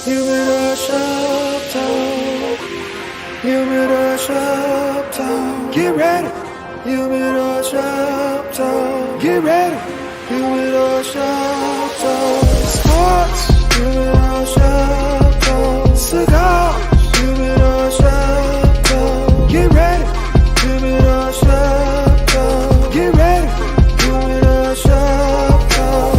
Humidor shop talk. Humidor shop talk. Get ready. Humidor shop talk. Get ready. Humidor shop talk. Sports. Humidor shop talk. Cigars. Humidor shop talk. Get ready. Humidor shop talk. Get ready. Humidor shop talk.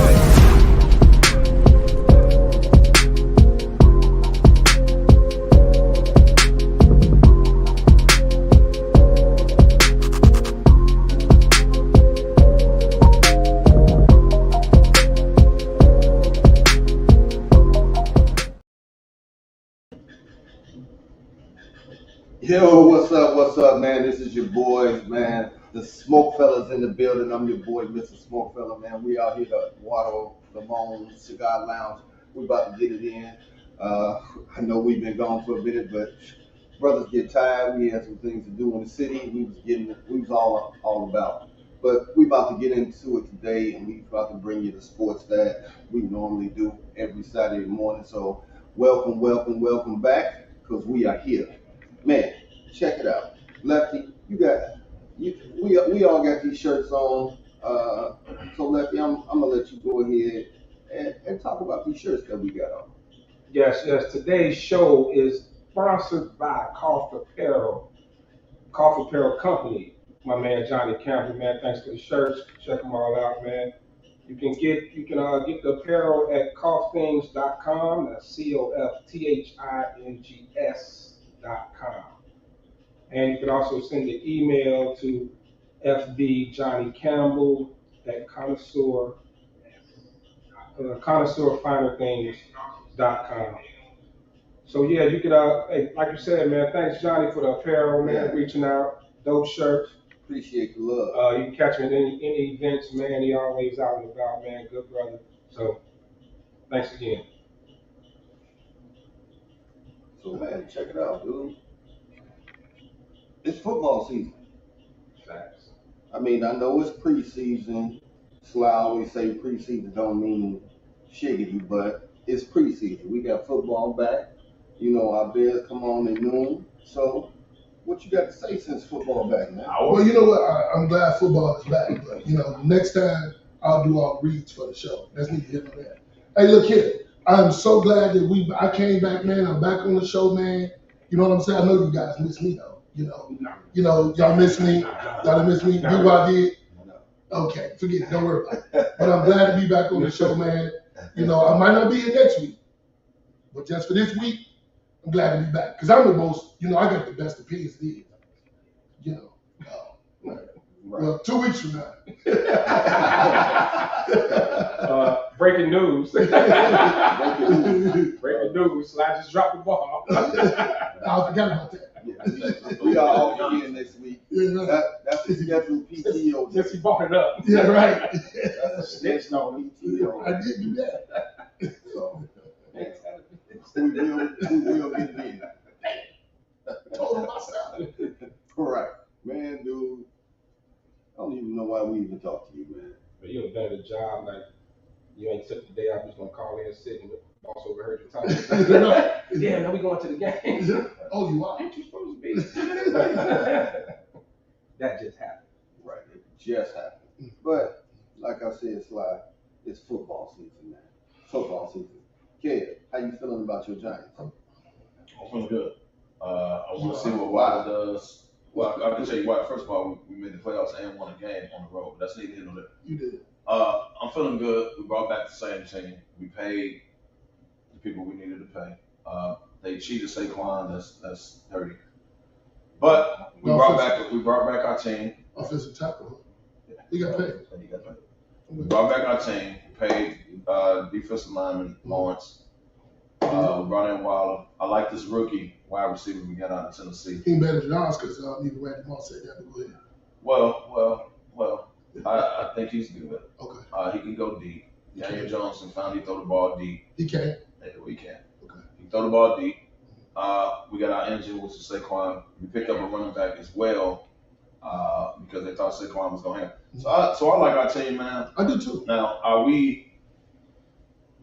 Yo, what's up, man? This is your boys, man. The SmokeFellas in the building. I'm your boy, Mr. SmokeFella, man. We out here to Water Limon Cigar Lounge. We about to get it in. I know we've been gone for a minute, but brothers get tired. We had some things to do in the city. We was all about. But we about to get into it today, and we about to bring you the sports that we normally do every Saturday morning. So welcome back, because we are here. Man, check it out. Lefty, we all got these shirts on. So Lefty, I'm gonna let you go ahead and talk about these shirts that we got on. Yes. Today's show is sponsored by Crawford Apparel Company. My man Johnny Campbell, man. Thanks for the shirts. Check them all out, man. You can get the apparel at coffthings.com. That's COFTHINGS.com. And you can also send an email to fbjohnnycampbell at connoisseurfinerthings.com. So yeah, you could hey, like you said, man, thanks Johnny for the apparel, man, reaching out, dope shirts. Appreciate the love. You can catch him at any events, man. He always out and about, man. Good brother. So thanks again. So man, check it out, dude. It's football season. Facts. I mean, I know it's preseason. Sly always say preseason don't mean shiggity, but it's preseason. We got football back. You know, our Bears come on at noon. So, what you got to say since football back, man? Well, you know what? I'm glad football is back. But, next time I'll do all the reads for the show. That's neither here nor there. Hey, look here. I'm so glad that I came back, man. I'm back on the show, man. You know what I'm saying? I know you guys miss me, though. Y'all miss me. Y'all miss me. Do what I did. Okay, forget it. Don't worry about it. But I'm glad to be back on the show, man. I might not be here next week, but just for this week, I'm glad to be back. Because I'm the most, I got the best opinions there. Well, 2 weeks from now. Breaking news. Breaking news. Sly just dropped the ball. I forgot about that. We are all here next week. Yeah, That's the scheduled PTO. Since he brought it up. yeah, right. That's the scheduled PTO. I did do that. So, we will get it in. Told him myself. Correct. Man, dude, I don't even know why we even talk to you, man. But you have done the job, like you ain't took the day off, just gonna call in sick and boss overheard your time. Yeah, now we going to the game. Oh, you are? Ain't you supposed to be? That just happened. Right, it just happened. But like I said, Sly, it's football season, man. Football season. Kid, how you feeling about your Giants? I'm feeling good. I want to see what Wilder does. Well, I can tell you why. First of all, we made the playoffs and won a game on the road. That's neither here nor there. You did. I'm feeling good. We brought back the same team. We paid the people we needed to pay. They cheated Saquon. That's dirty. But we brought back our team. Offensive tackle. He got paid. We brought back our team. We paid defensive lineman Lawrence. We brought in Wilder. I like this rookie wide receiver we got out of Tennessee. He better than ours because neither Randy Moss said that. But go ahead. Well, I think he's good. Okay. He can go deep. Daniel Johnson found he throw the ball deep. He can. Yeah, we can. Okay. He can throw the ball deep. We got our engine, which is Saquon. We picked up a running back as well because they thought Saquon was going to have. So I like our team, man. I do too. Now, are we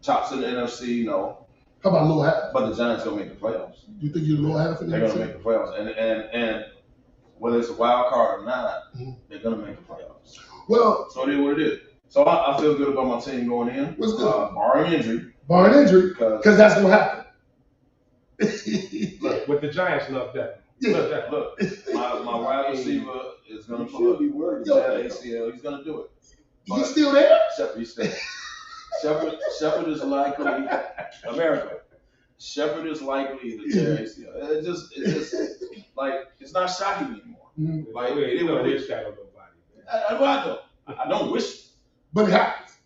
tops in the NFC? No. How about low half? But the Giants gonna make the playoffs. You think you're low half in the They're gonna make the playoffs, and whether it's a wild card or not, they're gonna make the playoffs. Well, so it is what it is. So I feel good about my team going in. What's good? Barring injury. Barring injury, because that's gonna happen. Look, with the Giants, love that. Yeah. Look, my wide receiver is gonna should be worried about about ACL. He's gonna do it. He's still there? He's still there. Shepard is likely America. Shepard is likely to tear ACL. It's just like it's not shocking anymore. Mm-hmm. Like You know, they shadow nobody. I don't wish it. But it happens.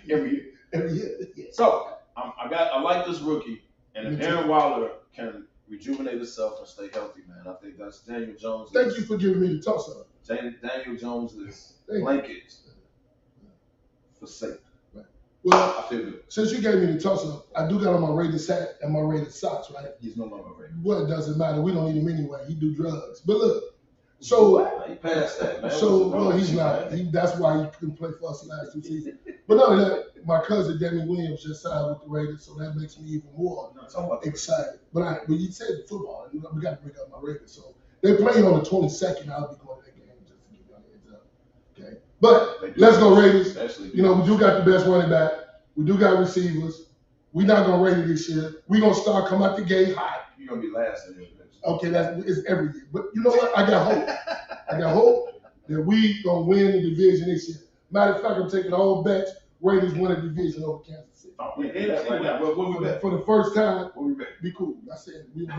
Every year. Every year. Yeah. So I like this rookie, and if Aaron Wilder can rejuvenate himself and stay healthy, man, I think that's Daniel Jones. Thank you for giving me the toss up. Daniel Jones is blanket for safe. Well, I feel good. Since you gave me the toss up, I do got on my Raiders hat and my Raiders socks, right? He's no longer Raiders. Well, it doesn't matter. We don't need him anyway. He do drugs. But look, so He passed that, man. well, he's not. That's why he couldn't play for us the last 2 seasons. But not only that, my cousin Danny Williams just signed with the Raiders, so that makes me even more excited. But you said football, we got to bring up my Raiders. So they play on the 22nd. I'll be going to that game just to give you a heads up. Okay, but let's go Raiders. You know, we do got the best running back. We do got receivers. We're not gonna rate it this year. We're gonna start come out the gate hot. You're gonna be last in the division. Okay, it's every year. But you know what? I got hope. I got hope that we gonna win the division this year. Matter of fact, I'm taking all bets. Raiders win a division over Kansas City. Oh, we bet right now. What we bet? For the first time, What we bet? be cool. I said we bet.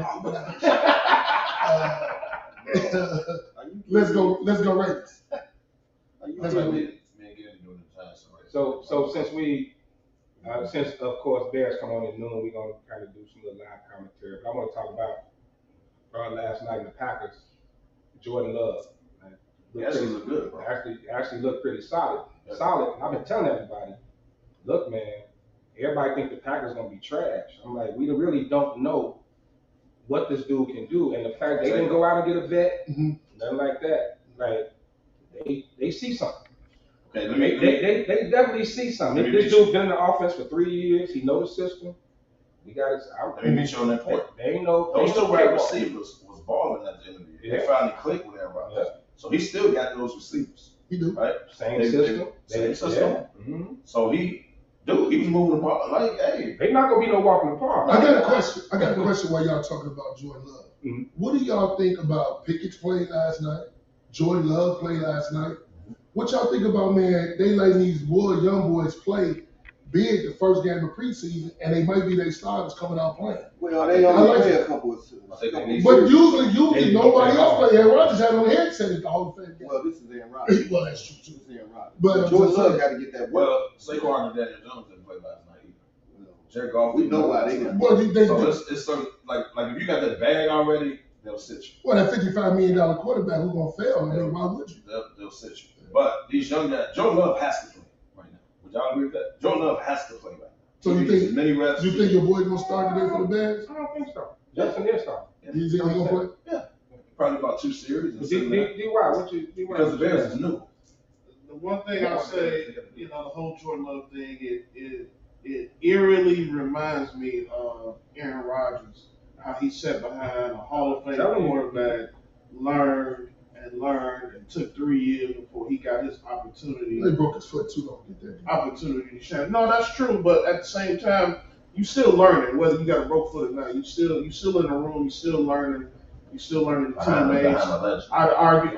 Let's go Raiders. Let's go. So since of course Bears come on at noon, we're gonna kind of do some little live commentary. But I want to talk about last night in the Packers, Jordan Love. Actually looked good, bro. Actually looked pretty solid. Solid. I've been telling everybody, look, man, everybody think the Packers gonna be trash. I'm like, we really don't know what this dude can do, and the fact they didn't go out and get a vet, nothing like that. Like they see something. Okay, they definitely see something. This dude's been in the offense for 3 years. He knows the system. We got his. Let me meet you on that point. They know those two wide receivers was balling at the end of the year. They finally clicked with Aaron Rodgers. So he still got those receivers. He do. Right? Same system. Same system. Yeah. So he was moving the ball like, hey. They not gonna be no walk in the park. I got a question while y'all talking about Jordan Love. What do y'all think about Pickett's play last night? Jordan Love played last night. What y'all think about, man, they letting these young boys play big the first game of preseason, and they might be their starters coming out playing. Well, they only play a couple of seasons. But usually nobody else play. Aaron Rodgers had on the headset at the Hall of Fame game. Well, this is Aaron Rodgers. Well, that's true, too. This is Aaron Rodgers. But Jordan Love got to get that work. Well, Saquon and Daniel Jones didn't play last night either. Jared Goff, we know why they didn't. Well, so it's sort of like if you got that bag already, they'll sit you. Well, that $55 million quarterback who's gonna fail? I mean, why would you? They'll sit you. But these young guys, Joe Love has to play right now. Would y'all agree with that? Joe Love has to play right now. So you think many reps? You think your boy gonna start today for the Bears? I don't think so. Justin is starting. You think he gonna play? Yeah, probably about 2 series. Because the Bears is new. The one thing I'll say, the whole Jordan Love thing, it eerily reminds me of Aaron Rodgers, how he sat behind a Hall of Fame quarterback, learned and took 3 years before he got his opportunity. They broke his foot too. Don't get that. Opportunity to shine. No, that's true, but at the same time, you still learning. Whether you got a broke foot or not, you still in the room. You still learning. You still learning the teammates. I'd argue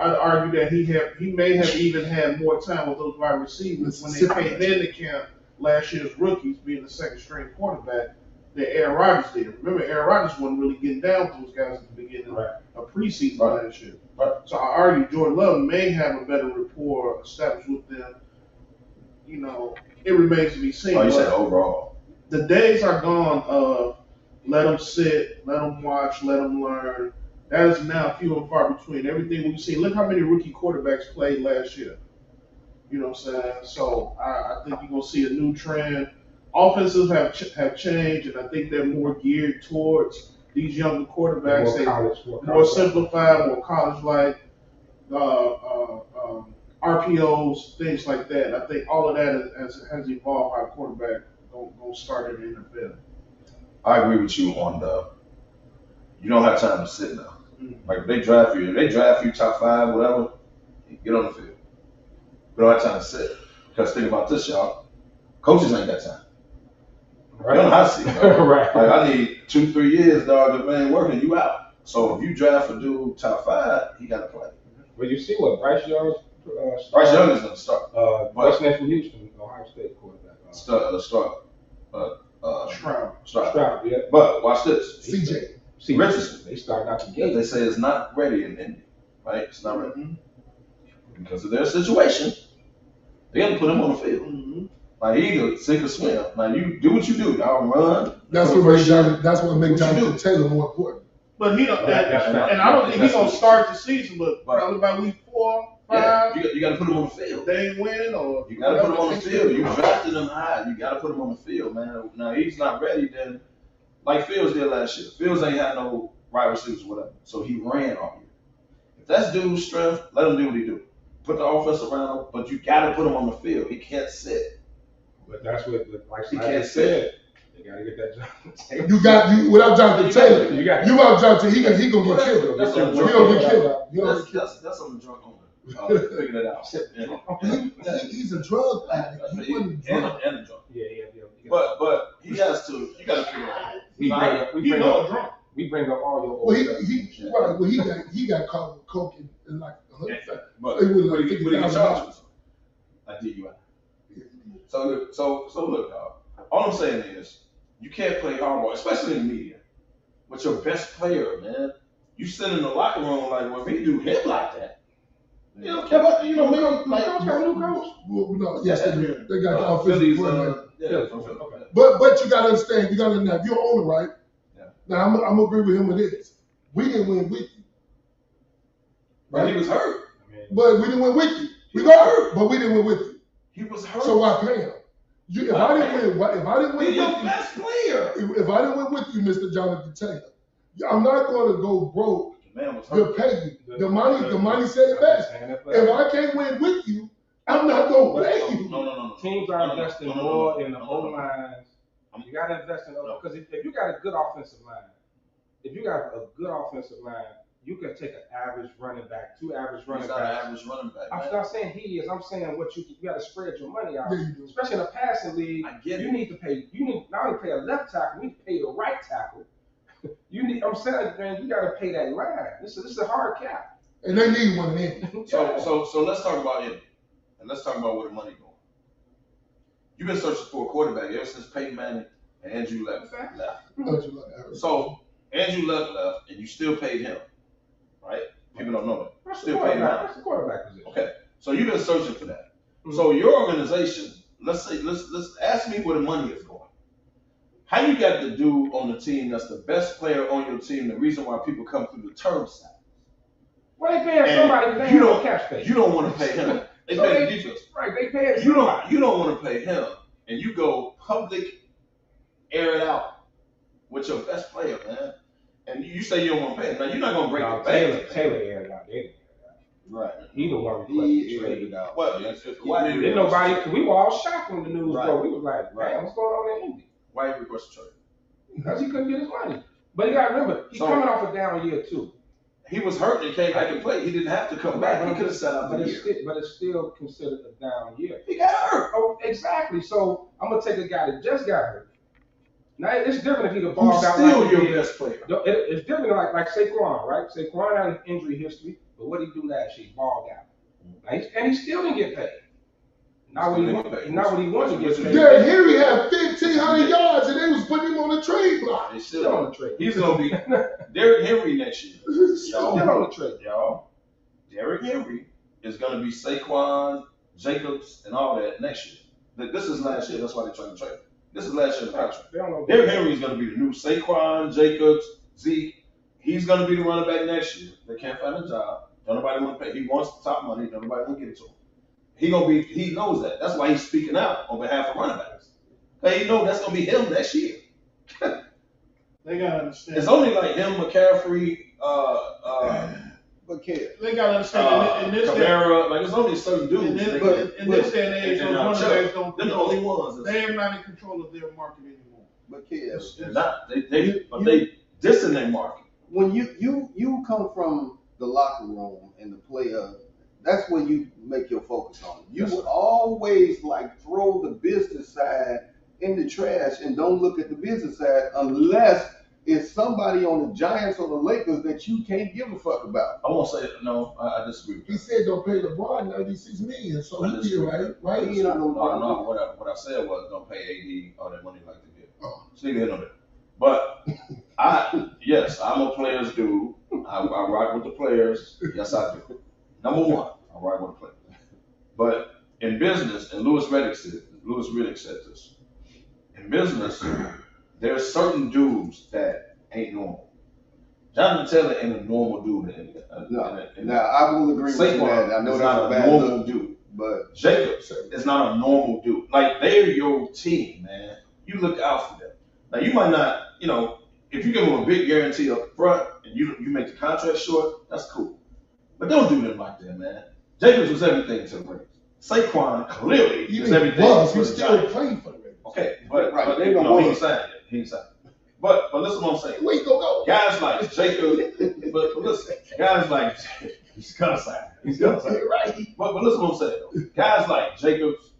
that he may have even had more time with those wide receivers when they came into camp last year's rookies, being the second string quarterback, that Aaron Rodgers did. Remember, Aaron Rodgers wasn't really getting down with those guys at the beginning of preseason last year. So I argue Jordan Love may have a better rapport established with them. It remains to be seen. Oh, you said overall. The days are gone of let them sit, let them watch, let them learn. That is now few and far between. Everything we've seen. Look how many rookie quarterbacks played last year. You know what I'm saying? So I think you're going to see a new trend. Offenses have changed, and I think they're more geared towards these younger quarterbacks. More simplified, more college-like, RPOs, things like that. I think all of that has evolved how a quarterback going to start in the NFL. I agree with you on you don't have time to sit now. Like if they draft you top 5, whatever, get on the field. You don't have time to sit. Because think about this, y'all. Coaches ain't got time. Right. You don't know how to see, right. Like I need 2-3 years, dog, if man working, you out. So if you draft a dude top 5, he gotta play. But you see what Bryce Young Bryce Young is gonna start. What's next from Houston, Ohio State quarterback. Stroud, yeah. But watch this. CJ. Richardson. They start out the gate. They say it's not ready in Indy, right? It's not ready. Because of their situation, they got to put him on the field. Like either sink or swim. Now you do what you do. Y'all run. That's what makes Jonathan Taylor more important. But he don't. And I don't think he's gonna start the season. But probably by week 4, 5. You got to put him on the field. They ain't winning, or you got to put him on the field. You drafted him high. You got to put him on the field, man. Now he's not ready. Then, like Fields did last year. Fields ain't had no wide receivers, whatever. So he ran all year. If that's dude's strength, let him do what he do. Put the offense around him, but you got to put him on the field. He can't sit. But that's what, like he can't sit. They got to get that Jonathan Taylor. Without Jonathan Taylor, you without Jonathan, he gonna get killed. That's on the drunk owner. Figure that out. He's a drug addict. He wasn't drunk. And a drunk. Yeah. But he has to. You got to figure it out. We bring up all your old he got caught with coke and like but he got charged with something. Like DUI. So look, dog. All I'm saying is, you can't play hardball, especially in the media, with your best player, man. You sit in the locker room like, well, if he do him like that, you know, care about, you know, me, like, got a new coach. No, yes, they got the offensive coordinator. But you gotta understand, if you're an owner, right? Yeah. Now I'm gonna agree with him with this. We didn't win with you. Right? He was hurt. But we didn't win with you. We got hurt, but we didn't win with you. He was hurt. So why pay him? If I didn't win with you, best player. If I didn't win with you, Mr. Jonathan Taylor, I'm not going to go broke to pay you. The money said it best. If I can't win with you, I'm not going to pay you. No. Teams are investing more in the O-lines. You got to invest in because if you got a good offensive line, you can take an average running back, 2 average running backs. He's not an average running back. I'm not saying he is. I'm saying what you got to spread your money out. Especially in a passing league, you need not only pay a left tackle, you need to pay the right tackle. I'm saying, man, you got to pay that line. This is a hard cap. And they need one in. So let's talk about it, and let's talk about where the money going. You've been searching for a quarterback ever since Payton Manning and Andrew left. So Andrew left, and you still paid him. Right? People don't know that. Still paying out. That's the quarterback position. Okay. So you've been searching for that. So your organization, let's ask me where the money is going. How you got the dude on the team that's the best player on your team, the reason why people come through the turnstile. Well, they paying somebody because they have cash pay. You don't want to pay him. They pay the defense. Right, they pay somebody. You don't want to pay him. And you go public, air it out with your best player, man. And you say you don't want to pay him. Now, you're not going to break the bank. Taylor aired it out. They didn't air it out. Right. He the one he aired it out. Why didn't nobody, because we were all shocked when the news broke. We was like, man, what's going on in Indy? Why did he request a trade? Because he couldn't get his money. But you got to remember, he's coming off a down year, too. He was hurt and came back and played. He didn't have to come back. He could have sat out the year. But it's still considered a down year. He got hurt. Oh, exactly. So I'm going to take a guy that just got hurt. Now, it's different if he'd have balled out. Who's still your best player? It's different like Saquon, right? Saquon had an injury history, but what did he do last year? He balled out. And he still didn't get paid. Not what he wanted to get paid. Derrick Henry had 1,500 yards and they was putting him on the trade block. He's still on the trade. He's going to be Derrick Henry next year. Still on the trade. Y'all, Derrick Henry is going to be Saquon, Jacobs, and all that next year. This is last year. That's why they're trying to trade him. This is last year's contract. Derrick Henry is going to be the new Saquon, Jacobs, Zeke. He's going to be the running back next year. They can't find a job. Don't nobody want to pay. He wants the top money. Don't nobody want to give it to him. He knows that. That's why he's speaking out on behalf of running backs. He knows that's going to be him next year. They got to understand. It's only like him, McCaffrey, they got to understand in this Camara, like it's only certain dudes. In this day and age, those running backs don't. They're the only ones. They are not in control of their market anymore. But Kev, They're not. They dissing their market. when you come from the locker room and the player, that's where you make your focus on. You Yes, will sir. always like throw the business side in the trash and don't look at the business side unless it's somebody on the Giants or the Lakers that you can't give a fuck about. I won't say no. I disagree with He that. said don't pay LeBron $96 million, so I he did disagree. right. He ain't No, no- what I said was don't pay AD all that money like they did. Oh. It's neither here nor there. But yes, I'm a players dude. I rock with the players. Yes, I do. Number one, I rock with the players. But in business, and Louis Riddick said this. In business, there's certain dudes that ain't normal. Jonathan Taylor ain't a normal dude. Now I will agree with you that. I know is that's not a a bad normal look, dude. but Jacobs is not a normal dude. Like, they're your team, man. You look out for them. Now, you might not, if you give them a big guarantee up front and you make the contract short, that's cool. But don't do them like that, man. Jacobs was everything to the Raiders. Saquon clearly is everything He for the still Giants. playing for the Raiders. Okay, but Right, he ain't signed yet. He ain't signed. But listen to what I'm saying. Where you gonna go? Guys like Jacob, but listen, guys like he's gonna sign. He's gonna sign. Right. But listen to what I'm saying. Though. Guys like Jacobs,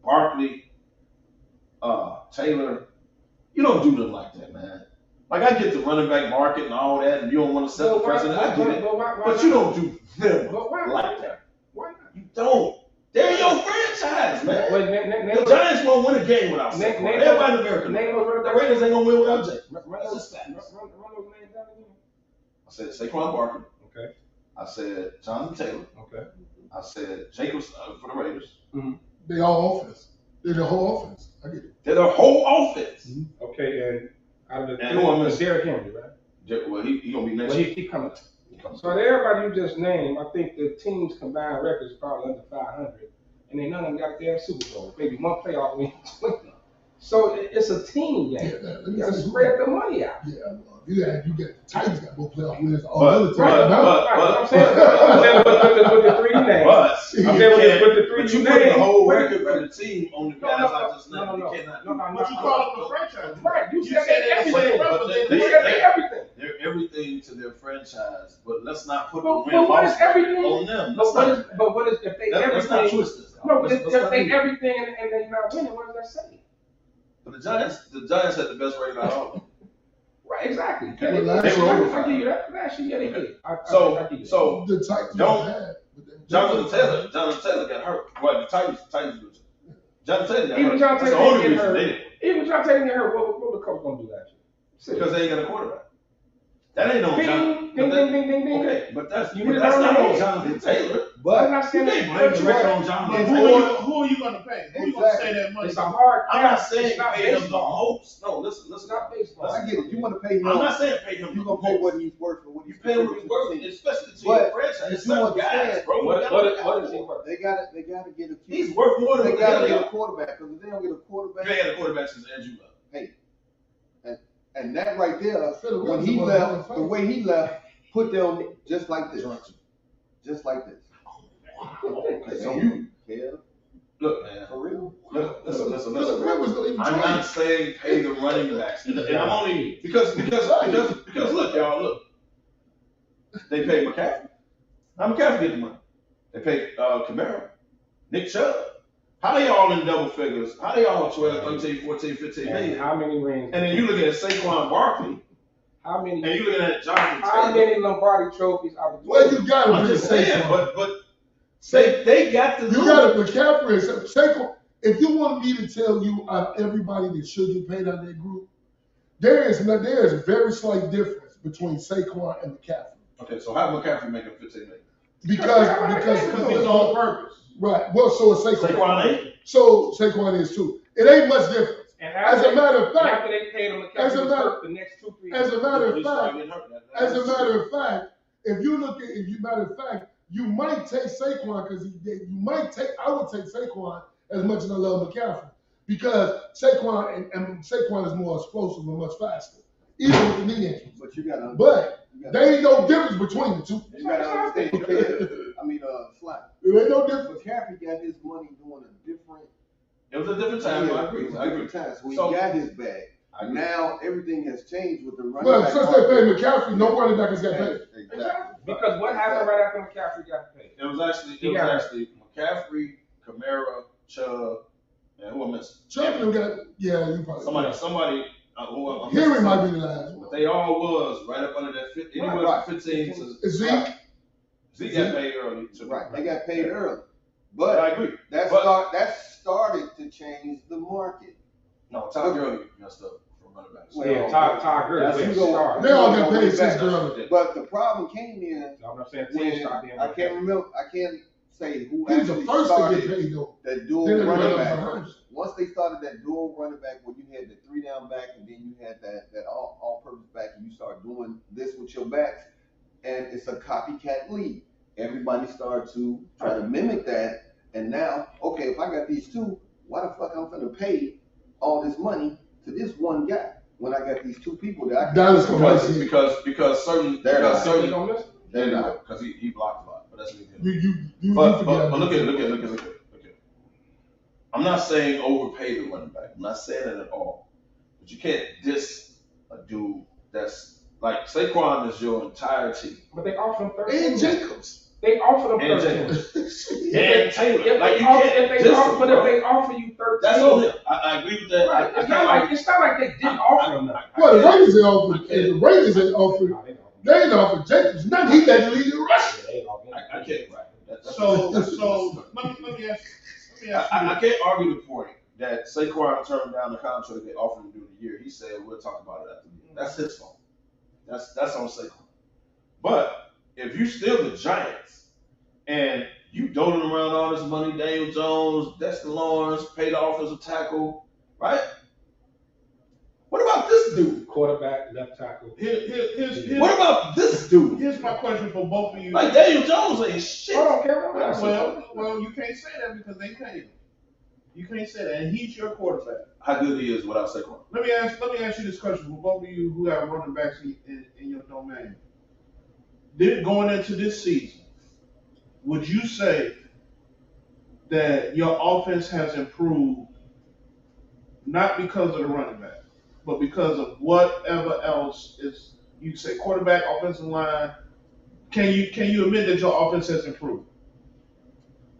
Barkley, Taylor, you don't do them like that, man. Like, I get the running back market and all that, and you don't want to set the precedent. I get it, but you don't do them like that. Why not? You don't. They're your franchise, man. Wait, The Giants won't win a game without Saquon. Everybody in America. The Raiders ain't gonna win without Jacobs. That's just facts. Run those names down again. I said Saquon Barkley. Okay. I said Jonathan Taylor. Okay. I said Jacobs for the Raiders. They all offense. They're the whole offense. I get it. They're the whole offense. Okay, and out of the And who I'm missing? Derrick Henry, right? Well, he gonna be next Well, year. he coming. So everybody you just named, I think the team's combined record is probably under 500, and they none of them got a damn Super Bowl. Maybe one playoff win. So it's a team game. You gotta spread the money out. Yeah, you got the Titans got more playoff wins. All But- other teams. I'm saying with the three names. But I'm saying with the three but you names. put the whole record for the team on the guys I just named. No. You cannot. But you call them a franchise. Right, you You said said everything. But You said everything. they're everything to their franchise. But let's not put But the win what is loss everything? on them. But what is if they Let's not everything? twist this. No, but Let's if not they do- everything and they not winning, what does that say? But the Giants had the best record out of all of them. Right, exactly. Okay. They Last year- I give you that. Last year, yeah, they did. I give you that. So The Titans Don't- are bad. Jonathan Taylor got hurt. Well, the Titans lose. Jonathan Taylor got Even hurt. John That's the Taylor only didn't get reason they hurt. didn't. Even John Taylor get hurt, what the coach gonna do last year? Because they ain't got a quarterback. That ain't no Ding, John. ding, ding, ding, ding, ding. Okay, but that's You but hit it that's on not the on head. Jonathan Taylor. I'm but not You saying can't blame the record on But Jonathan who Taylor. are you gonna pay? Who you gonna say that money? it's a hard I'm not cap. saying It's not pay him the baseball. most. No, listen. It's not baseball. I get it. You want to pay him. I'm not saying pay him You the gonna pay most. what he's worth for what You he's pay him what he's worth, especially to your But franchise. It's you not guys, understand bro. What What is he worth? They got to get a. He's worth more than They what got to the get a hell quarterback because if they don't get a you quarterback, ain't had a quarterback since Andrew Luck. and that right there, Phil when he Rivers left, was the way he left, put them just like this, just like this. Okay, so you look, man. For real? Look, listen. Phil Rivers don't even I'm play. not saying pay the running backs, and I'm only because look, y'all, look. They paid McCaffrey. How McCaffrey get the money? They paid Kamara, Nick Chubb. How they all in double figures? How they all 12, 13, 14, 15 And million? how many rings? And then you looking at Saquon Barkley, How many? and you looking at Jonathan How Taylor. many Lombardi trophies are the Well, you got I'm to just say saying, something. but they got to You do got it. to McCaffrey and Saquon. If you want me to tell you everybody that should get paid out of that group, there is a very slight difference between Saquon and McCaffrey. Okay, so how McCaffrey making 15 million? Because It's on purpose. right. Well, so is Saquon. Saquon ain't. So Saquon is too. It ain't much difference. And As a matter of fact, after they paid him, as a matter- the next 2-3 as a matter of He fact, started getting hurt. as a matter of fact, you might take Saquon because I would take Saquon as much as I love McCaffrey because Saquon and Saquon is more explosive and much faster, even with the knee injuries. But you got to. But there ain't no difference between the two. You got to understand. Slap. There ain't no difference. McCaffrey got his money doing a different. It was a different time. I agree. Time. So he So- got his bag. Now everything has changed with the running Well, back. since they paid McCaffrey, no running back has got paid. Exactly. Because what happened right after McCaffrey got paid? It was actually McCaffrey, Kamara, Chubb, and who I missed? Chubb got, yeah, you probably. Somebody. Who I'm Henry might be the last one. But they all was right up under that anywhere from 15 to Zeke. Zeke got paid early too. Right, they got paid early. But I agree. That started to change the market. No, Todd Gurley messed up for running backs. Yeah, Todd Gurley. They all got paid since Gurley. But the problem came in I'm saying when I can't say who he was the actually first to started get paid though. that dual running back. Once they started that dual running back where you had the 3-down back and then you had that all-purpose back and you start doing this with your backs, and it's a copycat league. Everybody started to try to mimic that, and now, okay, if I got these two, why the fuck I'm gonna pay all this money to this one guy when I got these two people that I can because certain they're not because he blocked a lot, but that's what he did. You but look at it. I'm not saying overpay the running back. I'm not saying that at all. But you can't diss a dude that's like Saquon is your entire team. But they offer him 13. And Jacobs. They offer them 13. And Taylor. If they offer you 13. That's all it. I agree with that. Right. It's not like they didn't offer them nothing. Well, the Raiders ain't offered. They ain't offered Jacobs. Nothing. He led the league in rushing. I can't. Right. So let me ask. I can't argue the point that Saquon turned down the contract they offered him during the year. He said, we'll talk about it after the year. That's his fault. That's on Saquon. But if you still the Giants and you doling around all this money, Daniel Jones, Dexter Lawrence, paid the offensive tackle, right? What about this dude? Quarterback, left tackle. What about this dude? Here's my question for both of you. Like Daniel Jones ain't shit. I don't care about Well, you can't say that because they paid him. You can't say that, and he's your quarterback. How good he is without Saquon. Let me ask you this question for both of you who have running backs in your domain. Going into this season, would you say that your offense has improved not because of the running back, but because of whatever else is? You say quarterback, offensive line. Can you admit that your offense has improved?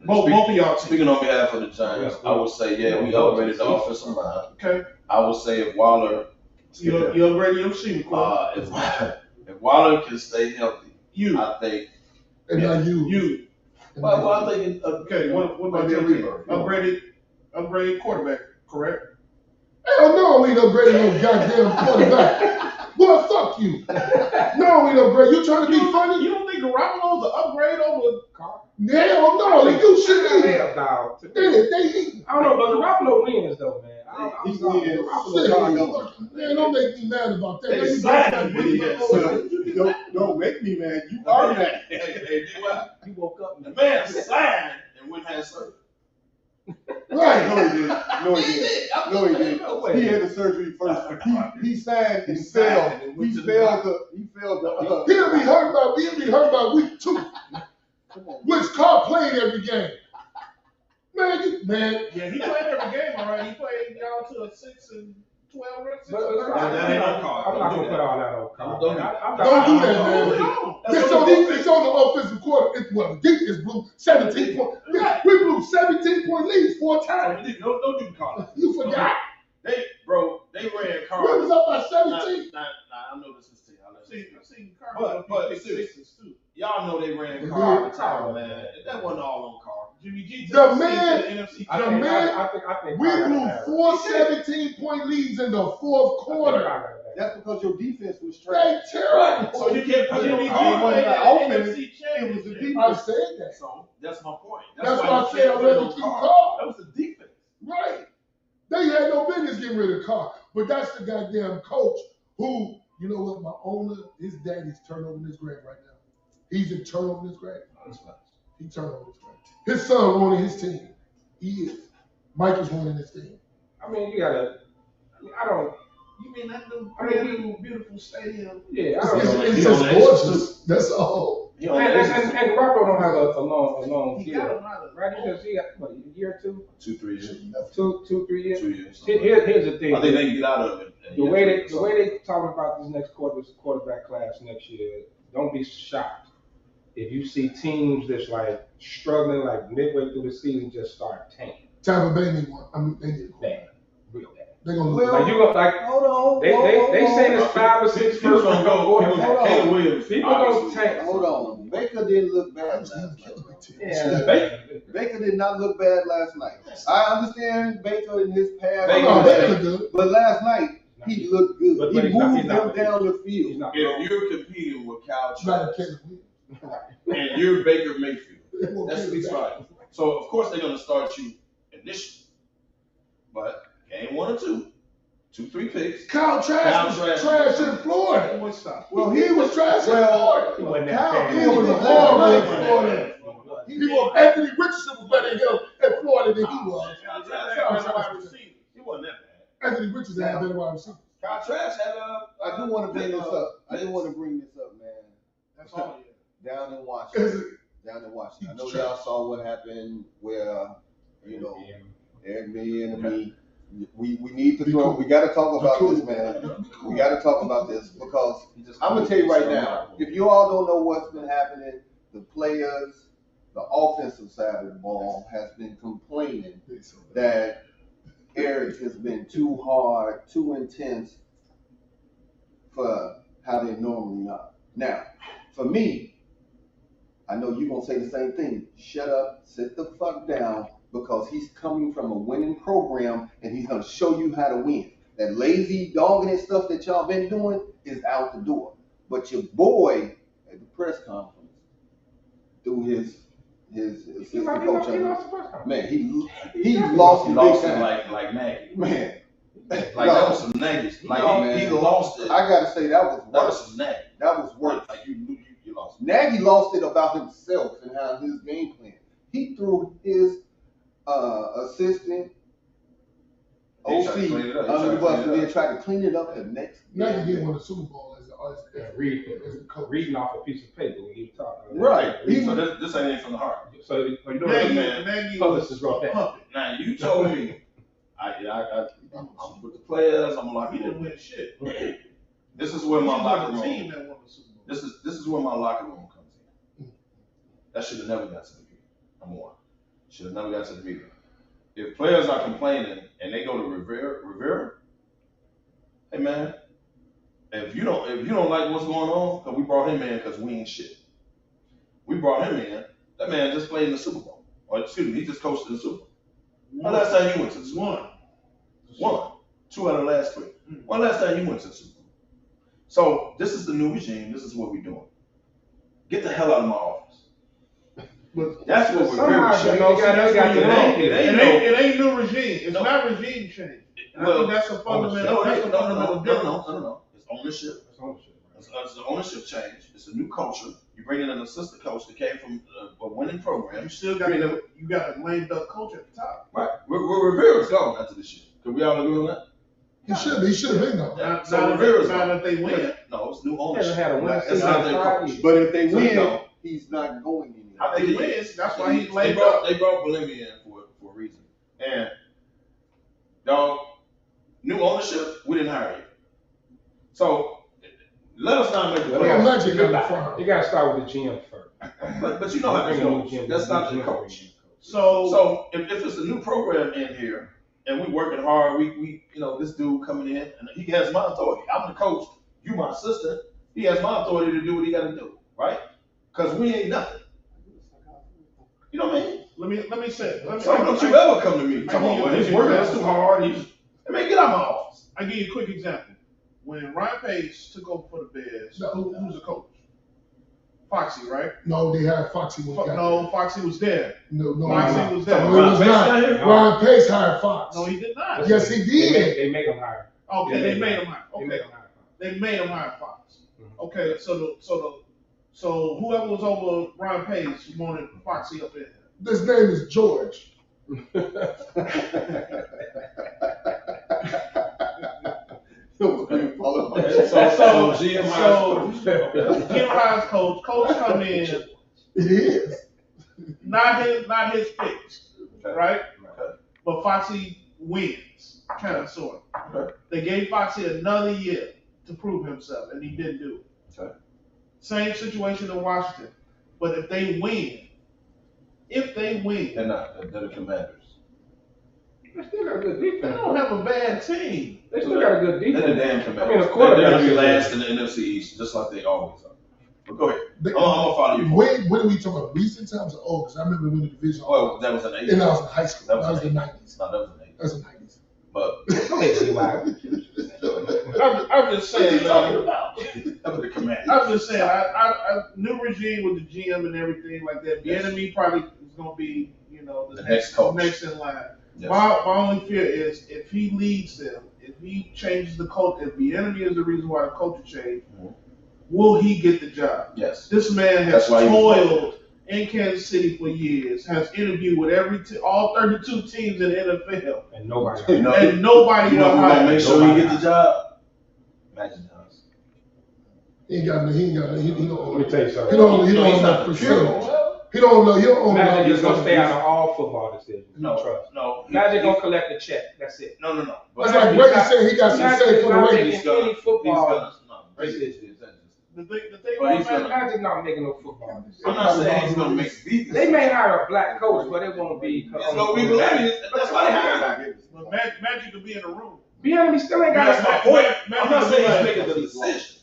Both of y'all. Speaking on behalf of the Giants, I would say, we upgraded the offensive line. Okay. I would say if Waller, you upgraded your receiving core. If Waller can stay healthy, I think. And not you. Well, I think. Okay. What about your team? Upgraded quarterback, correct? Hell no, we ain't upgrading no goddamn quarterback. Well, fuck you. No, we don't upgrade. You trying to be funny? You don't think Garoppolo's an upgrade over Carr? Hell no, they do shit either. Hell no. They I don't know, but Garoppolo wins though, man. He wins. Man, don't make me mad about that. Don't make me mad. You are mad. Hey, You woke up. the man signed and went had surgery. Right. No, he didn't. He had the surgery first. He signed and failed. He failed the. He'll be hurt by week 2. Which Carr played every game. Man. Yeah, he played every game, all right. He played y'all to a 6-12 record. That ain't on Carr. I'm not gonna put all that on Carr. Don't do that, man. It's on the offensive quarter. The defense blew 17 points. Yeah, we blew 17-point leads 4 times. Don't do Carr. You forgot. They ran Carr. We was up by 17. I know this is team. I've seen Carr. But sixes too. Y'all know they ran Carr at the time, man. That wasn't all on Carr. Jimmy G. The man. I think We blew 4 17-point leads in the 4th quarter. That's because your defense was trash. They terrible. So you can't put Jimmy G Carr. played the NFC It was the Championship. defense. I said that. So that's my point. That's why why I said I'd rather keep Carr. That was the defense. Right. They had no business getting rid of Carr. But that's the goddamn coach who, you know what, my owner, his daddy's turned over in his grave right now. He's in turnover in his grave. He turned over his grave. His son running his team. He is. Mike is running his team. I mean, you gotta. I don't. You mean that new beautiful stadium? Yeah, It's just gorgeous. That's all. He only And listens Garoppolo don't have a long He deal. got a lot of. Right? He got what, a year or two? 2-3 years. 3 years? 2 years. Here's the thing. I think they can get out of it. The way they talking about this next quarterback class next year, don't be shocked if you see teams that's like struggling like midway through the season just start tanking. Tampa Bay need one. I mean, they need one. Bad. Real bad. They're gonna lose. Like you go like Hold on. they say it's 5 or 6 People first gonna go. Caleb Williams. People gonna tank. Hold on. Baker didn't look bad last night. Yeah. Baker did not look bad last night. I understand Baker in his past. Oh, they look good. But last night, he looked good. But He he's not- moved he's not- them down the field. If you're competing with Kyle Try to Trask Caleb Williams. and you're Baker Mayfield, They won't that kill speaks him. volumes. So of course they're gonna start you initially, but game 1 or 2, 2-3 picks. Kyle Trask was trash in Florida. What's up? Well, he was trash in Florida. He wasn't that Kyle bad. He was horrible in Florida. Anthony Richardson was better in Florida than he was. He wasn't that bad. Anthony Richardson had better wide receivers. Kyle Trask had I do want to bring this up. Man. That's all. Down in Is Washington. it? I know y'all saw what happened where, Eric B and me. We need to throw. We got to talk about this, man. We got to talk about this because I'm gonna tell you right now. If you all don't know what's been happening, the players, the offensive side of the ball has been complaining that Eric has been too hard, too intense for how they normally are. Now, for me, I know you're going to say the same thing. Shut up, sit the fuck down, because he's coming from a winning program and he's going to show you how to win. That lazy dogging and stuff that y'all been doing is out the door. But your boy at the press conference, through his assistant coach, man, he lost it like Nagy. Man. Like that was some Nagy. Like he lost it. I gotta say that was That worse. was some Nagy. That was worse. Like you lost. Nagy lost it about himself and how his game plan. He threw his assistant OC under the bus and then tried to clean it up the next Now he day. won the Super Bowl as a coach. Reading off a piece of paper when he talking. Right. So this ain't from the heart. So you know Nagy publicists wrote that. pumping. Now you told me, I'm with the players. I'm like, He didn't win shit. this is where my He's locker like the room. team that won the Super Bowl. This is where my locker room comes in. That should have never got to the meeting. Number one, should have never got to the meeting. If players are complaining and they go to Rivera, hey man, if you don't like what's going on, because we brought him in because we ain't shit. We brought him in. That man just played in the Super Bowl. Or excuse me, he just coached in the Super Bowl. When last time you went to the Super Bowl? One. 2 out of the last 3. When last time you went to the Super Bowl? So this is the new regime. This is what we're doing. Get the hell out of my office. But That's what we're Somehow, doing. you know, that's got what the you name. want. It ain't new regime. It's not regime change. And I Well, think that's a fundamental. No, That's a fundamental difference. no. It's ownership. That's ownership. It's an ownership change. It's a new culture. You bring in an assistant coach that came from a winning program. You still got a lame duck coach at the top. Right. Rivera's gone after this year. Can we all agree on that? He should have been though. Yeah. So Rivera's now gone. that they win. No, it's new He ownership. hasn't had a winning That's season not in their 5 coach. years. But if they So he win, gone. he's not going anywhere. I think He he wins. is. That's why he's They laid brought up. they brought Bulimia in for a reason. And dog, new ownership, we didn't hire you. So let us not make the Well, Yeah, playoffs. Magic got the front. You got to start with the GM first. But you know how it goes. That's not the coach. So if it's a new program in here and we working hard, we this dude coming in and he has my authority. I'm the coach. You my assistant. He has my authority to do what he got to do, right? Because we ain't nothing. You know what I mean? Let me say. So don't you ever come to me talking about well, he's working us too hard. I mean, get out my office. I give you a quick example. When Ryan Pace took over for the Bears, who's the coach? Foxy, right? No, they had Foxy when he got No, Foxy was there. No, Foxy was there. No, it was not. Ryan Pace hired Fox. No, he did not. Yes, he did. They make him hire. Okay, they made him hire. They Okay, make him hire. they made him hire Fox. Mhm. Okay, so whoever was over Ryan Pace wanted Foxy up in there. His name is George. Followed So GM Jim Hines coach come in, It is. not his picks, right? Okay. But Foxy wins, kind of sort of. Okay. They gave Foxy another year to prove himself, and he didn't do it. Okay. Same situation in Washington, but if they win, They're not. They're the Commanders. They still got a good they defense. don't have a bad team. They still got a good They're the defense. damn I mean, Commanders. the quarterback They're gonna be is- last in the NFC East, just like they always are. But go ahead. I'm gonna follow you. When are we talking about recent times or old? Because I remember when the division. Well, that was an 80s. And I was in high school. That That was was the an 90s. No, that was an 80s. That was the 90s. But Don't make me laugh. I'm just saying. that was the Commanders. I'm just saying. I new regime with the GM and everything like that. The Yes. enemy probably is gonna be, The next coach. next in line. Yes. My only fear is if he leads them, if he changes the culture, if the enemy is the reason why the culture changed, Mhm. will he get the job? Yes. This man has That's why he was toiled in Kansas City for years, has interviewed with all 32 teams in the NFL, And nobody. You know, and nobody you know will who's gonna hire make him. sure he get the job? Magic Johnson. He ain't got no. He don't Let own me it. tell you He something. don't No, own he's that not percentage. He don't know. He don't own Magic that. is gonna stay out of all football decisions. No, Trust. no. Magic gonna collect the check. That's it. No. That's But like Brady said he got some Magic say is for the not Raiders. making any football. Brady decisions. is that just. The thing But about he's gonna- Magic, Magic not making no football decisions. I'm not saying he's gonna make the They may hire a black coach, but it won't be. It's gonna be millennials. That's why they hire. but Magic could be in the room. BM still ain't That's got my a point. I'm not saying he's making the decision.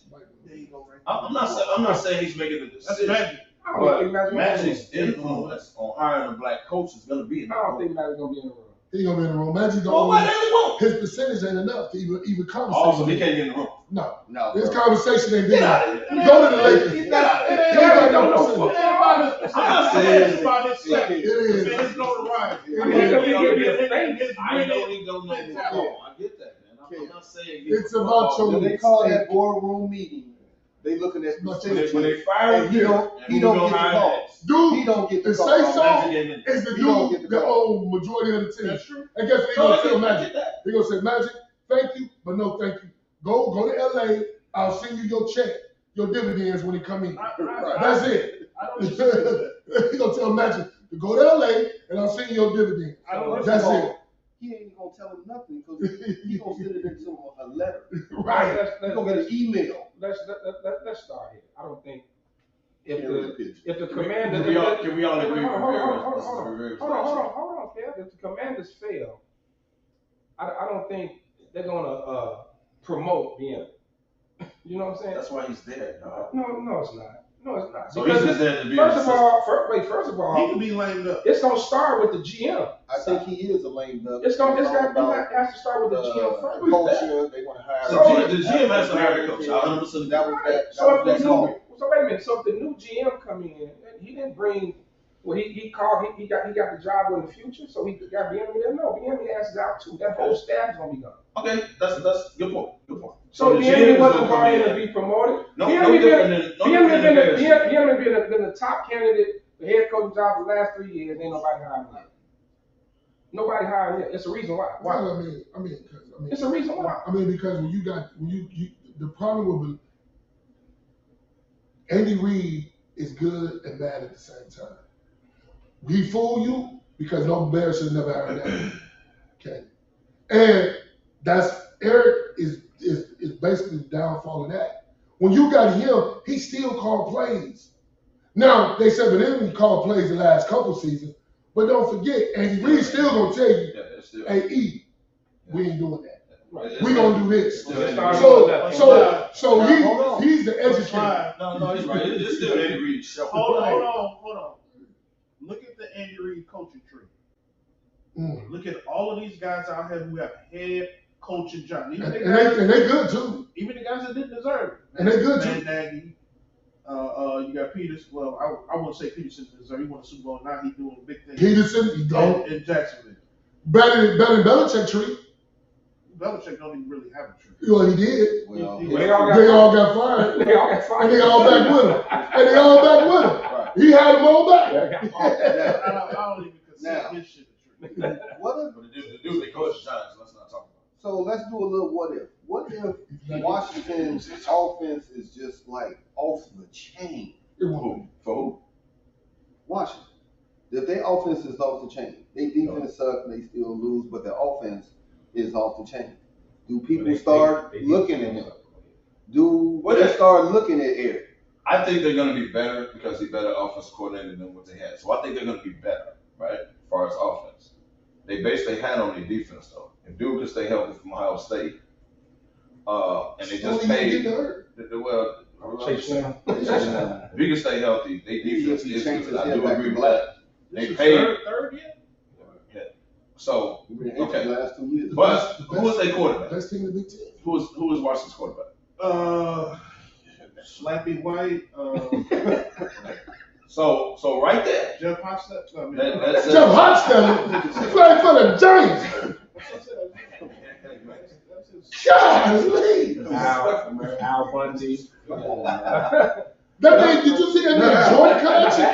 There you go, right? I'm not saying he's making the That's decision. Magic. I don't think But Magic's Magic's influence on hiring a black coach is gonna be in the I don't room. think Magic's gonna be in the room. He gonna be in the room. Magic Well, don't. why the hell he won't? His percentage ain't enough to even conversate. Also, he can't get in the room. No, No, his bro. conversation ain't Get big. out of here. Go to the Lakers. It He ain't got no about percentage. his I'm not percentage. saying- It's about his second. It is. And his notoriety. I mean, it could be His I know brilliant- he don't know football. I get that, man. I'm not saying It's about your- When they call that boardroom meeting, they looking at When percentages. when they fire and he don't get the calls. He Dude, don't get the the calls. say so Magic ain't in. is the He don't get dude the that call. own majority of the team. That's true. And guess what he No, gonna I tell get Magic? that. He gonna say, Magic, thank you, but no thank you. Go to LA. I'll send you your check, your dividends when it come in. That's it. I don't disagree with that. He gonna tell Magic to go to LA and I'll send you your dividends. I don't That's disagree. it. He ain't gonna tell him nothing because he gonna send it into a letter. Right. He gonna get an email. Let's start here. I don't think if Can't read the picture. if the commander Can we all agree hold on, this is a very hold on, Kev. If the commanders fail, I don't think they're gonna promote BM. You know what I'm saying? That's why he's there, dog. No, it's not. No, it's not. So Because he's just there to be first an of all, first of He all, can be lamed up. it's gonna start with the GM. I think he is a lame duck. It's all got about has to start with the GM first. culture. They want to hire. The GM has to hire a coach. 100%. That was that. So That if was the that new, moment. so wait a minute. So if the new GM come in, he didn't bring. Well, he got the job in the future, so he got BM there. No, BM ass is out too. That whole staff's gonna be gone. Okay, that's good point. Good point. So the BM GM is wasn't gonna come going in. to be promoted. No BM different than been the top candidate for head coaching job the last 3 years. Ain't nobody hiring him. Nobody hiring him. It's a reason why. Why? Well, I mean, It's a reason why. I mean, because when you the problem with Andy Reid is good and bad at the same time. He fool you because no bear should never hired that. Okay, and that's Eric is basically the downfall of that. When you got him, he still called plays. Now they said, but then he called plays the last couple seasons. But don't forget, Andy Reid still gonna tell you, Yeah, it's still. hey E, we ain't doing that. Right. We gonna do this. Still Let's Andy start Reid. So Hold on. he's the That's educator. fine. No, he's right. It's still Andy Reid's show. Hold on. Look at the Andy Reid coaching tree. Mm. Look at all of these guys out here who have head coaching jobs. Even And the they guys, good too. even the guys that didn't deserve it. And they good Matt too. Nagy. You got Peters. Well, I wouldn't say Peterson deserved. He won a Super Bowl. Now he's doing big things Peterson, you don't. in Jacksonville. Better than Belichick tree. Belichick don't even really have a tree. Well, he did. Well, They all got They all got fired. They all got fired. And they all back with him. And they all back with him. right. He had them all back. I don't even consider Now. his shit a tree. What if? But the dude they coach the Giants. Let's not talk about So let's do a little what if. What if Washington offense is just like off the chain. It won't. For who? Washington. If their offense is off the chain, they defense suck, they still lose, but their offense is off the chain. Do people start looking at him? Do they start looking at Eric? I think they're going to be better because he's better offensive coordinator than what they had. So I think they're going to be better, right, as far as offense. They base their hand on their defense, though. If Duke can stay healthy from Ohio State, and they just paid, well, Chase Young. if he can stay healthy, their defense is good. I do agree with black. that. They paid. Third yet? Yeah. So, okay. The last 2 years. But who is their quarterback? Best team in the Big Ten. Who is Washington's quarterback? Slappy White. So right there. Jeff Hostetler. Jeff Hostetler playing for the Giants. Golly. Al Bundy. That man, did you see that man joint collection?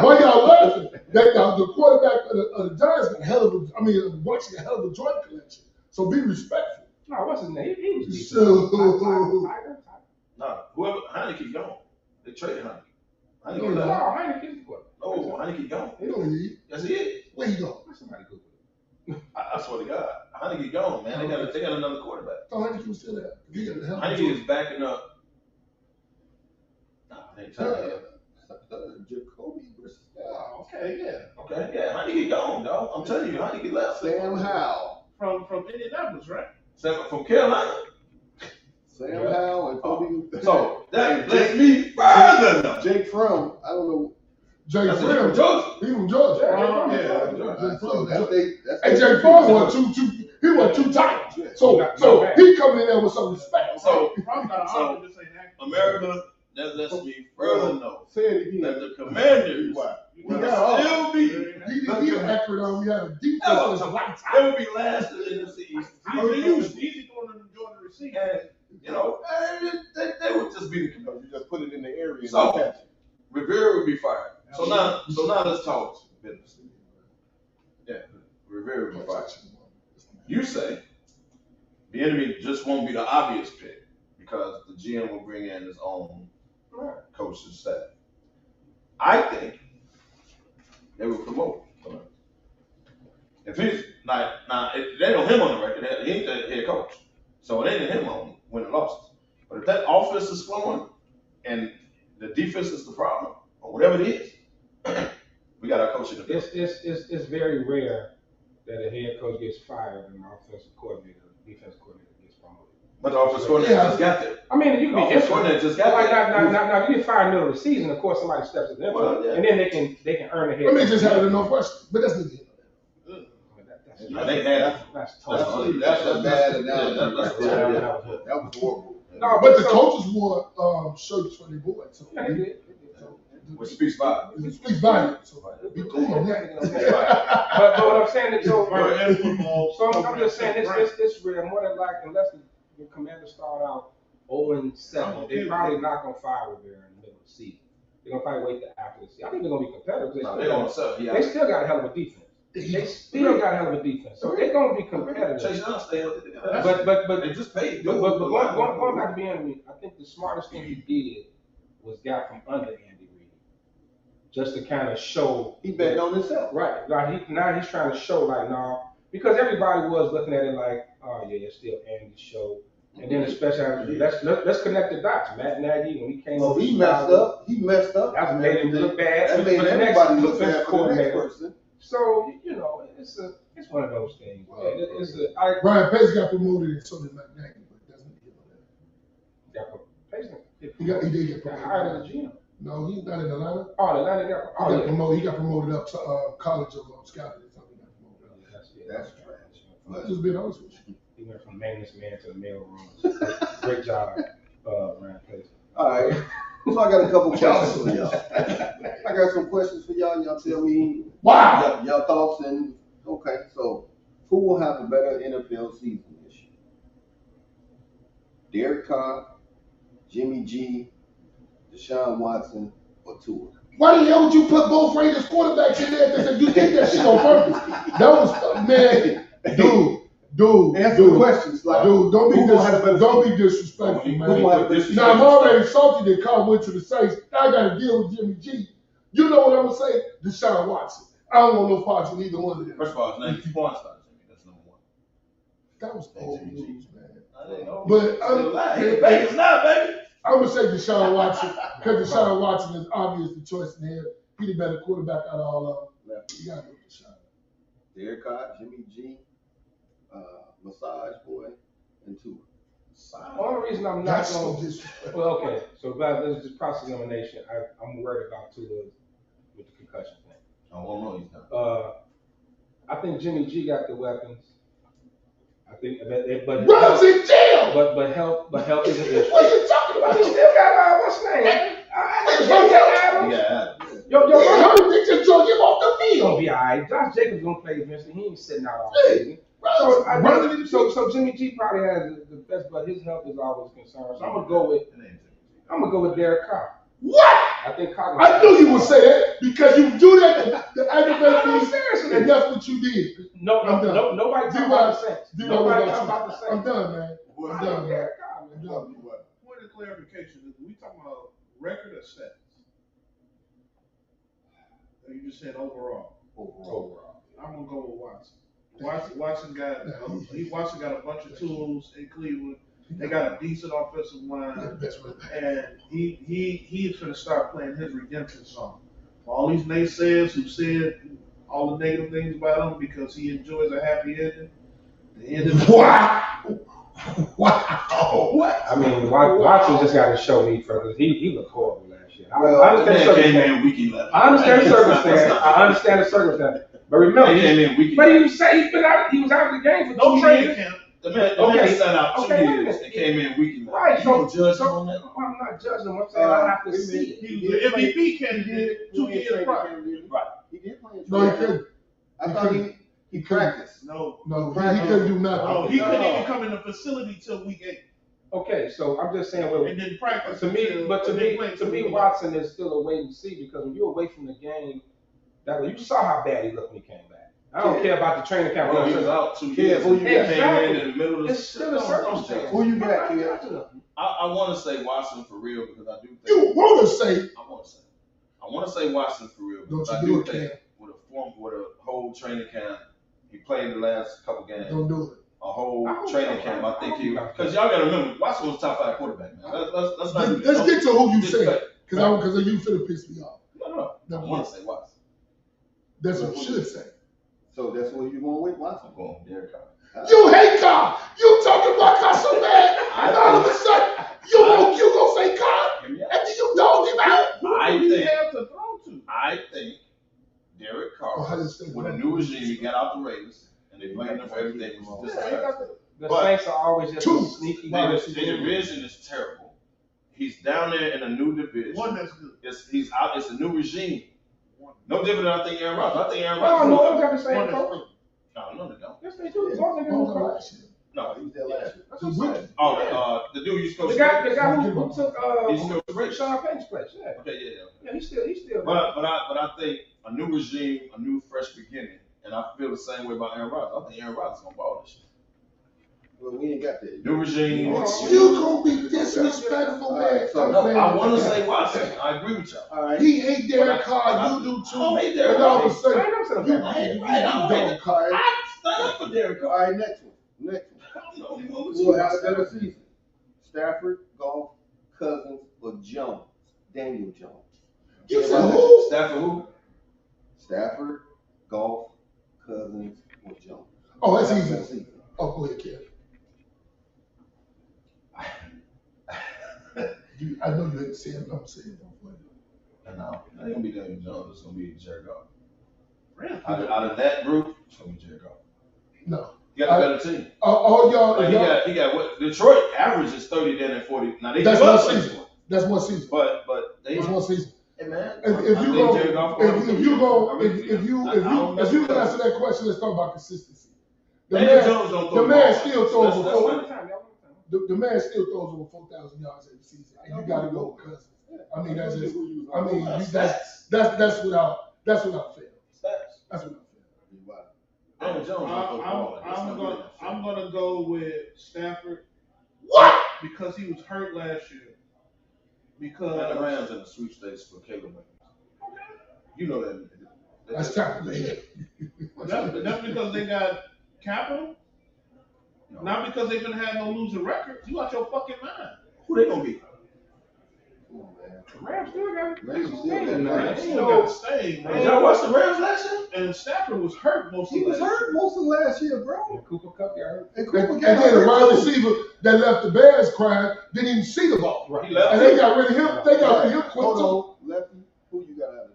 Why y'all laughing? The quarterback of the Giants got a hell of a, Washington got a hell of a joint collection. So be respectful. No, what's his name? He was decent. So, No, whoever Heineke gone. They traded Heineke. Heineke No, left. Heineke's good. No, Heineke gone. you know what he is. Yes, he is. Where you go? Somebody good. I swear to God, Heineke gone, man. They got another quarterback. Oh, Heineke was still there. He got the hell of a Heineke joint. is backing up. Nah, they ain't telling you. Jacoby versus Okay, yeah. Okay, yeah, Heineke gone, dog. I'm telling you, Heineke left. Sam Howell. From Indianapolis, right? From Carolina. Sam Howell and Kobe. So that lets me further know. Jake Fromm, I don't know. Jay That's Fromm, from Georgia. he from Georgia. Yeah. So that's Hey, Jay Fromm won two titles. So he coming in there with some respect. So Fromm got an honor, just ain't acting. America, that lets me further know Say it again. that the Commanders will still be. He accurate on. We had a defense that's lights They out. will be last in the East. Easy going to enjoy the receipt. And, you know, they would just be the Commanders. You just put it in the area and So- catch it. Rivera would be fired. So now let's talk business. Yeah, Rivera would be fired. You say the enemy just won't be the obvious pick because the GM will bring in his own coaching staff. I think they will promote him. If he's now it ain't on him on the record, he ain't the head coach. So it ain't him on winning losses. But if that offense is flowing and the defense is the problem, or whatever it is, we got our coach in the building. It's very rare that a head coach gets fired and an offensive coordinator, defensive coordinator gets promoted. But the offensive coordinator just got there. I mean, you The can be offensive coordinator just got there. now, if you get fired in the middle of the season, of course somebody steps in there, Well, yeah. and then they can earn a head. Let me just have it in Northwestern, but that's not it. They had That's That's totally. a bad analogy. Yeah, That was horrible. No, But the coaches wore shirts for their boys. So Yeah, they did. which speaks about it speaks volume. So be cool on that. But what I'm saying is, so Football. I'm just saying this real more than like unless the Commanders start out 0-7, they probably not gonna fire Rivera in the middle of the season. They're gonna probably wait till after the season. I think they're gonna be competitive. They still got a hell of a defense. They still got a hell of a defense. So they're gonna be competitive. Chase Young stay healthy. But They just paid. But going back to the enemy, I think the smartest thing he did was got from under Andy Reid, just to kind of show. He betting on himself. Right. Like now he's trying to show like because everybody was looking at it like, oh yeah, it's still Andy's show. And then especially let's connect the dots. Matt Nagy when he came. So he messed up. He messed up. That made him look bad. That made everybody look bad for the next person. So it's one of those things. Brian Pace got promoted and so did Matt Nagy, but that's not he did get promoted. Hired as a GM. No, he's not in Atlanta. Oh, Atlanta got Promoted. He got promoted up to College of Scouting. That's trash. I'm just being honest with you. He went from maintenance man to the mail room. Great job, Ryan Pace. All right. So I got a couple questions for y'all. I got some questions for y'all. Y'all tell me y'all thoughts and okay. So who will have a better NFL season this year? Derek Carr, Jimmy G, Deshaun Watson, or Tua? Why the hell would you put both Raiders quarterbacks in there? You did that shit on purpose. That was man, dude. Dude, Answer the questions. Like, dude, don't be who gonna have a better disrespectful, season? man. Who gonna have a better season? Now, I'm already salty that Carl went to the Saints. I got to deal with Jimmy G. You know what I'm going to say? Deshaun Watson. I don't want no parts in either one of them. First of all, his name is Quan Starr, Jimmy. That's number one. That was old news, man. I didn't know. But Vegas now, baby. I'm going to say Deshaun Watson because Deshaun Watson is obviously the choice in here. He the better quarterback out of all of them. You got to go with Deshaun. Derek Carr, Jimmy G, Massage Boy, and Tua. The only reason I'm not That's so going. disrespectful. Well, okay. So about this process elimination, I'm worried about Tua with the concussion thing. I won't know he's not. I think Jimmy G got the weapons. I think, but Brown's in jail. But help is an issue. What are you talking But about? he still got what's his name? He got Adams. Yo, They just drug him off the he gonna field. be alright. Josh Jacobs gonna play eventually. He ain't sitting out all Hey, season. Brown's So Jimmy G probably has the best, but his health is always a concern. So I'm gonna go with Derek Carr. What? I think Carr. I knew you would say that because you do that to aggravate I'm me, serious. and that's what you did. Nobody talking about the Saints. Nobody talking about the Saints. I'm done, man. I'm done, man. Derek Carr, man. I'm done. Point of clarification: is we talking about record or stats? Or you just said overall. Overall. I'm gonna go with Watson. Watson got a bunch of tools in Cleveland. They got a decent offensive line, and he is going to start playing his redemption song. For all these naysayers who said all the negative things about him because he enjoys a happy ending, the end of the Wow. What? I mean, Watson just got to show me further. He looked horrible last year. Well, I understand the came circumstance. in week 11. I understand the circumstance. I understand the circumstance. But remember, He came in week but 11. he say he was out of the game for no 2 training years. camp. The man Okay. sat out 2 Okay, wait a years minute. and came in week 11. Right. You gonna judge him So on that? I'm not judging him. I'm saying I have to see it. He was an MVP candidate 2 years prior. Right. He did play in No, he training. couldn't. I thought he practiced. No, No, he couldn't do nothing. no, he couldn't even come in the facility till week 8, Okay, so I'm just saying, well, and then practice. to me, until- but and then play to until me, week 8. Watson is still a wait and see because when you're away from the game, you saw how bad he looked when he came back. I don't care about the training camp. Well, he was out 2 Kid, years. who you He got? came in the middle of the It's still a circumstance. Who you got, kid? I want to say Watson for real because I do think. You want to say, I want to say Watson for real because Don't I you do do it, think Cam. with a whole training camp, he played the last couple games. don't do it. A whole I hope training so. camp. I think I he hope so. because y'all got to remember Watson was top 5 quarterback, man. Let's not do this. Let's get to who you say, Disrespect. because you finna piss me off. No. I want to say Watson. That's what you should say. So that's what you going with, Watson? I'm going with Derek Carr. You hate Carr. You talking about Carr so bad, and all of a sudden you gonna say Carr, and then you dog him out. I Who do you think have to throw to? I think Derek Oh, how Carr you say with a that? new regime, he got out the Raiders and they blamed him for everything. It was disrespectful. The But- Saints are always just Two. sneaky. Their division is terrible. He's down there in a new division. One that's good. He's out. It's a new regime. No different than I think Aaron Rodgers. I think Aaron No, Rodgers. no, got the same One that's coach. good. No, they don't. Yes, they do. As long as they Don't don't go coach. last year. No, He was there last year. That's what I'm saying. Oh, the dude you supposed The to. guy who took He's still rich. Sean Payton's place. Yeah, Okay, yeah. yeah, he's still. But I think a new regime, a new fresh beginning, and I feel the same way about Aaron Rodgers. I think Aaron Rodgers is gonna ball this year. Well, we ain't got that. New regime. You gonna be disrespectful, All man. right, so No, I want to say Watson. I agree with y'all. All right. He hate Derek But I Carr. You do I too. don't hate Derek And all of a Carr. sudden, I never said you that. don't. All right. I stand up for Derek All Carr. right, next one. Next one. I don't know what Who you will have a said. better season? Stafford, Goff, Cousins, or Jones? Daniel Jones. You said who? Stafford who? Stafford, Goff, Cousins, or Jones? Oh, that's Better easy. season. Oh, go ahead, Kev. I know you ain't saying it. I'm saying it. Don't worry. No, it ain't gonna be Daniel Jones. It's gonna be Jared Goff. Really? Out of that group, it's gonna be Jared Goff. No. He got a better team. All y'all, Like he got what Detroit averages 30 then and 40. Now they That's give up one like season. That's one season. but they That's one season. hey man. If I you think go, Jared Goff gonna have a if good you year. go, I really do. if you I don't mess with can answer that question, let's talk about consistency. The Daniel man, Jones don't throw the man balls. still throws That's over fine. the man still throws over 4,000 yards every season, and you got to go with Cousins. I mean, that's just. I mean, that's without fail. Stats. That's without fail. You right. Daniel Jones I'm gonna go with Stafford. What? Because he was hurt last year. Because and the Rams in the sweepstakes for Caleb Williams. You know that. That's calculated. That's because they got capital. No. Not because they've been having no losing records. You out your fucking mind. Who they gonna be? Come on, man. Rams still got Rams still got Rams still got to stay, Did y'all watch the Rams last year? And Stafford was hurt most He of was last hurt most of last year, bro. And Cooper Cup got hurt. And And then the wide receiver that left the Bears crying didn't even see the ball. Right. He left. And they got rid of him. They got rid of him quick Hold too. on, Lefty. Who you got out of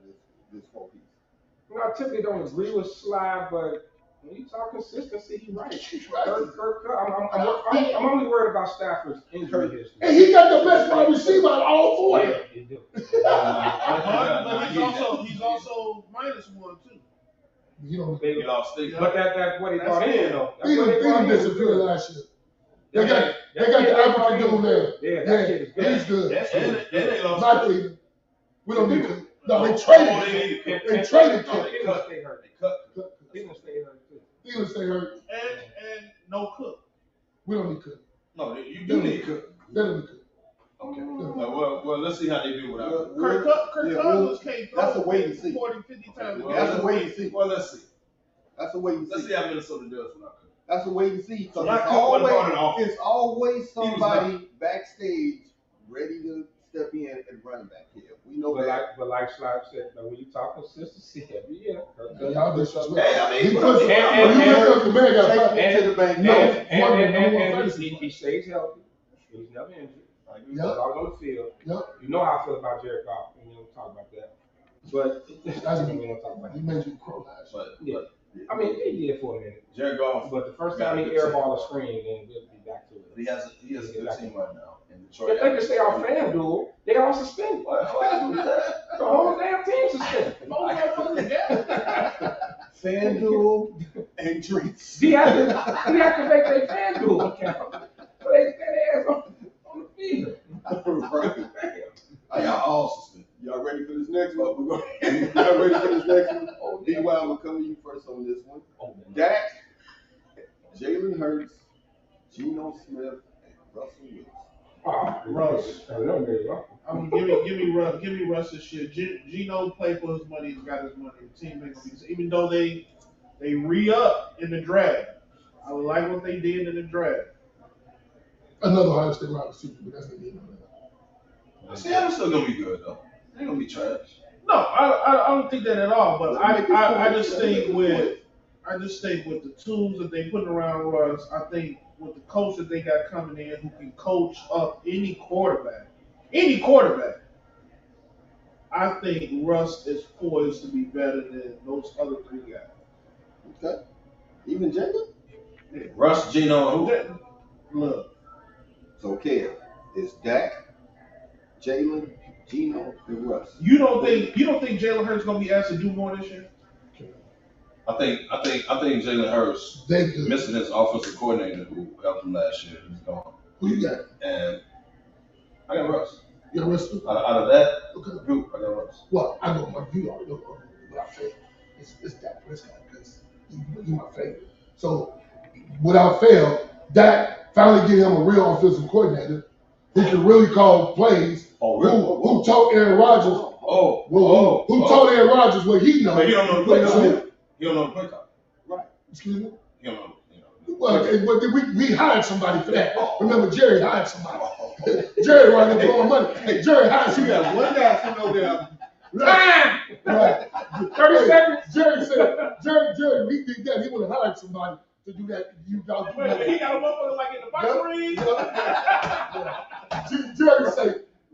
this 4 piece? You know, I typically don't agree with Sly, but when you talk consistency, he's right. Kirk Cup, I'm only worried about Stafford's injury history. And he got the best wide receiver out of all 4. Yeah, he do. But he's also -1 too. You know, He lost Steve. But that's what he brought in, though. That's he what they brought didn't in. disappear last year. They Yeah, got the African dude there. Yeah, that kid is good. He's good. And they lost. Not Cleveland. We don't need to. No, they Oh, traded they him. need to They traded No, him. they Cleveland cut. stay hurt. They cut. Cleveland stay hurt, too. He would stay hurt. And no Cook. We don't need Cook. No, you do need Cook. They don't need Cook. Okay. Well, let's see how they do without. Kirk Cousins can't that's throw a wait and see. 40, 50 times a Well, game. That's a wait and see. Well, let's see. That's a wait and Let's see. see how Minnesota does without Cook. That's a wait and see. So Because not Cook wasn't part of the offense. it's always was somebody backstage ready to step in and run back here. We know that. But like Slab said, when you talk consistency every year, Kirk Cousins Y'all puts up- disrespect. Hey, I mean, He but- puts- and- when you and- look up the man got Take five. him to the bank. No. And he stays healthy. He's never injured. He's Yep. always on the field. Yep. You know how I feel about Jared Goff, and we don't talk about that. But That's we don't talk about He that. made you crow last year. Yeah. I mean, he did for a minute. Jared Goff. But the first time he airballed a screen, then we'll be back to it. He has a good team right now in Detroit. If they can stay off FanDuel, they all suspended. What happened to that? The whole damn team suspended. Most motherfuckers together. FanDuel and drinks. Deactivate their FanDuel account. So they stay their ass on the field. Y'all all suspended. Y'all ready for this next one? Y'all ready for this next one? D-Y, I'm going to come to you first on this one. Dak, Jalen Hurts, Geno Smith, and Russell Wilson. Russ. Give me Russ this shit. Gino play for his money. He's got his money. The team ain't gonna be. Even though they re-up in the draft, I like what they did in the draft. Another Ohio State wide receiver, but that's the end of Seattle's still gonna be good though. They ain't gonna be trash. No, I don't think that at all. But I just think with the tools that they put around Russ, I think with the coach that they got coming in who can coach up any quarterback, I think Russ is poised to be better than those other 3 guys. Okay. Even Jalen? Russ, Geno, and who? Look, So, Kev, it's Dak, Jalen, Geno, and Russ. you don't think Jalen Hurts gonna be asked to do more this year? I think Jalen Hurts They good. missing his offensive coordinator who helped him last year. He's gone. Who you got? And I got Russ. You got Russell? Out of that Okay. group, I got Russ. Well, I know my you already know what I say. It's Dak Prescott because he's my favorite. So without fail, Dak finally get him a real offensive coordinator who can really call plays. Oh, really? Who taught Aaron Rodgers? Who taught Aaron Rodgers what he knows? But he don't know the play call. He don't know the play call. Right. Excuse me. He don't know. Well, we hired somebody for that. Remember, Jerry hired somebody. Jerry wanted to blow money. Hey, Jerry hired You somebody. got one guy sitting over there. Right. 30 seconds. Jerry said, Jerry, he did that. He would have hired somebody to do that. You y'all do Wait, he that. got a motherfucker like in the boxing ring.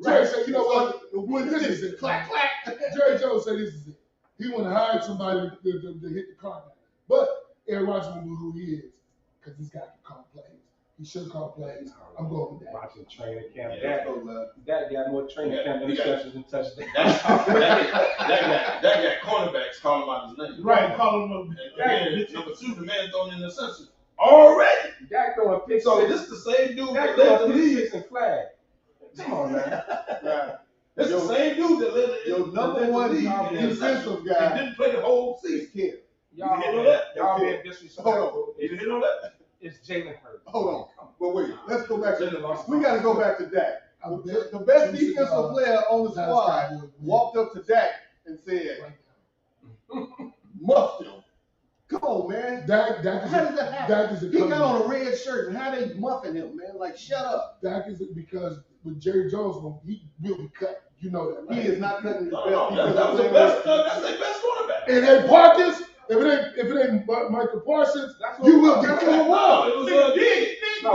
Jerry said, you know what? This is it. Clack, clack. Jerry Jones said this is it. He would have hired somebody to hit the car. But Aaron Rodgers will know who he is because this guy can call plays. He should call plays. I'm going with that. Watching training camp. Yeah, That got more training camp interceptions than touchdowns. That got cornerbacks calling him out his name. Right, calling him And number 2, the man throwing interceptions already. Dak throwing pick So six. this is the same dude Dak that led the throwing pick league. six and flag. Come on, man. Right. It's the same dude that led the Your number one league in defensive interceptions guy and didn't play the whole is season. Kev. Y'all being disrespectful. You hit on that? It's Jalen Hurts. Hold on. But wait, let's go back Jalen lost. we got to go back to Dak. The best defensive player on the squad walked up to Dak and said, muffed him. Come on, man. Dak How did that happen? He coming. got on a red shirt, and how they muffing him, man? Like, shut up. Dak is because with Jerry Jones, he will be cut. You know that, right? He is not cutting his best. That was the best. That's their best quarterback. It ain't Parkins. If it ain't Michael Parsons, you will be cut. No, it was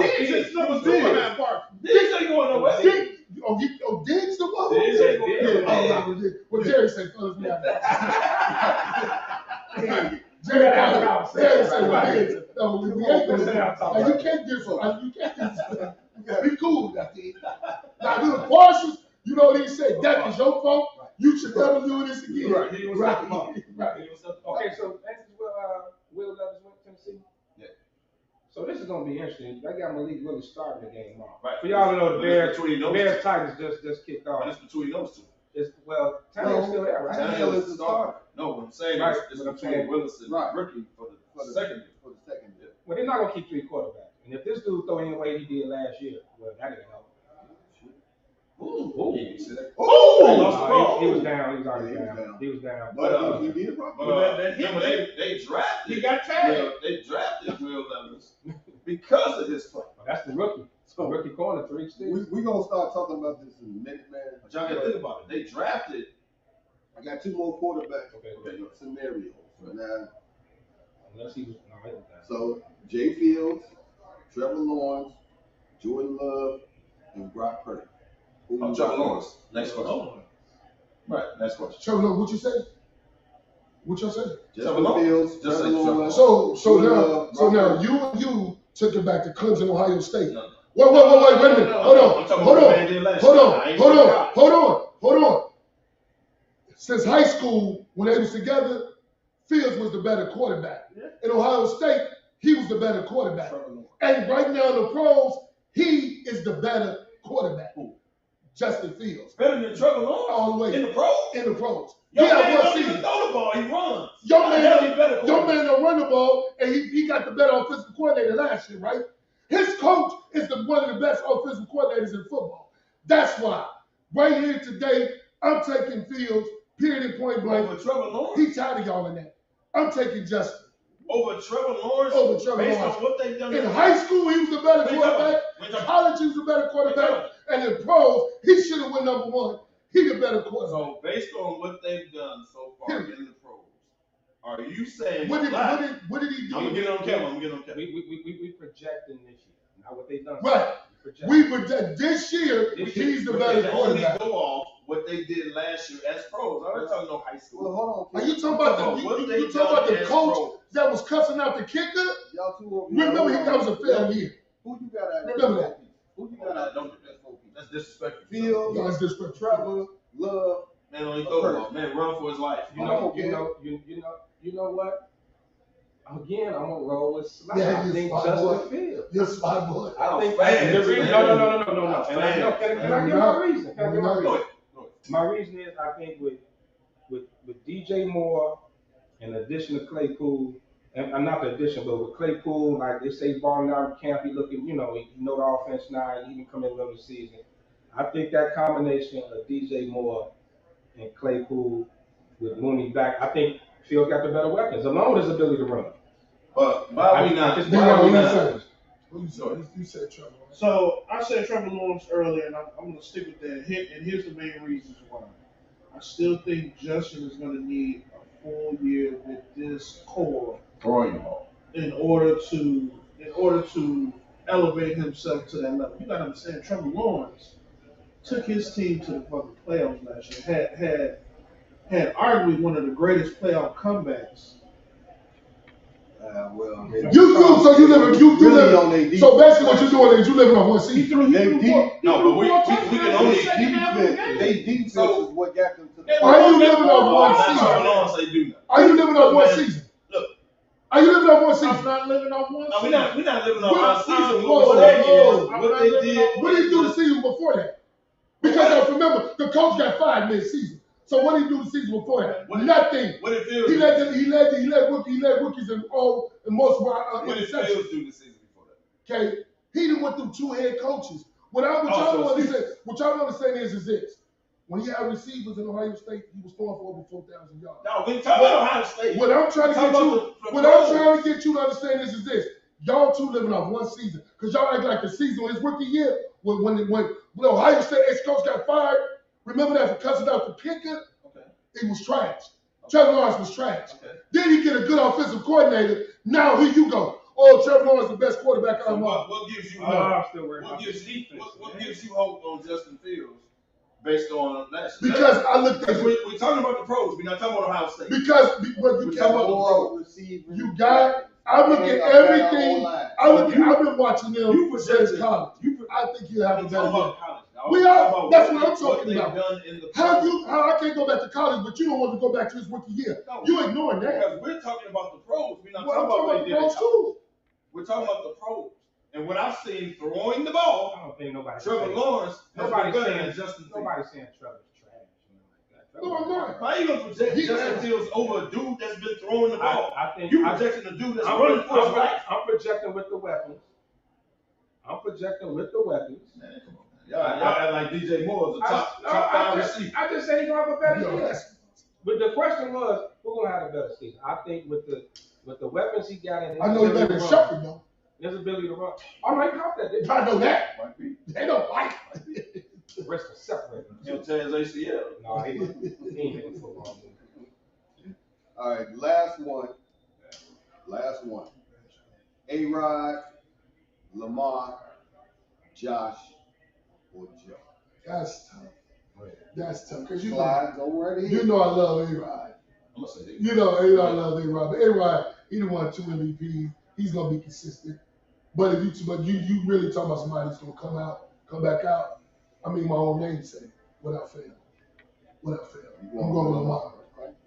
Diggs is number 2 in that part. Diggs ain't going nowhere. Diggs the one? Diggs ain't going nowhere. What Jerry said, fellas, me out. Jerry said, no, we ain't gonna say that. You can't do so. Be cool, that thing. Now, little Parsons, you know what he said? That is your fault. You should never do this again. Right. He was Right. Okay, so that's Will Levis went to Tennessee. Yeah. So this is gonna be interesting. They got Malik really starting the game off. Right. For y'all to know, the But it's between those Bears two. Titans just kicked But off. it's between those two. Tannehill's still there, right? Tannehill is the starter. No, what I'm saying Right, is but I'm between saying- Willis and Right. Ricky for the second year. For the second year. Well, they're not gonna keep 3 quarterbacks. And if this dude throw any way he did last year, well, that didn't help. Ooh. You see that? Ooh! Lost the ball. He was down. He was already Yeah, he was down. down. He was down. But he did it right. But that hit, they drafted. He got tagged. They drafted Will Levis because of his play. But that's the rookie. So Rookie corner, 3 sticks. we gonna start talking about this in a minute, man. But y'all gotta think about it. They drafted. I got 2 more quarterback Okay. scenarios. Now, Unless he was. No, he was down. so Jay Fields, Trevor Lawrence, Jordan Love, and Brock Purdy. Oh, Trevor Lawrence. Next question. Right. Next question. Trevor, what you say? What you say? Trevor Justin Lawrence. Fields, Just Trevor say Trevor Lawrence. So now you took it back to Clemson, Ohio State. No. Wait a minute. Hold I'm talking on. about what they did last year. I ain't talking about- Hold on. Since high school, when they was together, Fields was the better quarterback. Yeah. In Ohio State, he was the better quarterback. Trevor Lawrence. And right now in the pros, he is the better quarterback. Who? Justin Fields. Better than Trevor Lawrence All the way in the pros. in the pros. Your Yeah, man one don't even season. throw the ball. He runs. Your How the hell he man better Your quarterback? man don't run the ball, and he got the better offensive coordinator last year, right? His coach is one of the best offensive coordinators in football. That's why, right here today, I'm taking Fields, period and point blank. Over Trevor Lawrence. He tired of y'all in that. I'm taking Justin. Over Trevor Lawrence. Over Trevor based Lawrence. on what they've done In high school, he was the better Wait, quarterback. wait, In college, he was the better quarterback. And in pros, he should have went number 1. He the better quarterback. So based on what they've done so far in the pros, are you saying What did he do? I'm gonna get it on camera. We projecting this year. Not what they've done. Right. Projecting. We project this year, he's the But better they can only quarterback. go off what they did last year as pros. I'm not talking no high Well, school. hold on. Are you talking about the coach that was cussing out the kicker? Y'all 2 over here. Remember, that was a failed year. Who you got out? Remember that. Who you got out? Don't do that. That's disrespectful. Fields, No, it's disrespectful. Trevor, Love. Man, only throw the ball. Man, run for his life. You know what? Again, I'm gonna roll with Slide. Yeah, I you think spot Justin boy. Fields. You're spot boy. I think fans, the reason. man. No. Fans. And I know. Can I give my reason? Can I give my Go reason? ahead. Go ahead. My reason is I think with DJ Moore and the addition of Claypool, and not the addition, but with Claypool, like they say, balling out of camp, he looking, he know the offense now, he even come in the middle of the season. I think that combination of DJ Moore and Claypool with Mooney back, I think Fields got the better weapons, along with his ability to run. But why we not? You said Trevor. So I said Trevor Lawrence earlier, and I'm going to stick with that. And here's the main reasons why. I still think Justin is going to need a full year with this core Throwing the ball. in order to elevate himself to that level. You got to understand, Trevor Lawrence took his team to the fucking playoffs last year. Had arguably one of the greatest playoff comebacks. You live on their defense. So basically, what you're doing is you living off one He season. threw No, but we can only They defense is what got them to the Are you living off one Trevor season? Lawrence they do that. Are you living off one season? Look. Are you living off one I'm season? not living off one No, season. we're not living on our season. Whoa, What we're saying whoa, is what they did. What did he do the season before that? Because remember, the coach got fired mid-season. So what did he do the season before that? What Nothing. What did Fields He led rookies in most What did interceptions. Fields do the season before that? Okay, he done went through 2 head coaches. What y'all don't understand is this. When he had receivers in Ohio State, he was throwing for over 4,000 yards. No, we talking about Ohio State. What I'm trying to get you to understand is this. Y'all two living off one season. Because y'all act like the season, his rookie year, when Ohio State ex-coach got fired, remember that for cussing out the kicker? Okay. He was trash. Trevor Lawrence was trash. Okay. Then he get a good offensive coordinator. Now here you go. Oh, Trevor Lawrence is the best quarterback So out of what gives you I'm still worried what about gives the you defense, what man. gives you hope on Justin Fields based on last year? Because I looked at we're talking about the pros. We're not talking about Ohio State. what you We're talking about the pros. receivers. You got. I look at everything. I've been watching them You since projected. college. I think you have a We're better talking year. about college. We are. That's what I'm What talking they've about. done in the How pros. I can't go back to college, but you don't want to go back to his rookie year. No. You ignoring that. Because we're talking about the pros. We're not Well, I'm talking about what talking they did. about too. We're talking about the pros. And what I've seen throwing the ball, I don't think nobody's Trevor saying, Lawrence has been nobody's better saying, than Justin Fields. nobody's saying Trevor's trash. No, I'm not. Why are you gonna project He Justin has. Fields over a dude that's been throwing the ball? I think You projecting a dude that's I'm running for his life. projecting with the weapons. I'm projecting with the weapons. Man, come on, man. Y'all act like DJ Moore is a top 5 receiver. I just said he's gonna have a better Yo, season. that's- But the question was, who's gonna have a better season? I think with the weapons he got in his I know he ability better to than run, Shepard though. his ability to run. All right, caught that. Didn't I know that. Might be. They don't like it. the rest of separate. He'll tear his ACL. No, he ain't making football. All right, last one. A-Rod, Lamar, Josh, or Joe. That's tough. That's tough. Because Slide, go right ahead. you know I love A-Rod. I'm gonna say that. You know A-Rod, I love A-Rod. But A-Rod, he done won 2 MVPs. He's gonna be consistent. But if you really talking about somebody that's gonna come back out. I mean my own namesake, without fail. I'm going with Lamar.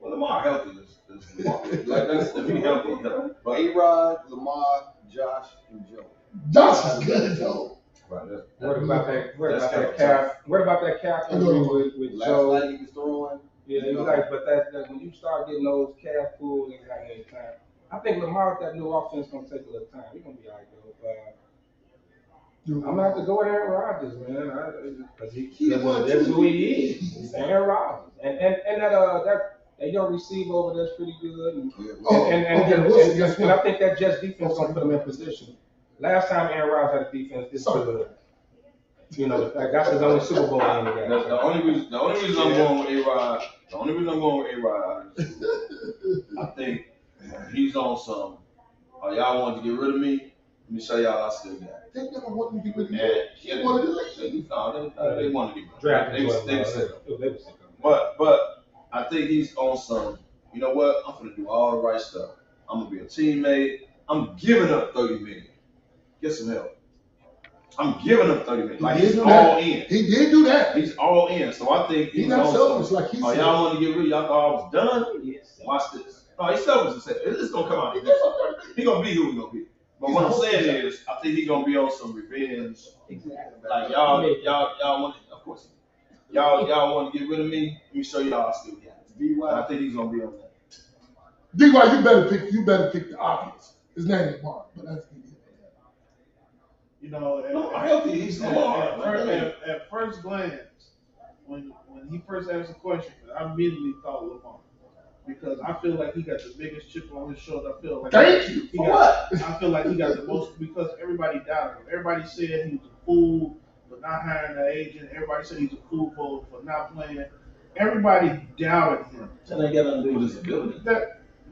Well, Lamar healthy is Lamar. Like that's if he healthy, he's healthy. But A-Rod, Lamar, Josh, and Joe. Josh is good though. right, What about That's that tough. calf? What about that calf injury with Last Joe? night he was throwing. Yeah, he was like, but that when you start getting those calf pulls and that any time, I think Lamar with that new offense gonna take a little time. He's gonna be all right though. I'm gonna have to go with Aaron Rodgers, man, because that's who he is. He's Aaron Rodgers, and that young receiver over there's pretty good. And I think that Jets defense gonna put him in position. Last time Aaron Rodgers had a defense this good, you know, that's his only Super Bowl game he got. The only reason I'm going with A-Rod, I think he's on some. Y'all wanted to get rid of me. Let me show y'all I still got it. They never want to get rid of Yeah, you. They wanted to leave. No, they wanted to get rid of me. Drafted They was sick of me. But I think he's on some. You know what? I'm gonna do all the right stuff. I'm gonna be a teammate. I'm giving up $30 million. Get some help. I'm giving up $30 million. Like he's all in. He did do that. He's all in. So I think He's he's not on selfish some. like he Oh, said. y'all want to get rid of? Y'all thought I was done? Yes. Watch this. No, he's selfish. He said it's gonna come out. He gonna be who he gonna be. But what I'm saying is, I think he gonna be on some revenge. Exactly. Like y'all want, of course, y'all want to get rid of me. Let me show y'all I still got it. D-Y. And I think he's gonna be on that. D.Y., you better pick the obvious. His name is Mark, but that's You know, at first glance, when he first asked the question, I immediately thought Lamar. Because I feel like he got the biggest chip on his shoulder. I feel like Thank you. For what? I feel like he got the most because everybody doubted him. Everybody said he was a fool for not hiring an agent. Everybody said he's a fool for not playing. Everybody doubted him. And they got to do this ability.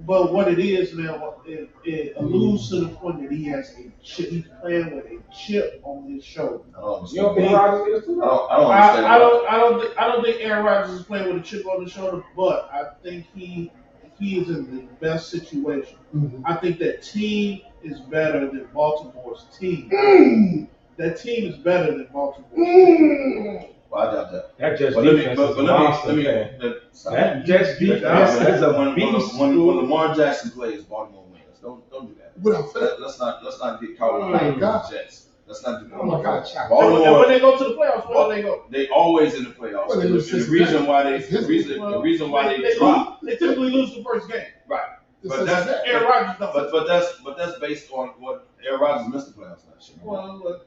But what it is, man, it alludes to the point that he has a chip. He's playing with a chip on his shoulder. You don't think Rodgers is too? I don't think Aaron Rodgers is playing with a chip on his shoulder, but I think he is in the best situation. Mm-hmm. I think that team is better than Baltimore's team. That team is better than Baltimore's team. Well, I doubt that. That Jets But defense is a monster. let me. That Jets defense is a beast. When Lamar Jackson plays, Baltimore wins. Don't do that. Without fail. Let's not get caught Oh in my the God. Jets. Let's not do that. Oh my God. And Baltimore, when they go to the playoffs, where do they go? they always in the playoffs. Well, they And lose the 6 reason games. why the reason why they drop. They typically lose the first game. Right. It's But just that's that. Aaron Rodgers don't. but that's based on what Aaron Rodgers missed the playoffs last year.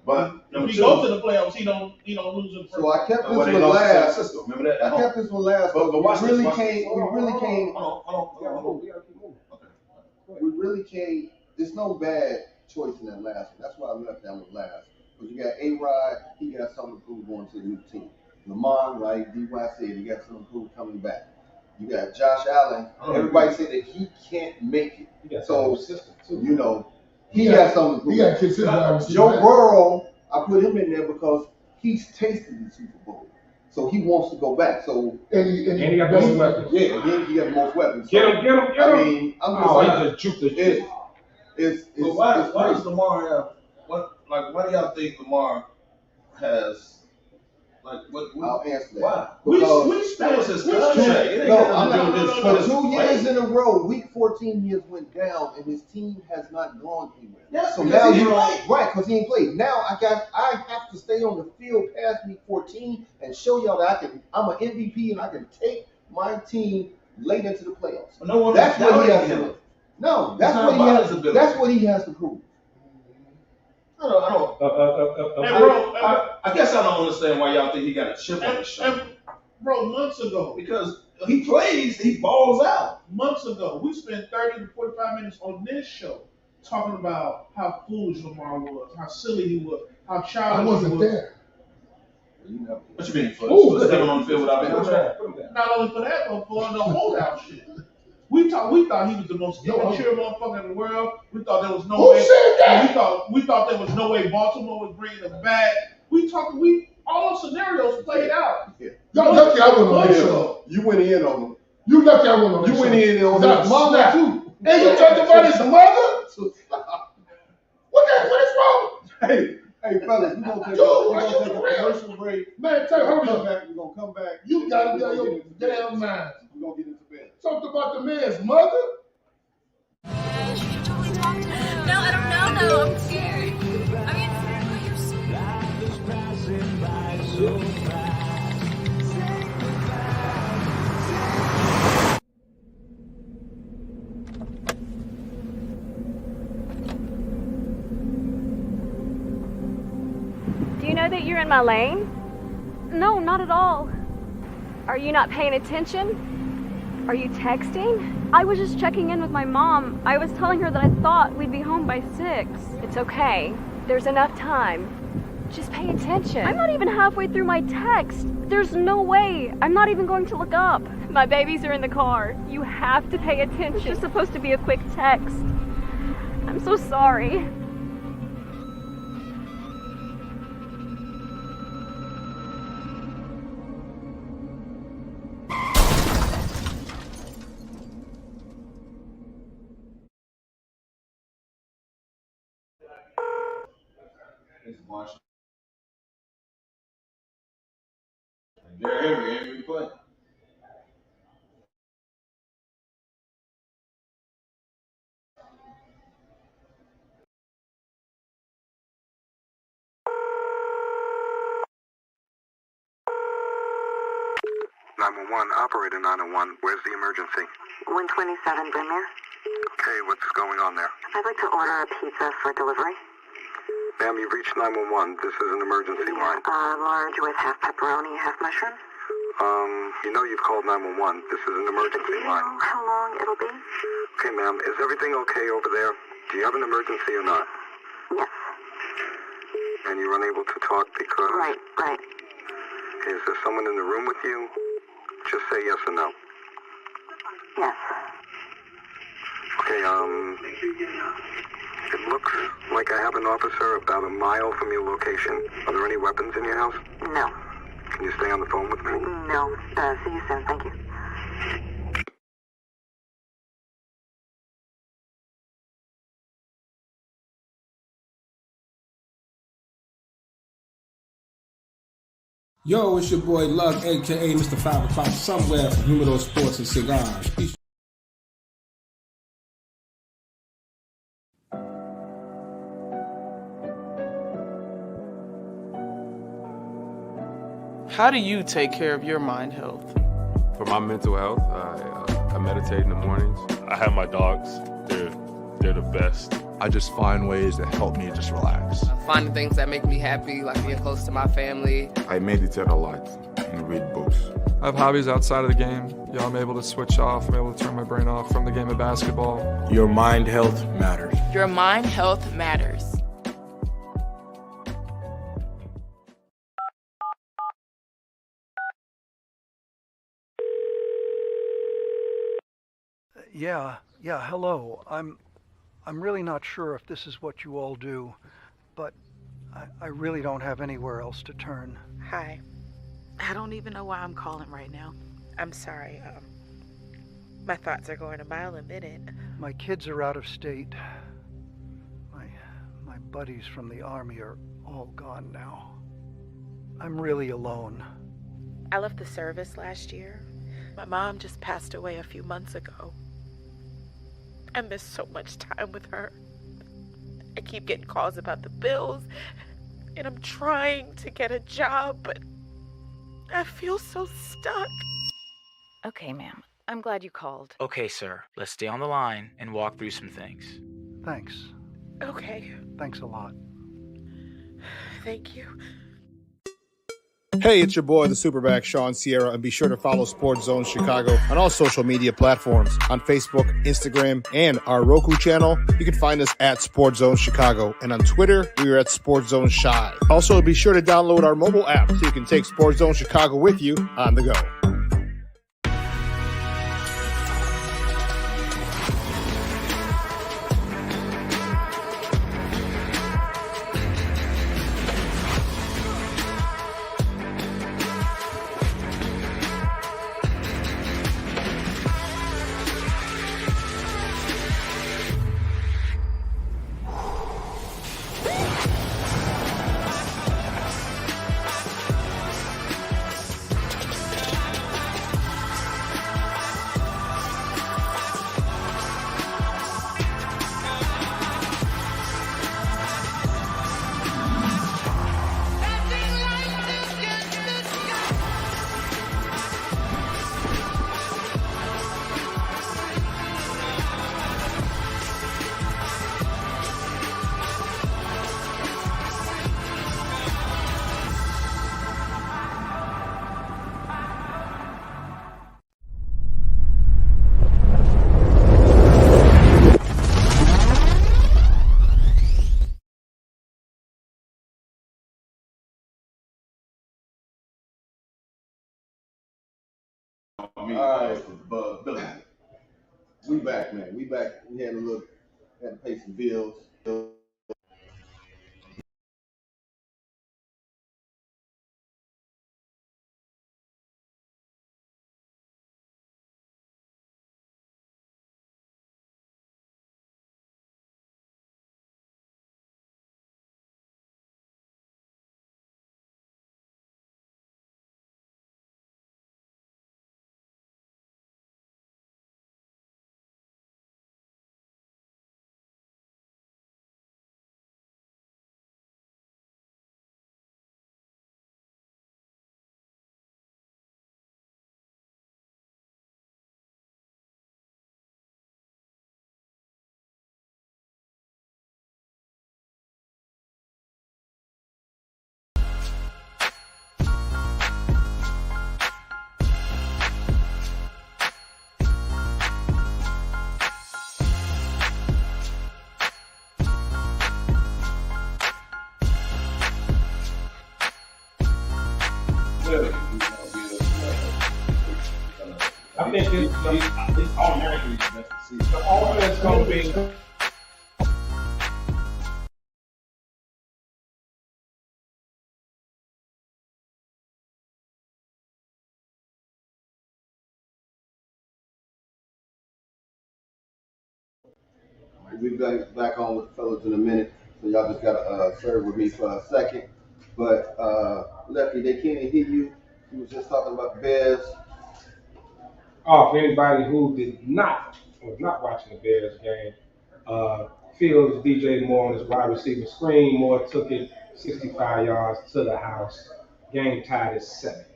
But if he goes to the playoffs, he don't lose in the first. So I kept this Well, they one lost to San last. Francisco. Remember that? I kept this one last. But watch we this, really watch can't. this. We really can't. We gotta keep moving. Okay. We really can't. There's no bad choice in that last one. That's why I left that one last. Because you got A-Rod, he got something to prove going to the new team. Lamont, like D.Y. said, he got something to prove coming back. You got Josh Allen. Everybody said that he can't make it. He got So, system too. you know, he got something to prove. He got kids his wide receiver. Joe Burrow, I put him in there because he's tasted the Super Bowl. So he wants to go back. So And he got those weapons. yeah, and then he got the most weapons. Get him. I mean, I'm just Oh, like, he's a juke. it's But why does crazy. Lamar have why do y'all think Lamar has I'll answer that. why? Because We That was his contract. It ain't No, got nothing to do with his for his 2 play. years in a row, week 14 years went down, and his team has not gone anywhere. Yes, So because now he you played. right, because he ain't played. Now I have to stay on the field past week 14 and show y'all that I'm an MVP and I can take my team late into the playoffs. No one That's what he has to him. do. No, It's that's not what he about has. his ability. That's what he has to prove. I don't. And bro, I guess I don't understand why y'all think he got a chip on his shoulder. bro, months ago, Because he plays, he balls out. we spent 30 to 45 minutes on this show talking about how foolish Lamar was, how silly he was, how I childish wasn't he was. there. What you mean? Ooh, Stepping on the field without a Put him contract? down. Not only for that, but for the holdout shit. We thought he was the most immature motherfucker in the world. We thought there was no Who way. said that? We thought there was no way Baltimore was bringing him back. All those scenarios played out. Y'all lucky I wasn't on that show. You went in on him. You lucky I wasn't on that You show. went in on That him. mom that too. And you talked about his mother? What is wrong? Hey, fellas, we're gonna take Dude, a are you for real? commercial break. Man, tell We're hurry gonna up. come back. We're gonna come back. You gotta be on your damn mind. We're gonna get into bed. Talked about the man's mother? No, I don't know though. I'm scared. I mean, you're Do you know that you're in my lane? No, not at all. Are you not paying attention? Are you texting? I was just checking in with my mom. I was telling her that I thought we'd be home by 6. It's okay. There's enough time. Just pay attention. I'm not even halfway through my text. There's no way. I'm not even going to look up. My babies are in the car. You have to pay attention. It's just supposed to be a quick text. I'm so sorry. It's Marshall. Gary Henry ain't even playing. Operator 901, where's the emergency? 127 Brynmere. Okay, what's going on there? I'd like to order a pizza for delivery. Ma'am, you've reached 911. This is an emergency line. Large with half pepperoni, half mushroom. You know you've called 911. This is an emergency Do you line. know how long it'll be? Okay, ma'am, is everything okay over there? Do you have an emergency or not? Yes. And you're unable to talk because... Right. Is there someone in the room with you? Just say yes or no. Yes. Okay, it looks like I have an officer about a mile from your location. Are there any weapons in your house? No. Can you stay on the phone with me? No. See you soon. Thank you. Yo, it's your boy Lug, aka Mr. 5 O'Clock, somewhere from Humidor Sports and Cigars. Peace. How do you take care of your mind health? For my mental health, I meditate in the mornings. I have my dogs. They're the best. I just find ways that help me just relax. Finding things that make me happy, like being close to my family. I meditate a lot and read books. I have hobbies outside of the game. I'm able to switch off. I'm able to turn my brain off from the game of basketball. Your mind health matters. Your mind health matters. Yeah, hello. I'm really not sure if this is what you all do, but I really don't have anywhere else to turn. Hi. I don't even know why I'm calling right now. I'm sorry. My thoughts are going a mile a minute. My kids are out of state. My buddies from the army are all gone now. I'm really alone. I left the service last year. My mom just passed away a few months ago. I miss so much time with her. I keep getting calls about the bills, and I'm trying to get a job, but I feel so stuck. Okay, ma'am. I'm glad you called. Okay, sir. Let's stay on the line and walk through some things. Thanks. Okay. Thanks a lot. Thank you. Hey, it's your boy, the Superback, Sean Sierra, and be sure to follow Sports Zone Chicago on all social media platforms, on Facebook, Instagram, and our Roku channel. You can find us at Sports Zone Chicago, and on Twitter, we are at Sports Zone Shy. Also, be sure to download our mobile app so you can take Sports Zone Chicago with you on the go. All right, Billy. We back, man. We back. We had to pay some bills. I think this automatically the offense gonna be. We'll be back on with the fellas in a minute, so y'all just gotta serve with me for a second. But Lefty, they can't hear you. You was just talking about the Bears. Oh, for anybody who was not watching the Bears game, Fields DJ Moore on his wide receiver screen. Moore took it 65 yards to the house. Game tied at 7.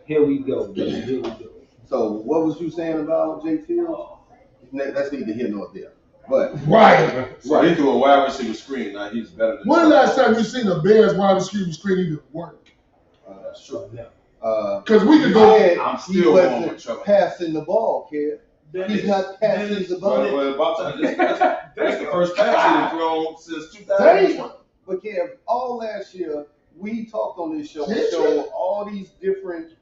Here we go, baby. Here we go. So what was you saying about Jay Fields? That's neither here nor there. But Right. So he threw a wide receiver screen. Now he's better than. When the last time you seen the Bears wide receiver screen even work? That's true. Because we could go. I'm still going with Trevor. Passing the ball, kid. He's not passing the ball. Well, about time. That's the first pass he's thrown since 2020. But Kev, all last year we talked on this show. We showed all these different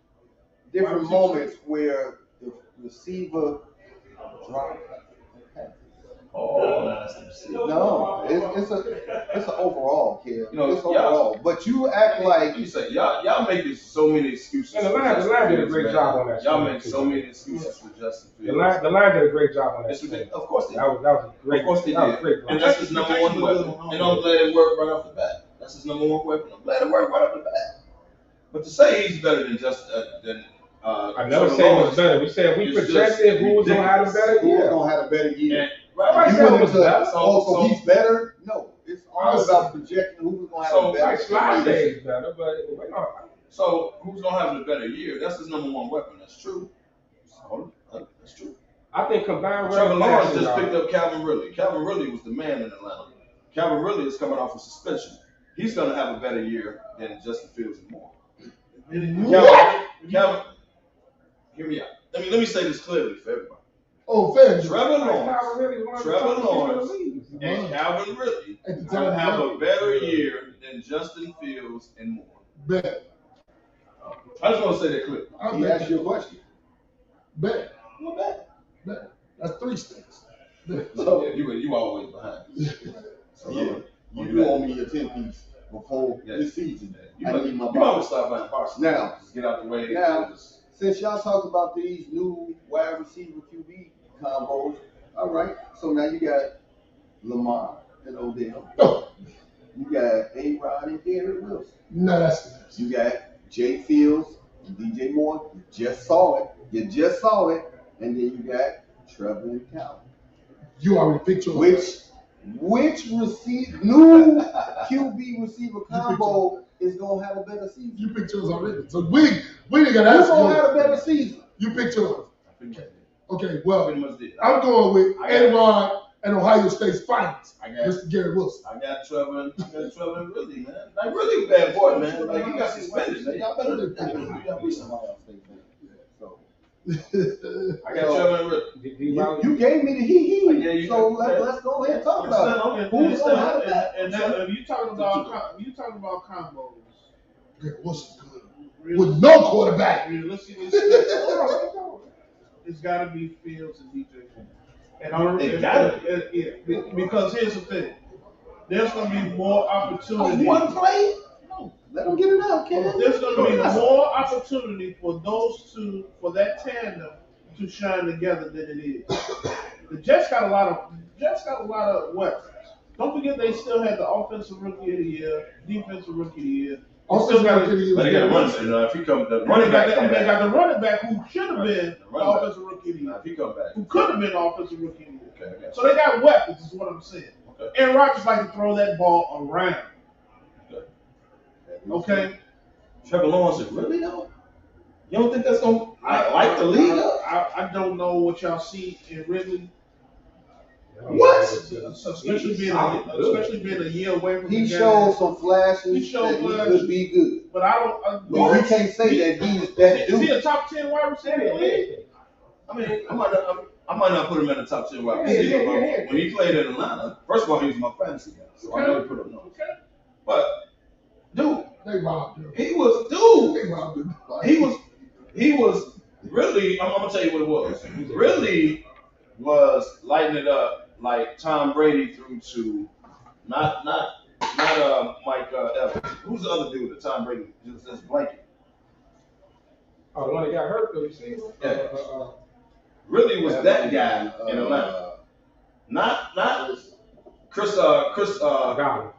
moments where the receiver dropped. Oh, no, it's an overall, kid. You know, it's overall. But you act like you say y'all making so many excuses. And the line did a great job on that. Y'all make so many excuses for Justin Fields. The line did a great job on that. Of course they did. That was great. Of course they did. And that's his number one weapon. And I'm glad it worked right off the bat. That's his number one weapon. I'm glad it worked right off the bat. But to say he's better than I never said he was better. We said we projected who was gonna have a better year. Who was gonna have a better year? Right. You went into so he's better? No, it's all about projecting who was gonna have a better year. Slide days better, but so who's gonna have a better year? That's his number one weapon. That's true. That's true. I think combined with Trevor Lawrence just picked up Calvin Ridley. Calvin Ridley was the man in Atlanta. Calvin Ridley is coming off a suspension. He's gonna have a better year than Justin Fields and more. Calvin, hear me out. Let me say this clearly for everybody. Oh, fair. Trevor Lawrence and Calvin Ridley will have a better year than Justin Fields and more. Bet. I just want to say that clearly. He asked you a question. Bet. What bet? Bet. That's 3 sticks. So you always behind. So you owe me a 10-piece before this season. You always stop buying parcels. Now, just get out the way. Now, since y'all talk about these new wide receiver QB combos, all right. So now you got Lamar and Odell. You got A-Rod and Garrett Wilson. No, that's nice. You got Jay Fields and DJ Moore. You just saw it. And then you got Trevor and Calvin. You already picked your Which new QB receiver combo is gonna have a better season? You picked yours already. So we didn't gotta ask you. Who's gonna have a better season? You picked yours. Okay, well, I'm going with A-Rod and Ohio State's finest, Mr. Garrett Wilson. I got Trevor and Ridley, man. Like, really bad boy, man. Like, you got suspended, man. Y'all better than y'all be some Ohio State fans. I got Trevor and Ridley. You gave me the he. So let's go ahead and talk about it. Who's gonna have that? And now, if you talking about combos, Garrett Wilson good with no quarterback. Let's see. It's got to be Fields and DJ Moore. Because here's the thing. There's going to be more opportunity. One play? No. Let them get it out, Ken. There's going to be more opportunity for those two, for that tandem to shine together than it is. The Jets got a lot of weapons. Don't forget they still had the offensive rookie of the year, defensive rookie of the year. They got a running back. If he comes, the running back. They got the running back who should have been the offensive rookie of the year. If he come back, who could have been the offensive rookie of the year. Okay. So they got weapons, is what I'm saying. Okay. Aaron Rodgers like to throw that ball around. Okay. Trevor Lawrence is really though. You don't think that's gonna light the league up? I don't know what y'all see in Ridley. What? Especially being a year away from he showed some flashes. He could be good. But I don't. But we can't say that he's that dude. Is he a top 10 wide receiver in the league? I mean, I might not put him in the top 10 wide receiver. When he played in Atlanta, first of all, he was my fantasy guy, so I never put him on. But dude, they robbed him. He was really. I'm gonna tell you what it was. Really was lighting it up. Like Tom Brady threw to, not Mike Evans. Who's the other dude that Tom Brady just blanket? Oh, the one that got hurt, the receiver. Yeah. Really was that guy in Atlanta. Not Chris Godwin.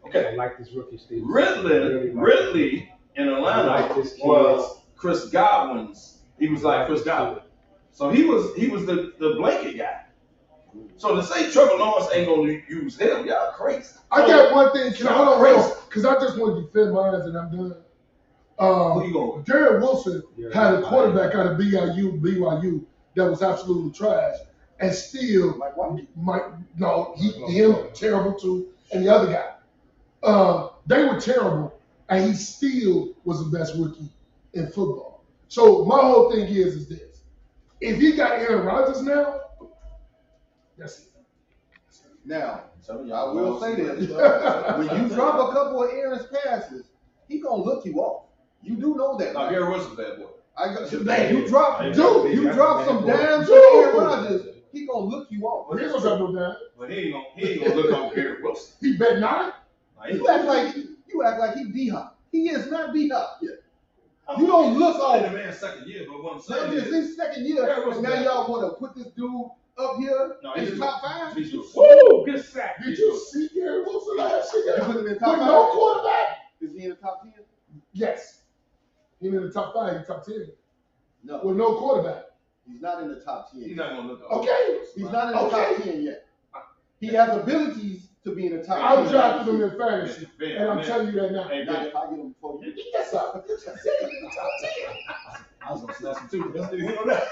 Okay. I like this rookie, Steve. Ridley in Atlanta was Chris Godwin's. He was like Chris Godwin. So he was the blanket guy. So to say Trevor Lawrence ain't gonna use him, y'all crazy. I got one thing. Hold on, because I just want to defend mine and I'm done. Garrett Wilson had a quarterback out of BYU that was absolutely trash, and still, him terrible too, and the other guy, they were terrible, and he still was the best rookie in football. So my whole thing is this: if he got Aaron Rodgers now, that's it. Now, I will say this: when you drop a couple of Aaron's passes, he gonna look you off. You do know that. Now, Gary Wilson's bad boy. You drop some dimes on Aaron Rodgers, he gonna look you off. He gonna drop no dimes. But he ain't gonna look off Gary Wilson. He bet not. You act like he D-Hop. He is not D-Hop yet. You don't look off. The man's second year, but what I'm saying is his second year. Now y'all want to put this dude up here in the top 5? Woo! Good sack. Did you see Gary Wilson last year? You put him in the top 5? With no quarterback? Is he in the top 10? Yes. He's in the top 5, he's top 10. No. With no quarterback. He's not in the top 10. He's not going to look Okay. He's not in the top 10 yet. He has abilities to be in the top 10. I'm drafting him in fantasy, and I'm telling you that now. Hey, not if I get him before you. Yes, up. You just said he's in the top 10. I was going to snatch him too. Let's do him on that.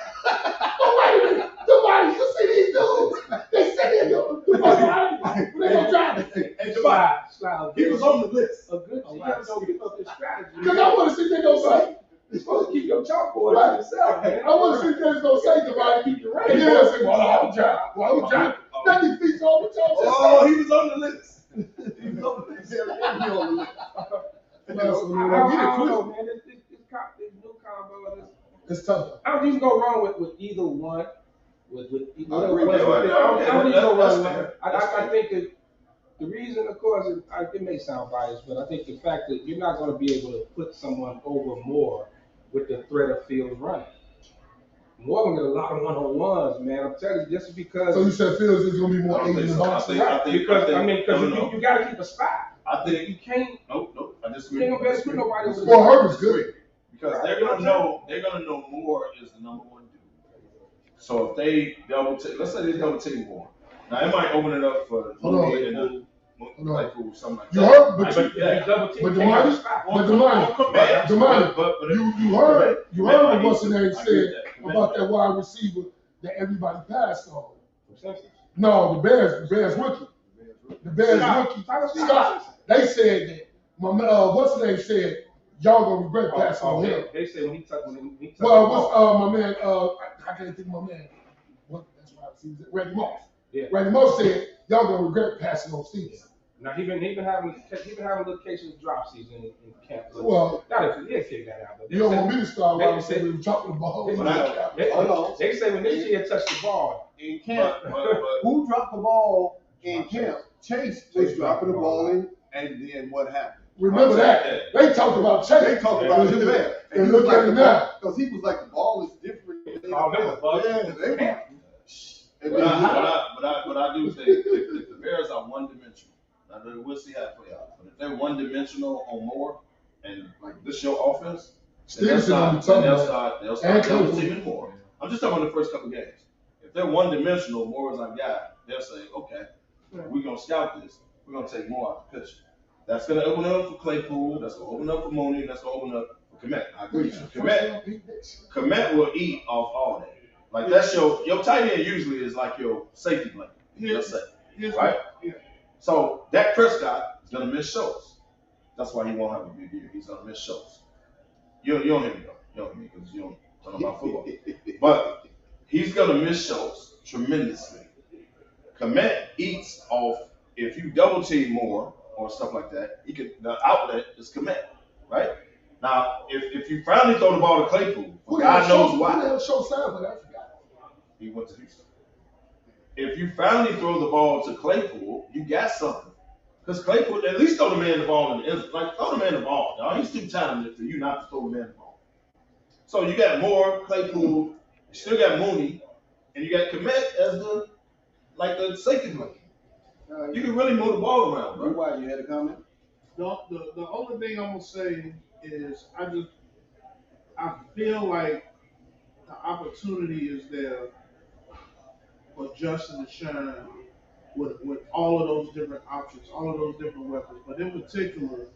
Oh, wait a minute. Somebody, you see these dudes? They say they don't drive it. Hey, Javon, he was on the list. A good GM don't give up his strategy. Because I want to see they don't say. You're supposed to keep your chalkboard to yourself, man. I want to see they don't say Javon, keep your record. And then I say, well, I would drive. Well, I would drive. That defeats all the time. Oh, he was on the list. He was on the list. He on the list. I don't know, man. This new combo, it's tough. I don't think you can go wrong with either one. I don't think you go wrong. I think that the reason, of course, it may sound biased, but I think the fact that you're not going to be able to put someone over more with the threat of Fields running. Moore going to get a lot of one-on-ones, man. I'm telling you, just because. So you said Fields is going to be more Asian than Boston? Because you got to keep a spot. I think you can't. Nope. I disagree. You ain't gonna put nobody over. Well, Herbert's good. Because they're gonna know Moore is the number one dude. So if they let's say they double team Moore. Now it might open it up for Mooney and Claypool, something like that. You heard, but you heard what what's the name said about that wide receiver that everybody passed on. No, the Bears rookie. The Bears rookie, Scott. They said that what's the name said, y'all gonna regret passing on him. They said when he touched well, what's my man? I can't think of my man. That's why I see Randy Moss. Yeah. Randy Moss said y'all gonna regret passing on Stevenson. Now he been having little cases of drop season in camp. Well, he'll figure that out. But you don't want me to start while I'm saying we were dropping the ball. They say when this year touched the ball in camp, who dropped the ball in camp? Chase was dropping the ball in, and then what happened? Remember that? They talked about Chase. They talked about him there. And look at him now. Because he was like, the ball is different. But I do think if the Bears are one-dimensional, now we'll see how it play out. But if they're one-dimensional or more, and like this your offense, they'll start double teaming more. I'm just talking about the first couple games. If they're one-dimensional, more as I got, they'll say, okay, we're gonna scout this. We're gonna take more out the picture. That's gonna open up for Claypool. That's gonna open up for Mooney. That's gonna open up for Komet. I agree. Komet will eat off all that. Like that's your tight end usually is like your safety blanket. Let's say, right? Yeah. So Dak Prescott is gonna miss Schultz. That's why he won't have a big year. He's gonna miss Schultz. You don't hear me though. You don't hear me because you don't talk about football. But he's gonna miss Schultz tremendously. Komet eats off if you double team more or stuff like that. The outlet is Komet, right? Now, if you finally throw the ball to Claypool, God knows why. He went to Houston. If you finally throw the ball to Claypool, you got something. Because Claypool, at least throw the man the ball in the end. Like, throw the man the ball, dog. He's too talented for you not to throw the man the ball. So you got Moore, Claypool, you still got Mooney, and you got Komet as the safety blanket. You can really move the ball around, bro. Why you had a comment? The only thing I'm gonna say is I feel like the opportunity is there for Justin to shine with all of those different options, all of those different weapons. But in particular,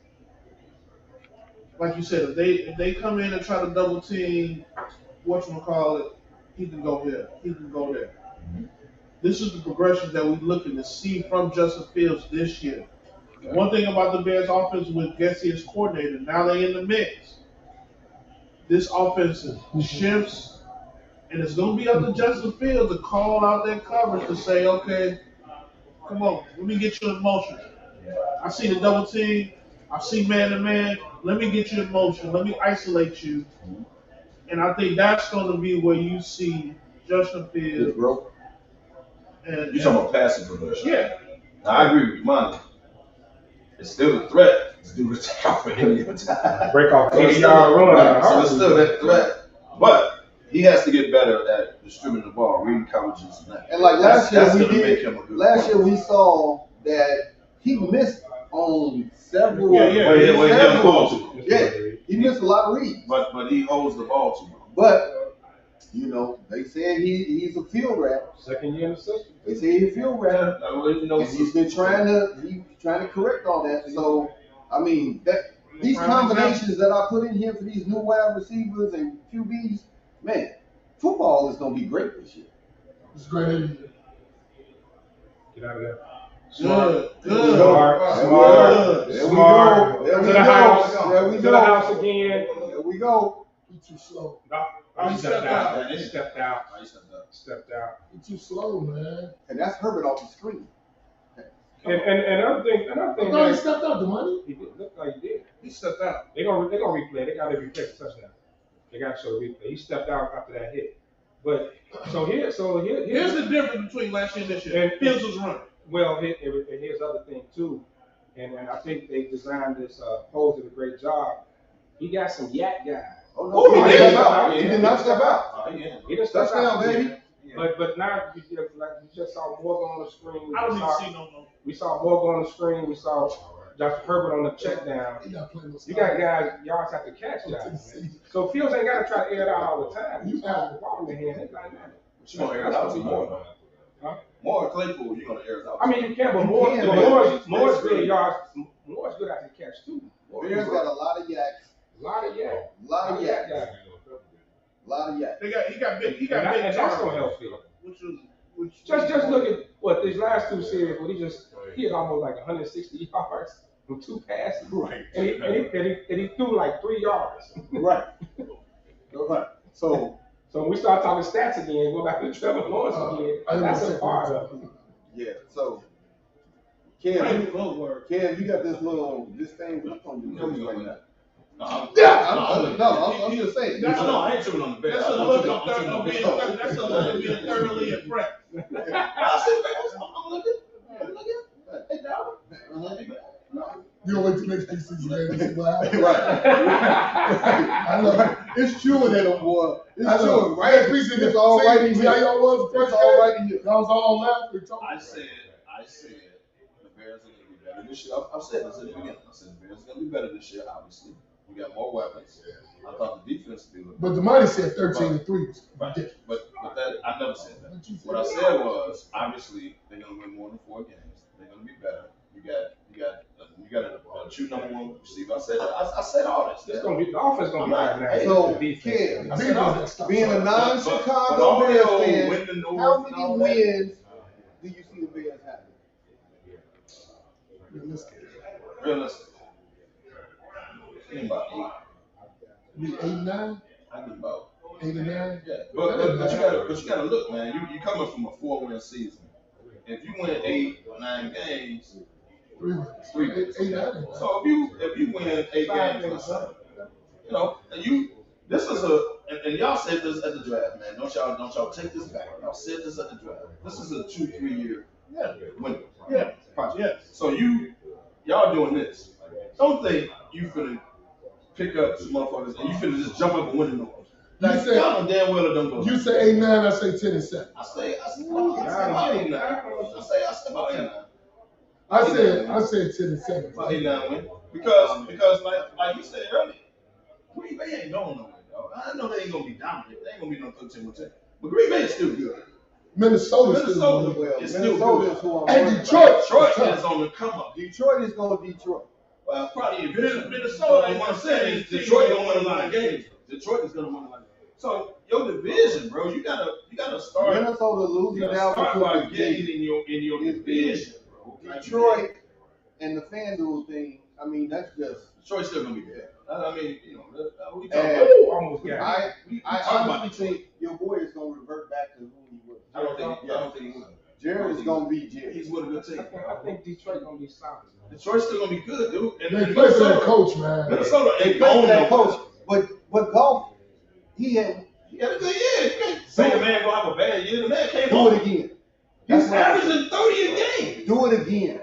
like you said, if they come in and try to double team, whatchamacallit, he can go here, he can go there. This is the progression that we're looking to see from Justin Fields this year. Okay. One thing about the Bears offense with Gessie as coordinator, now they in the mix. This offense shifts, and it's going to be up to Justin Fields to call out that coverage to say, okay, come on, let me get you in motion. I see the double team. I see man-to-man. Let me get you in motion. Let me isolate you. And I think that's going to be where you see Justin Fields. You're talking about passing progression. Yeah. Now, I agree with you, Monty. It's still a threat to do the job for him every time. Break off 80-yard run. So it's still that threat. But he has to get better at distributing the ball, reading coverages and that. And like last year, we saw that he missed on several. He missed a lot of reads. But he holds the ball too much. But you know, they say he's a field rat. Second year in the system. They say he's a field rat. And he's been trying to correct all that. So I mean these combinations that I put in here for these new wide receivers and QBs, man, football is gonna be great this year. It's great. Get out of there. Smart. Smart. There we go. To the house again. There we go. You're too slow. He stepped out. Stepped out. You're too slow, man. And that's Herbert off the screen. And another thing. No, he stepped out. The money. He did look like he did. He stepped out. They gonna replay. They gotta replay the touchdown. They gotta show the replay. He stepped out after that hit. But here's the difference between last year and this year. Fields was running. Well, here's the other thing too, and I think they designed this Hose did a great job. He got some yak guys. Oh no, he did not step out. He didn't step out, baby. Yeah. But now you just saw Morgan on the screen. I don't even see no more. We saw Morgan on the screen. We saw Josh Herbert on the check down. You got guys, y'all have to catch guys. So Fields ain't got to try to air it out all the time. You got the ball in your hand. You gonna air it out some more? Huh? More Claypool, you're gonna air it out. I mean, you can, but more is good yards. More is good after the catch too. Bears got a lot of yaks. A lot of yak. He got big and that's gonna help Field. Just look at what these last two series where he had almost like 160 yards from 2 passes. Right. And he threw like 3 yards. Right. So when we start talking stats again, go back to Trevor Lawrence again. That's a part of it. Yeah. So Cam, you got this thing right now. I'm just saying. I ain't tripping on the bed. That's a look of being thoroughly impressed. You don't wait till next preseason, man, to see what happens. Right. I know. It's chewing at them, boy. It's chewing. Right? Preseason, it's all right in here. Y'all was the It's first all game. right in here. Y'all was all left. I said the Bears are going to be better this year. I've said this at the beginning. I said the Bears are going to be better this year, obviously. We got more weapons. I thought the defense would be looking. But the money said 13-3. But that I never said that. What I said was obviously they're going to win more than 4 games. They're going to be better. You got a true number 1 receiver. I said that. I said all this. The offense going to be better. So Ken, being a non-Chicago Bears fan, how many wins do you see the Bears having? Realistic. I think about 8. 8, 9? I think about 8 and 9. Yeah, but you gotta look, man. You coming from a 4-win season. If you win 8 or 9 games, 3 wins. 8, 9. So if you win 8 games, you know, and this is and y'all said this at the draft, man. Don't y'all take this back. Y'all said this at the draft. This is a 2-3 year window. Yeah. So y'all doing this. Don't think you finna pick up some motherfuckers and you finna just jump up and win the North. Like, y'all know damn well it don't go. You say 8, 9, I say 10 and 7. I say about 8, 9. I say about 8, 9. I said 10 and 7. About 8, 9 win. Because like you said earlier, Green Bay ain't going nowhere, dog. I know they ain't gonna be dominant. They ain't gonna be no 13-10. But Green Bay is still good. Minnesota is still good. And Detroit is on the come up. Detroit is going to Detroit. Well, probably if Minnesota ain't what I'm the saying is same Detroit team. gonna win a lot of games. Detroit is gonna win a lot of games. So your division, bro, you gotta start. Minnesota losing Dalvin start Cook by is getting big. in your division, bro. Detroit and the FanDuel thing. I mean, that's just Detroit's still gonna be there. I mean, we talking And about almost got. I honestly think your boy is gonna revert back to who he was. I don't think he will. Jared is gonna be Jared. He's with a good team. I think Detroit gonna be solid. Detroit's still gonna be good, dude. And They play for that coach, man. Minnesota They ain't play for going that nowhere. coach, but golf, he had He had a good year. You can't say the man gonna have a bad year. The man came do home. it again. He's averaging 30 a game. Do it again.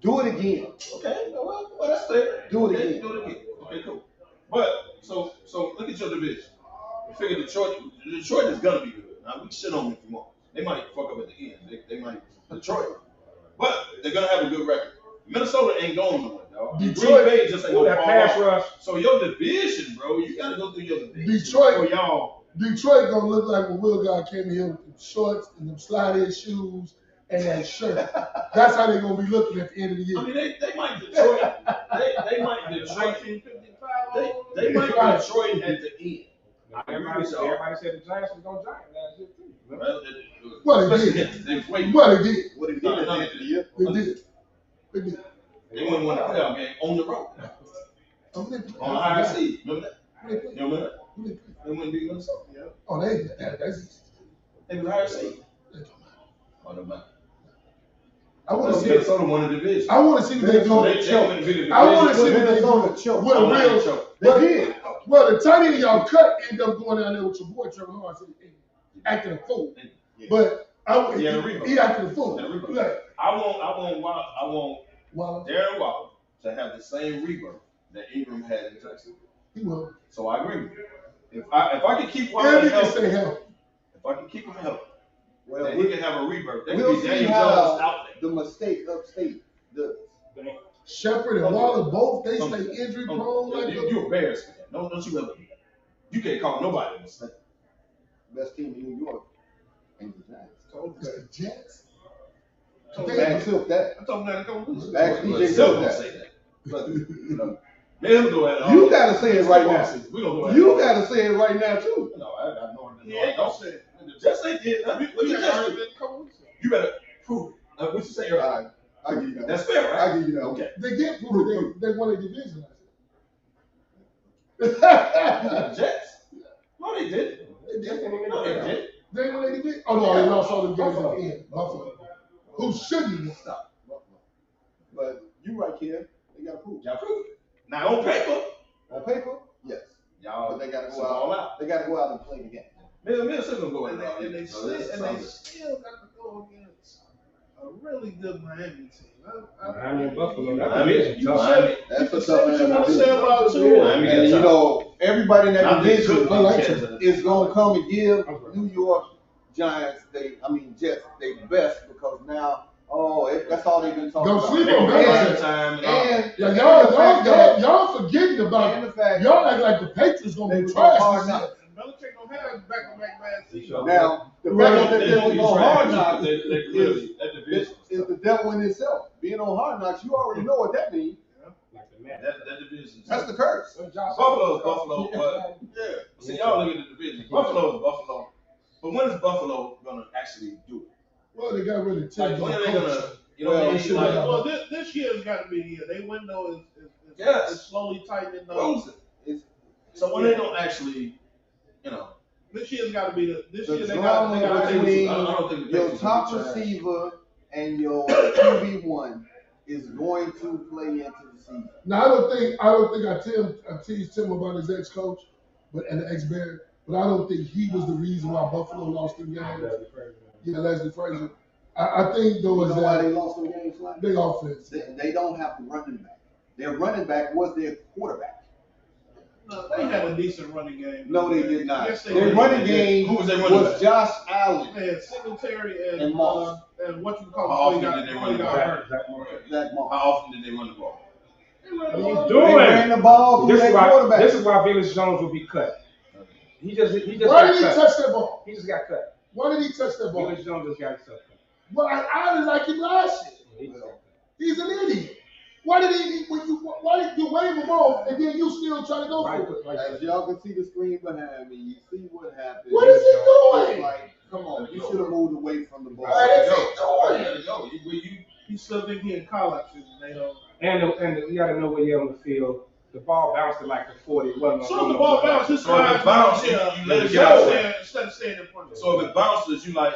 Do it again. Okay, well that's fair. Do it Okay, again. Do it again. Okay, cool. But so look at your division. We figure Detroit is gonna be good. Now we shit on them if you want. They might fuck up at the end. They might Detroit, but they're gonna have a good record. Minnesota ain't going nowhere, dog. Detroit- Green Bay just ain't gonna That fall pass off. rush. So your division, bro, you gotta go through your division. Detroit- for y'all. Detroit gonna look like when Will God came in here with them shorts and them slide-in shoes and that shirt. That's how they gonna be looking at the end of the year. I mean, they might Detroit. they might Detroit. They might Detroit at the end. Everybody said the Giants was gonna giant last year too. What they did. They played. What they did. What he did at the end of the year. They did. They did. They wouldn't win a playoff game on the road. On a higher seed. Remember that? You remember that? They wouldn't beat Minnesota. Yeah. Oh, that's They was higher seed. Oh, no matter. I want to see Minnesota won the division. I want to see what they do. I want to see what they do with a real. They did. Well, the tight end y'all cut ended up going down there with your boy Trevor Lawrence acting a fool. But he acted a fool. Like, I want Darren Waller to have the same rebirth that Ingram had in Texas. He will. So I agree with you. If I can keep Waller And he can healthy, stay healthy. if I can keep him healthy, Well, then he can have a rebirth. They we'll can be see Daniel Jones how out there. the mistake upstate does. Shepard and Waller both they stay injury prone. Like You're a Bears fan. Don't you ever do that. You can't call nobody a mistake. Best team in New York ain't the Giants. the Jets. Back tilt that. I'm talking about a couple weeks. Back DJ Still tilt gonna that. say that. But you know, man, go ahead. You gotta say it right now. We gonna go ahead. You gotta say it right now too. No, I know. Don't say it. Just say it. What you just do? You better prove it. What you say earlier? All right, I give you that. That's fair, right? I give you that. Okay. They did prove it. They won a division. The Jets? No, they didn't. No, they didn't. They won a division. Oh no, they lost all the games at the end. Buffalo. Who shouldn't have stopped? But you right, kid. They gotta prove. Y'all prove it. Now on paper. On paper, yes. Y'all, But they gotta it's go all out. out. They gotta go out and play the game. Minnesota gonna go in And there. they still got to go against a really good Miami team. Miami and Buffalo. That Miami, division you tough. said That's a said tough what you want to division. say about two. Miami And you tough. know, everybody in that Not this division good. is gonna come and give New York Giants, Jets, they best because now, that's all they've been talking Don't about. sleep on Belichick. And y'all forgetting about and the fact y'all act like the Patriots gonna they be was trash hard this knocks. year. Belichick don't have back-to-back bad seasons. Now, the Right, fact that they they don't was be on trash. hard knocks They clearly that division. is the devil in itself. Being on hard knocks, you already know what that means. That division. That's the curse. Buffalo is Buffalo, but yeah. See, y'all look at the division. Buffalo is Buffalo, but when is Buffalo gonna actually do it? Well, they got rid of Tim. Like when are they gonna? You know what I mean? Like, Well, this year's got to be the year. Their window Yes. is slowly tightening up. closing. So when they don't actually, This year's got to be the. This The year they got drama to. between I don't think the your Patriots top will be trash. receiver and your QB1 is going to play into the season. Now I don't think I teased Tim about his ex-coach, and the ex-Bear, but I don't think he was the reason why Buffalo lost the game. Yeah, Leslie Frazier. I think though You is know why that they lost some games? Like? big offense. They don't have a running back. Their running back was their quarterback. No, they had a decent running game. No, they did not. Yes, they Their did. running game Who was their running was back? Josh Allen They had Singletary and Moss. and what you How call often it. did they run the ball? Zach Moss. How often did they run the ball? What are you They doing? ran the ball through that quarterback. This is why Venus Jones will be cut. He just Why got did he cut. touch that ball? He just got cut. Why did he touch that ball? Venus Jones just got himself cut. Well, I didn't like him last year. He's an idiot. Why did you wave him off and then you still try to go for it? As y'all can see the screen behind me, you see what happened. What is he doing? Like, come on, you should have moved away from the ball. What is he doing? He still think he in college, you know. And you got to know where you're on the field. The ball bounced at like the 40. It wasn't So the ball bounced. This time bounce, you let it go. Instead of staying in front of it. So if it bounces, you like.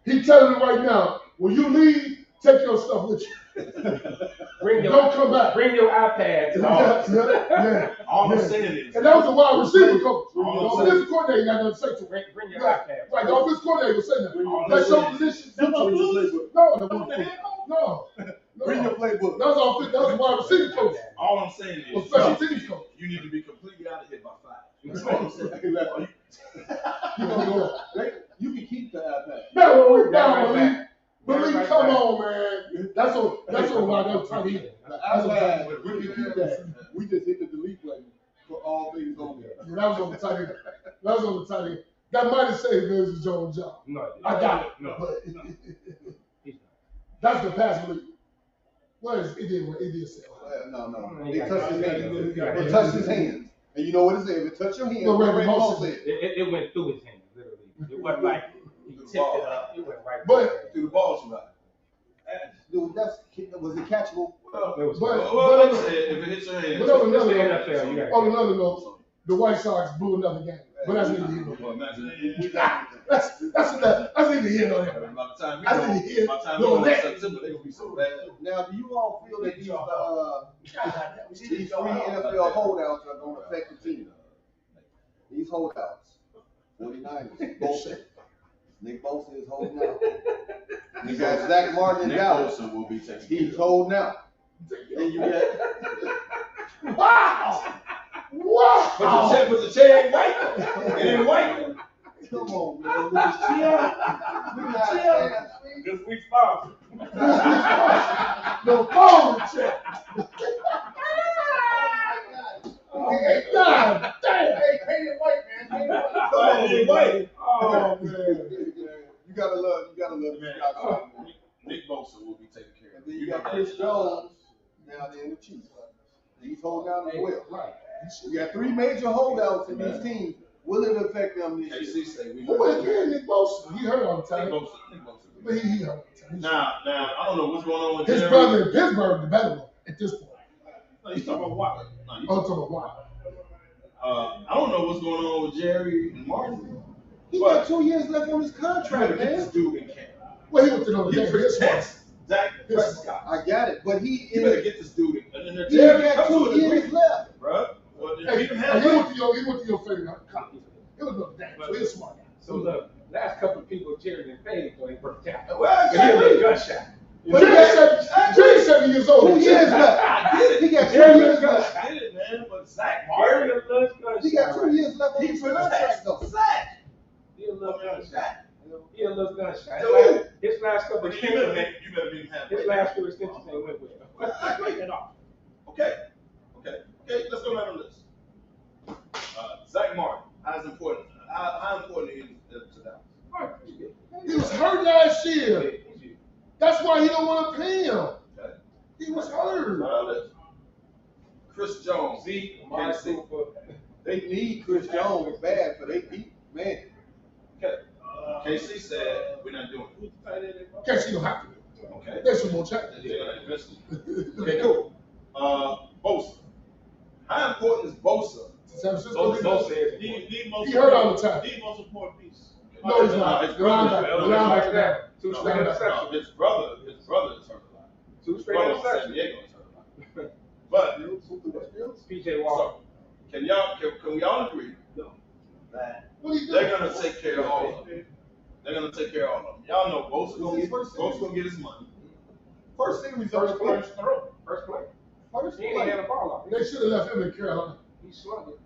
He telling me right now, when you leave, take your stuff with you. Don't come back. Bring your iPad. All I'm saying is. And that was a wide receiver coach. The offensive coordinator got nothing to say to him. Bring your iPad. Right, the offensive coordinator was saying that. That's your position. No. Bring your playbook. That was a wide receiver coach. All I'm saying is. Special teams coach. You need to be completely out of here by 5. That's all I'm saying. You can keep the iPad. No, Believe, come on, man. That's what that was trying to hit. The iPad, we can keep that. We just hit the delete button for all things on there. Yeah, that was on the tight end. That might have saved Vince Jones' job. No, I got it. No. But that's the pass belief. What is it? It did say. No. It touched his hands. It touched his hands. And you know what it said? If it touched your hands, it went through his hands, literally. It wasn't like he tipped it up. It went right through the ball somebody. Dude, was it catchable? Like I said, if it hits your hands. But on another note, the White Sox blew another game. But that's neither here nor there. That's neither here nor there. By the time we go in September, they're gonna be so bad. Now, do you all feel that these 3 NFL holdouts are going to affect the team? These holdouts, 49ers, Bosa. Nick Bosa is holding out. You got Zach Martin in Dallas. Will be taking He's holding out. And you got Wow! But the chair ain't white. It ain't white. Come on, man. With the chair. Because we sponsored. No phone check. Hey, God damn. Hey, paint it white, man. Paint it white. Oh, man. You gotta love the Nick Bosa will be taken care of. Then you got Chris Jones down there in the Chiefs. He's holding out as well. Right. You got 3 major holdouts in these teams. Will it affect them this year? Who is paying Nick Bosa? He hurt all the time. Nick Bosa. But he hurt all the time. Now, I don't know what's going on with his brother in Pittsburgh, the better one at this point. No, he's talking about Watt. I'm talking about Watt. I don't know what's going on with Jerry and Martin. He got 2 years left on his contract, man. This dude in camp. Well, he went to Notre Dame. Dak Prescott. I got it, but you better get this dude in. And then he got 2 years left, bro. Well, he went to your favorite college. It was Notre Dame, so he's a smart guy. So the last couple of people Jerry and paid so he worked out. Well, he had a gunshot. But Jerry's 7 years old. 2 years left. I get it. He got 2 years left. I get it, man. But Zach Martin, he got 2 years left on his contract, though. Zach. He a little gunshot. He a little gunshot. Dude. His last couple of you better be happy. His last 2 extensions they went with. I agree. Okay. Let's go down the list. Zach Martin. How important is to Dallas? He was hurt last year. That's why he don't want to pay him. Okay. He was hurt. Chris Jones. They need Chris Jones bad for they beat, man. Okay. KC said we're not doing it. KC don't have to do it. Okay. There's some more check. They're gonna invest in it. Okay, cool. Bosa. How important is Bosa? San Francisco. He hurt all the time. The most important piece. No, he's not. His brother. 2 straight interceptions. His brother is hurt a lot. 2 straight interceptions. San Diego is hurt a lot. But PJ Walker. Can we all agree that they're gonna take care of all of them? They're gonna take care of all of them. Y'all know Bosa's gonna get his money. First series, First play. He ain't had a ball out. They should have left him in Carolina. He slung it.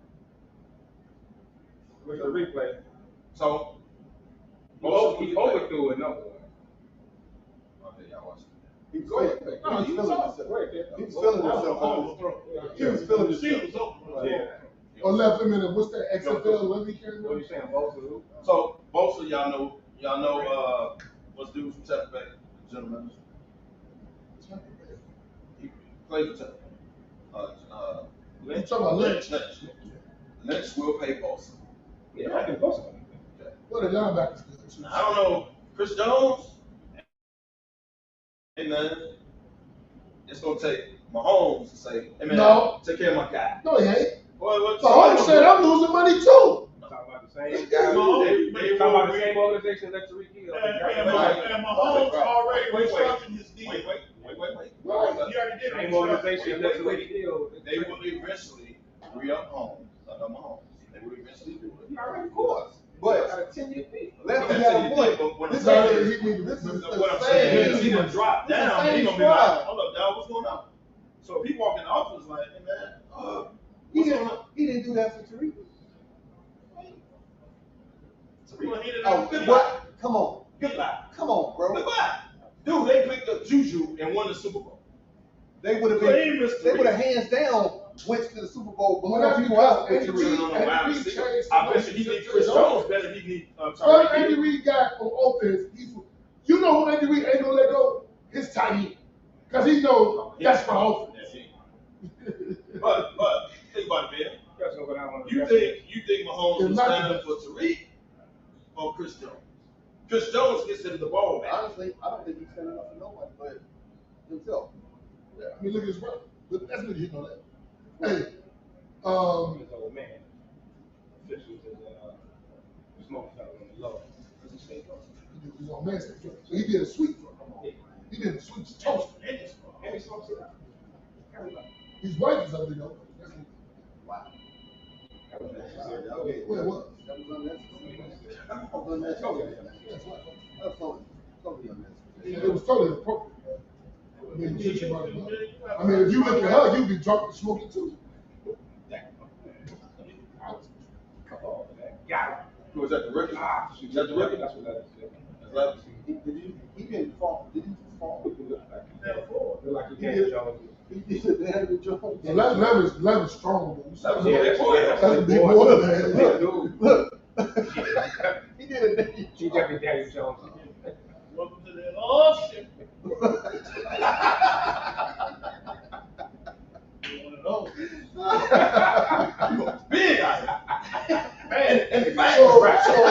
With the replay. So He overthrew it, number one. Okay, y'all watch it. He was feeling himself. He was feeling himself. He was feeling himself. Yeah. Or left him in a, what's that, XFL, what he carried? What are you saying, Bosa? So Bosa, y'all know what's dude from Tampa Bay, gentlemen. Clayton. You talking about Lynch? Lynch will pay Paulson. Yeah, I can post it. Well, the linebackers good. I don't know. Chris Jones. Hey man, it's gonna take Mahomes to say, "Hey man, No. take care of my guy." No, he ain't. Well, Mahomes said, "I'm losing money too." Talking about the same guy. They talking about the same organization that Tariq Hill. And Mahomes already restructured his deal. Wait. He already did Same organization that Tariq Hill. They will eventually re-up Mahomes. They will eventually do it. Of course. But got a 10-year deal. let's get a point. This is what I'm saying. He done dropped down. He gonna be like, hold up, dog, what's going on? So if he walk in the office like, hey man, what's going on? He didn't do that for Tariq. Goodbye. Come on. Goodbye. Come on, bro. Goodbye. Dude, they picked up Juju and won the Super Bowl. They would have hands down went to the Super Bowl. But I bet you he need Chris Jones better. He need What Andy Reid got on offense, you know who Andy Reid ain't gonna let go? His tight end. Because he knows that's my offense. But think about it, man. You think Mahomes will stand up for Tariq or Chris Jones? Chris Jones gets him the ball back. Honestly, I don't think he's standing up for nobody but himself. Yeah, I mean, look at his brother. But that's what he know that. Hey, His old man. Officials in SmokeFellas on the low. His old man said, so he did a sweep for him. He did a sweep to toast. And he smokes it out. His wife is ugly though. Wow. That was necessary. Wait, what? That was unnecessary. Totally unnecessary. It was totally appropriate. I mean, if you look at her, you'd be drunk and smoking too. Got it. Who was that, the rookie? Is that the rookie? That's what that is. He didn't fall. Did he fall? Look like he can't Jones. He did Daniel Jones. The leverage strong, though. That's a big boy, man. Look. He did a Daniel Jones. He definitely Daniel Jones. Welcome to the shit. One of those. Big guy. Man, and So,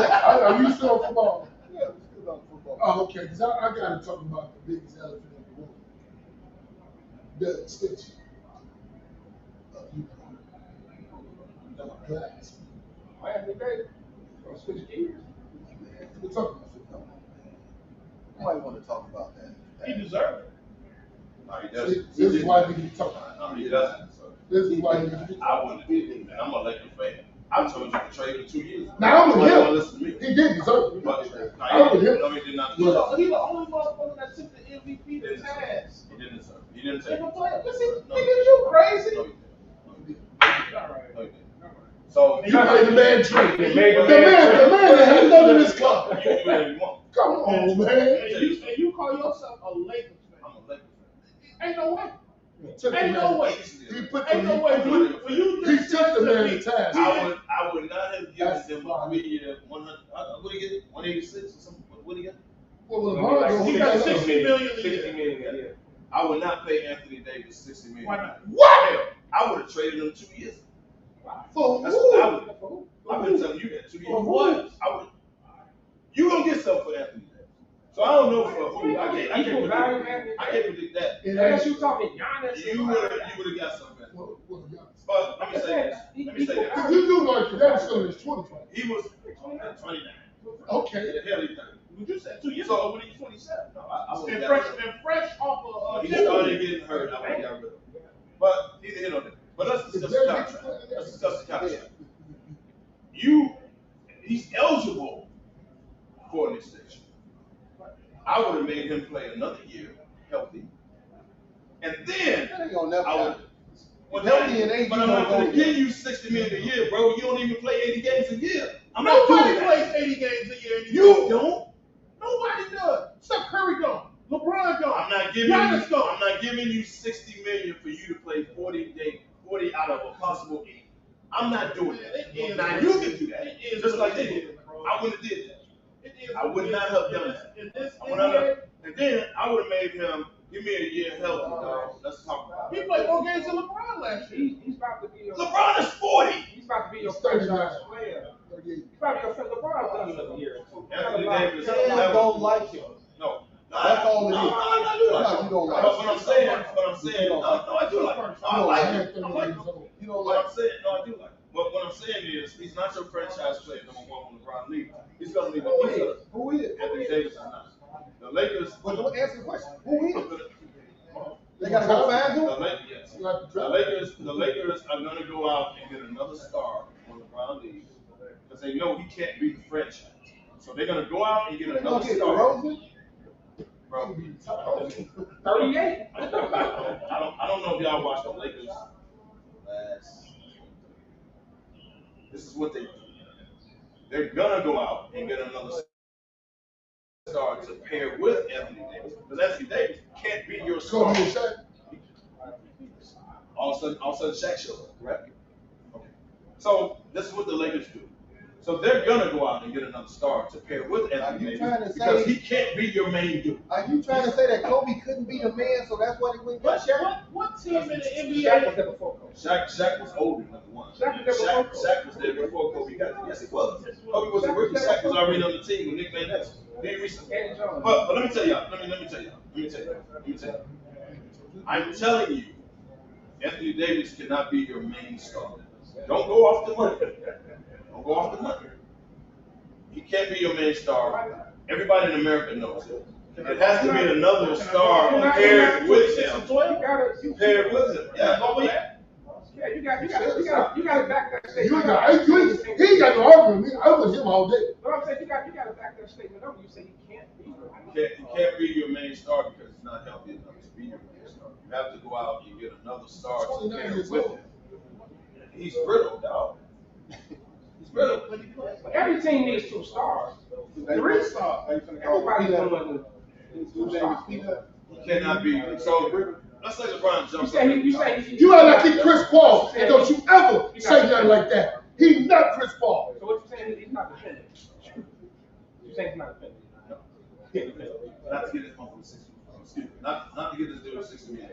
are you still on football? Yeah, we're still on football. Oh, okay, because I got to talk about the biggest elephant in the room. The extension of glass. I have the day. Gonna switch gears. We're talking about football. You might want to talk about that. He deserved it. No, he doesn't. This is why we need to talk about it. No, he doesn't. This is why you need to I wouldn't have did that. I'm a Lakers fan. I told you to trade him 2 years ago. Now, I'm with him. Listen to me. He did deserve it. But I'm with him. no, he did not He's deserve it. the only motherfucker that took the MVP to his ass. He didn't deserve it. He didn't take it. Nigga, No, you crazy? No, he didn't. All right. No, he didn't. So You made the man trade. They The made the man that had none of this club. you really want. Come on, man. And you call yourself a Lakers fan? I'm a Lakers Ain't no way. Ain't no way. He put Ain't no way. For you he took the man to task. I would not have given them a 3-year 100. What did he get? 186 or something? What did he get? Well, He got $60 million a year. 60 million a year. I would not pay Anthony Davis $60 million. Why not? What? Hell, I would have traded him 2 years ago. For That's who? what I would. I've been telling you that 2 years. For what? I would. You gonna get something for Anthony Davis. So I don't know for who. I can't predict that. Unless you talking Giannis. You would have got something. But let me say this. Because you do like that was still in his 20s, right? He was 29. Okay. The hell he 30. Would you say 2 years So- ago when he was 27? No, I would And have fresh off of he started getting hurt. I would have got rid of him. But neither here nor there. But let's discuss the contract. Let's discuss the contract. He's eligible for an extension. I would have made him play another year healthy. And then That ain't gonna never I would. happen. Well, Healthy and age, but you I'm don't not go going to there. give you $60 million a year, bro. You don't even play 80 games a year. I'm not doing Nobody that. plays 80 games a year anymore. You don't. Nobody does. Steph Curry gone. LeBron gone. I'm not giving Giannis gone. I'm not giving you $60 million for you to play 40 out of a possible 80. I'm not doing that. Now you can do that. Just like they did. I wouldn't have did that. I would not have done that. In this And then I would have made him Give me a year healthy, dog. Let's talk about it. He played more games than LeBron last year. He's about to be. LeBron is 40. He's about to be your 39. franchise player. He's probably your friend. LeBron's done another year or two. Anthony Davis. Fans don't like him. No. That's all it is. No, I do like him. You don't like But him. what I'm saying, no, I do like him. No, I like him. I like him. You don't What like I'm saying, no, I do like him. But what I'm saying is, he's not your franchise player number one when LeBron leaves. He's going to leave. Who is? Anthony Davis is not. The Lakers. But don't answer the question. Who is? They got to go find him? The Lakers are going to go out and get another star when LeBron leaves because they know he can't be the franchise. So they're going to go out and get another star. Bro, 38. I don't know if y'all watched the Lakers last. This is what they do. They're going to go out and get another star to pair with Anthony Davis. Because Anthony Davis can't be your star. All of a sudden, Shaq shows up, correct? Okay. So this is what the Lakers do. So they're gonna go out and get another star to pair with Anthony Davis because he can't be your main dude. Are you trying to say that Kobe couldn't be the man, so that's why he went get Shaq? What team in the NBA? Shaq was there before Kobe. Shaq was older, number one. Shaq was there before Kobe Kobe. got there. Yes, he was. Kobe was a rookie. Shaq was already on the team with Nick Van Exel. Very recently. But let me tell y'all. Let me tell y'all. I'm telling you, Anthony Davis cannot be your main star. Don't go off the money. Don't go off the money. He can't be your main star. Everybody in America knows it. It has to be another star paired with him. Paired with him. Yeah, you got to back that statement. He ain't got no argument with me. I was with him all day. But I'm saying you got to back that statement up. You say he can't be. He can't be your main star because he's not healthy enough to be your main star. You have to go out and get another star to pair with him. He's brittle, dog. He's brittle. Every team needs two stars. Three stars. Everybody's going two stars. He cannot be. So let's say LeBron jumps. You act like he's Chris Paul, and don't you ever say nothing like that. He's not Chris Paul. So what you're saying is he's not defending. You're saying he's not defending. Not to get this one from 60. Excuse me. Not to get this dude 60 million.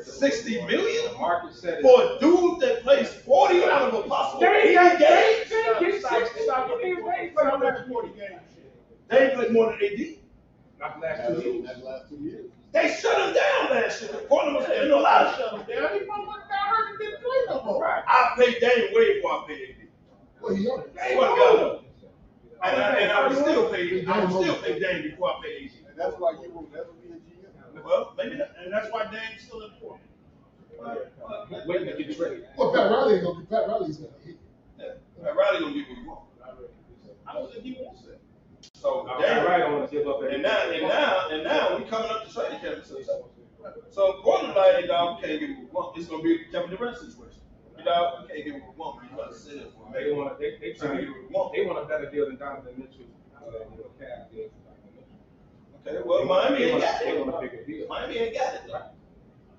60 million? Market said for a dude that plays 40 out of a possible 80 games? Get 60. They played more than AD. Not the last 2 years. They shut him down last year. Portland was there. No lie. Shut him down. He got hurt and didn't play no more. I paid Dame way before I paid AD. Well, he young. And I would still pay Dame before I paid AD. And that's why you will never be a GM. Well, maybe not. And that's why Dame's still in Portland. Waiting to get ready. Well, Pat Riley ain't gonna. Pat Riley's gonna hit. Yeah. Riley gonna get what he wants. I don't think he wants it. So Right on to give up. and now we coming up to training camp. So Portland like, hey dog, we can't get what we want. It's gonna be a Kevin Durant situation. You know, we can't get what we want. We gotta sit it for a minute. They want a better deal than Donovan Mitchell. Cavs did. Okay, well Miami ain't got They want a it. bigger deal. Miami ain't got it.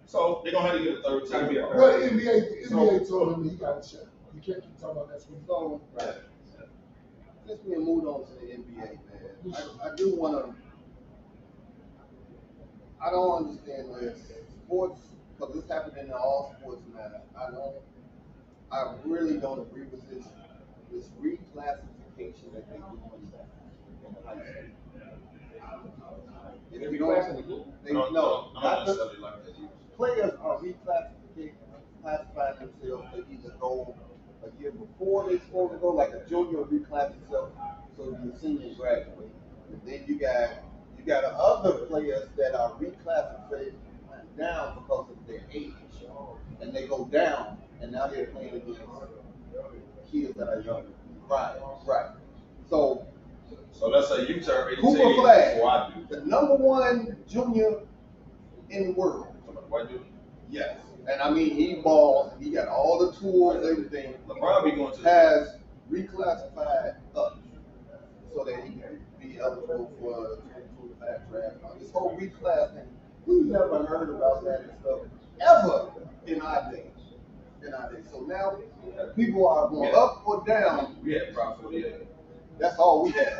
So they're gonna have to get a third team. Well, the NBA told him he got a shot. You can't keep talking about that. So, since we moved on to the NBA, man, I do want to. I don't understand this sports because this happened in all sports, man. I really don't agree with this reclassification that they do in high school. If you don't, no, not necessarily like that. Players are reclassifying themselves to either go a year before they're supposed to go, like a junior reclass itself, so your senior graduate. And then you got other players that are reclassified down because of their age, and they go down, and now they're playing against kids that are younger. Right. So let's say you turn 18 Cooper Flag, before I do. the #1 junior in the world. White dude? Yes. And I mean, he balls, he got all the tools, everything. LeBron be going to has reclassified up so that he can be eligible for the draft. This whole reclass thing, we've never heard about that and stuff ever in our days. So now people are going up or down. Yeah, Crawford, yeah. That's all we had.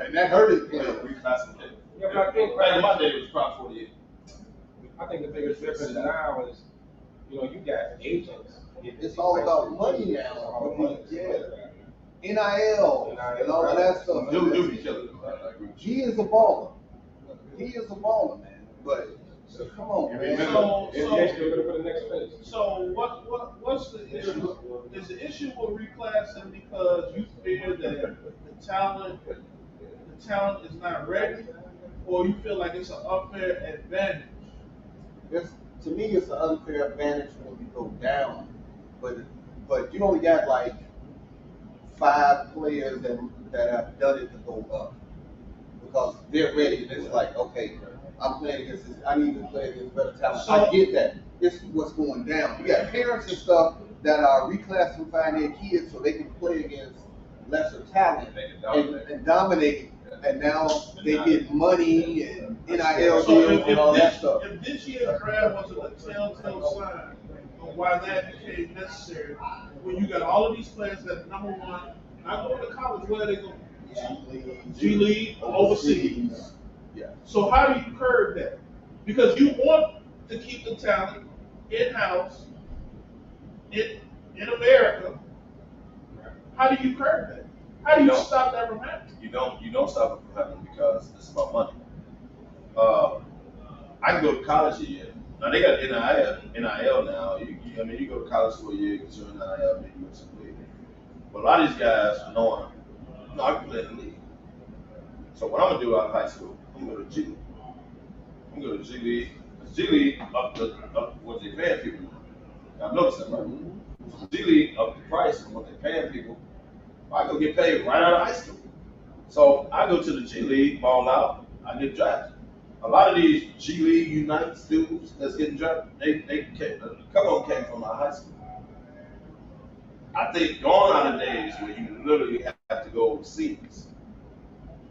And that hurt his play. Reclassification. Yeah, but I think Back in my day, it was probably 48. I think the biggest difference now is, you got agents. It's all about money now. All money. Yeah. NIL and all of that stuff. Dude be killing him. He is a baller. He is a baller, man. But come on, man. So what's the issue? Is the issue with reclassing because you fear that the talent is not ready, or you feel like it's an unfair advantage? To me, it's an unfair advantage when you go down, but you only got like 5 players that have done it to go up because they're ready. And it's like, okay, I'm playing against this. I need to play against better talent. I get that. It's what's going down. You got parents and stuff that are reclassifying their kids so they can play against lesser talent and dominate. And now they get money and NIL deals and all that stuff. If this year's draft wasn't a telltale sign of why that became necessary, when you got all of these players that number one, not going to college, where they go? G League or overseas. Yeah. So how do you curb that? Because you want to keep the talent in-house, in America. How do you curb that? How do you stop that from happening? You don't stop it from happening because it's about money. I can go to college a year. Now they got NIL now. You go to college for a year, get your NIL, maybe you win some league. But a lot of these guys knowing, I can play in the league. So what I'm gonna do out of high school, I'm gonna go to G League. I'm gonna go to G League. G League up what they paying people. I've noticed that, right? G League up the price of what they're paying people. I go get paid right out of high school. So I go to the G League, ball out, I get drafted. A lot of these G League Unite students that's getting drafted, they came, a couple of them came from our high school. I think gone are the days where you literally have to go overseas.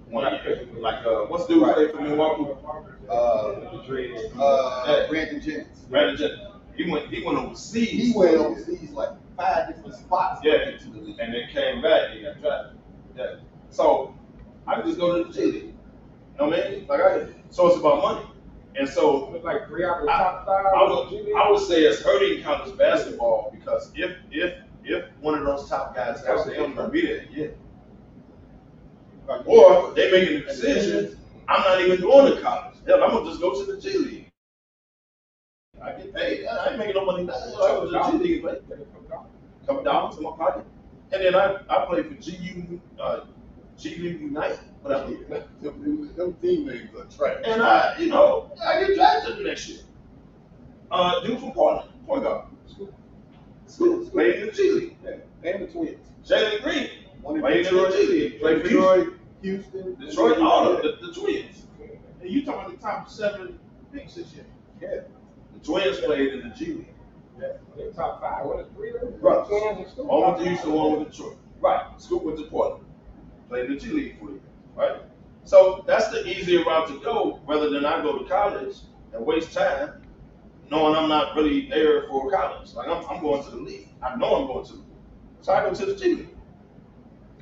What's the dude play for Milwaukee? Brandon Jennings. Brandon Jennings. He went overseas. He went overseas like 5 different spots. Yeah, and then came back and got drafted. Yeah. So I can just go to the G League. You know what I mean? So it's about money. And so like 3 out of the top 5. I would say it's hurting college basketball because if one of those top guys out there ain't gonna be there, yeah. Or they making the decision, I'm not even going to college. Hell, I'm gonna just go to the G League. I get paid. I ain't making no money now. I go to the G League and play. $2 in my pocket. And then I play for G League Unite. Whatever. Them team names are trash. And I get drafted next year. Dude from Portland, point guard. School. Played in the G League. Yeah. And the Twins. Jaylen Brown. Played in the G League. Played for Detroit, Houston. Detroit, all of the Twins. And you talking about the top 7 picks this year? Yeah. The Twins played in the G League. Yeah. They're top 5. What is 3 of them? Right. Twins and Scoop. One with Houston, one with Detroit. Right. Scoop went to Portland. Played in the G League for you. Right? So that's the easier route to go rather than I go to college and waste time knowing I'm not really there for college. Like I'm going to the league. I know I'm going to the league. So I go to the G League.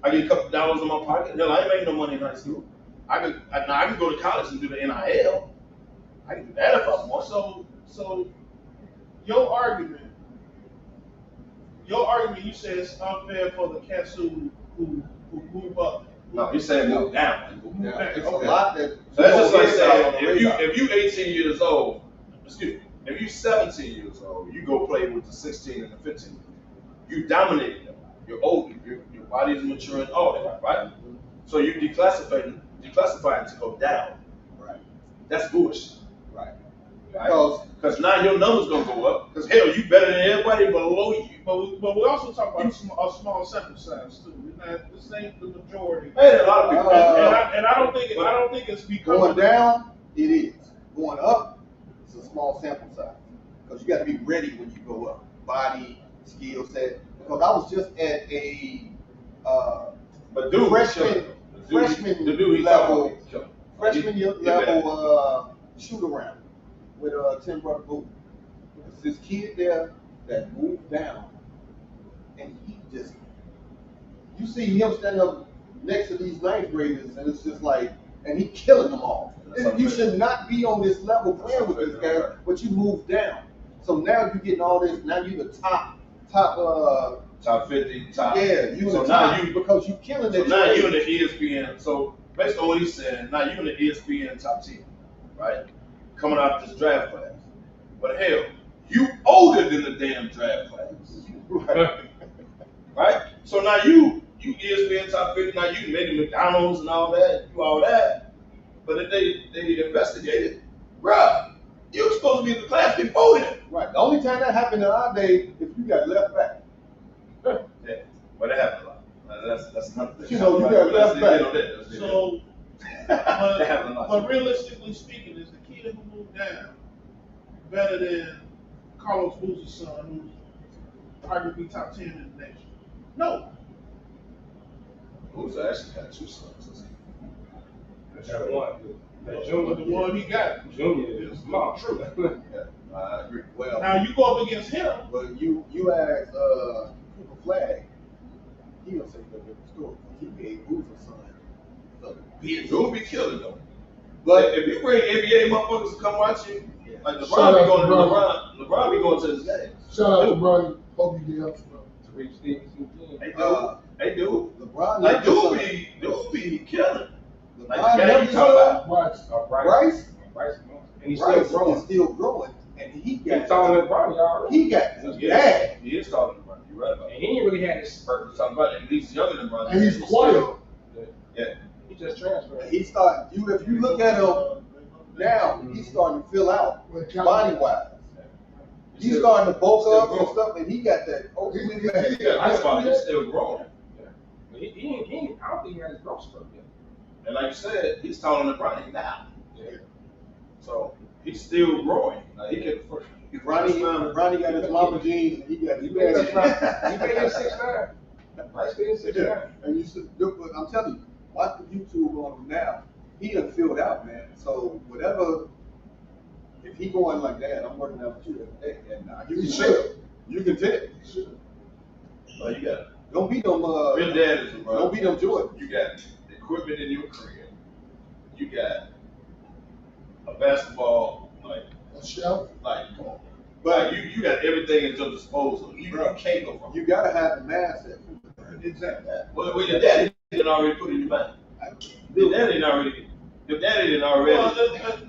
I get a couple dollars in my pocket. Hell, I ain't making no money in high school. I can go to college and do the NIL. I can do that if I want. So your argument, you say it's unfair for the cats who move up. No, he's saying move down. Move down. It's a lot that. So that's just like saying if you 18 years old, if you 17 years old, you go play with the 16 and the 15. You dominated them. You're older. Your body is maturing. All that, right? So you're declassifying to go down. Right. That's bullshit. Right. Because now your numbers gonna go up. Because hell, you better than everybody below you. But we also talk about a small sample size too. This ain't the majority. Hey, a lot of people. And I don't think it's because going down. It is going up. It's a small sample size because you got to be ready when you go up. Body, skill set. Because I was just at a freshman level shoot around with Tim Brother Boo. There's this kid there that moved down, and you see him standing up next to these ninth graders, and it's just like and he killing them all. You should not be on this level playing with this guy, but you move down. So now you're getting all this. Now you the top 50, top. Yeah, you so the now top you because you killing so it. now you in the ESPN. So based on what he's saying, now you in the ESPN top 10, right? Coming out this draft class. But hell, you older than the damn draft class. Right? So now you ESPN top 50, now you making McDonald's and all that, you all that. But if they investigated, bruh, you were supposed to be in the class before him. Right. The only time that happened in our day if you got left back. Yeah, but that happened a lot. That's another thing. You know, you got left back. So, but realistically speaking, is the kid who moved down better than Carlos Boozie's son, who's arguably top 10 in the nation? No. Boozer actually got 2 sons. That one. That Junior, the one he got. Junior is small. True. Yeah, I agree. Well, Now you go up against him. But you ask Cooper Flag, he gonna say the different story. He gave Boozer's son. You'll be killing them. But if you bring NBA motherfuckers to come watch you, like Shout LeBron be out going to to Bronny. LeBron be going to his games. Shout out to Bronny. Hope you get help, bro. Tariq Stevenson. They do. LeBron Like never do be killing. Like LeBron the guy never you talking about. Bryce. And he's Bryce still growing. is still growing, and he got taller than Bronny already. He got bad. He is taller than Bronny. You're right about that. And he ain't really had his spurt. Talking about it, and he's younger than Bronny. And he's quiet. Yeah. He just transferred. He started. If you look at him now, he's starting to fill out body wise. He's starting to bulk up and stuff, and he got that. That's why he's still growing. But he I don't think he has his growth spurt yet. And like you said, he's taller than Bronny now. Yeah. So he's still growing. Like he can. Bronny got his mama jeans, and he got his bad. He paid him 6'9". Bryce paid him 6'9". And you should look. I'm telling you, watch the YouTube on him now. He done filled out, man. So whatever. If he going like that, I'm working out with you every day, and you can tell. You can tell. Oh, you got it. Don't beat them. Your dad is a brother. Don't beat them Jordan. You got equipment in your crib. You got a basketball, like a shelf. Like, come on. But you got everything at your disposal. You can't go wrong. You gotta have the mindset. Exactly. Well, your daddy didn't already put it in your mind. Your daddy didn't already.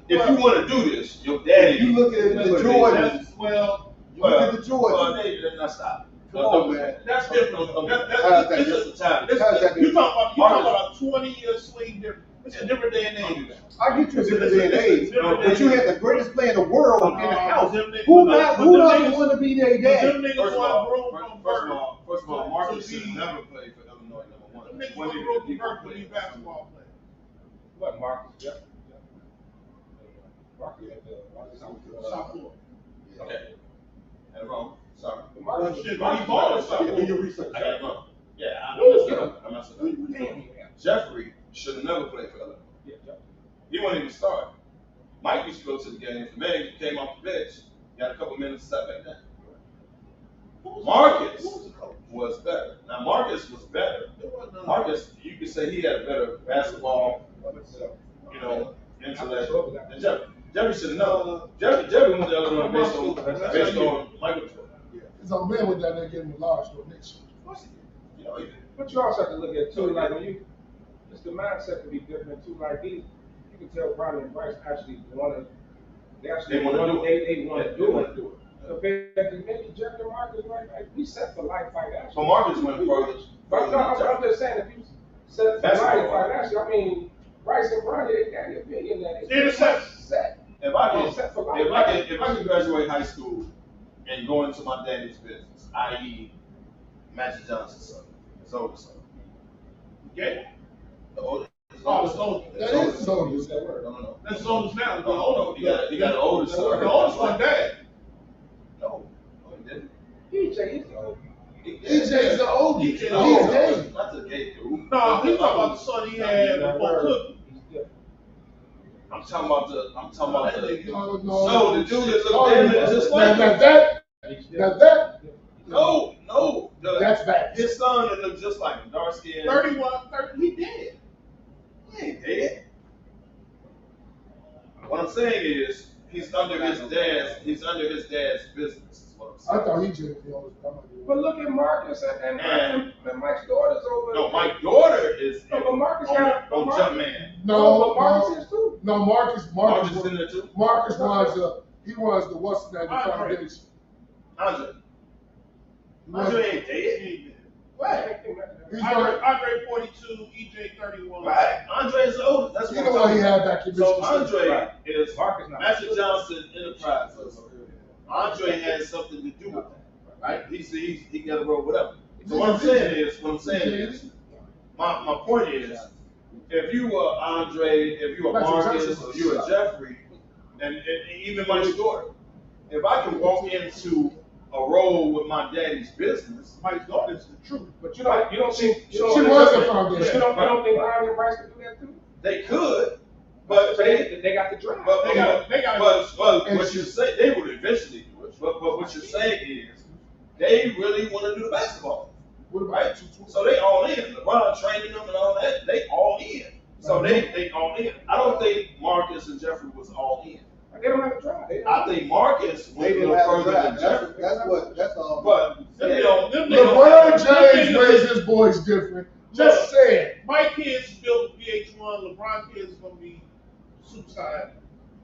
If you want to do this, your daddy. You look at the Jordans. Well, you look at the Jordans. Well, they not stop. Come on, man. That's different. That's just the time. You talk about a 20-year swing difference. It's a different day and age. I get you a different day and age, but you had the greatest player in the world in the house. Who doesn't want to be their dad? First of all, Marcus should never play for Illinois #1. Niggas want to grow from Berkeley basketball player. What, Marcus? Yeah. Marcus at South Florida. Okay. That's wrong. Sorry. Marcus shit, he bought it. Do your research. I got it wrong. Yeah, I'm not saying. Jeffrey should have never played for Illinois. He wasn't even start. Mike used to go to the games. The man came off the bench, got a couple minutes, sat back down. Marcus was better. Now Marcus was better. Marcus, you could say he had a better basketball, intellect than Jeffrey. Jeffrey should know. Jeffrey went to Illinois based on Michael Jordan. Because our man went down there getting a large donation. But you also have to look at too, like when you, just the mindset can be different too. Like you can tell Bronny and Bryce actually want to. They want to do it. They want to do it. Compared to maybe Jeffrey and Marcus, like we set for life financially. So Marcus went further. But no, I'm just saying if you set for life financially, I mean Bryce and Bronny, they got $1 billion that is set. If I can graduate high school and go into my daddy's business, i.e. Magic Johnson's son, his oldest son. Okay? The oldest. That is his oldest. No. That's his oldest now. No, he got an oldest son. The oldest one dad. No, he didn't. EJ is the oldest. EJ is the oldest. He's gay. That's a gay dude. No, he's talking about the son he had before Cookie. I'm talking about the. No, so the dude that looked damn it just like that. No. That's bad. His son that looked just like him, dark skin. 31, 30, he dead. He ain't dead. saying is he's under his dad's business. Is what I'm saying. I thought he just But look at Marcus and Mike's daughter's over. No, Mike's daughter is but Marcus on Jumpman. But Marcus is too. No, Marcus Marcus in there too. Marcus runs the what's the name foundation. Andre ain't dead. Right. Andre 42, EJ 31. Right. Andre is the oldest. That's You know what he had back in So Michigan State. Andre is Magic Johnson Enterprises. Andre has something to do with that. Right? He got a role, whatever. So what I'm saying is, my point is, if you were Andre, if you were Marcus, or you were Jeffrey, and even Mike's daughter, if I can walk into a role with my daddy's business, Mike's daughter is the truth. But you don't think she was the foundation. You don't think Ryan and Bryce could do that too? They could, but they got the drive. But what you say, they would eventually do it. But what you're saying is, they really want to do the basketball, right? So they all in. LeBron training them and all that. They all in. So they all in. I don't think Marcus and Jeffrey was all in. They don't have a drive. I think Marcus went a little further than Jeffrey. That's all. But LeBron James raised his boys different. Just saying. My kids built VH1. LeBron kids is gonna be superstar.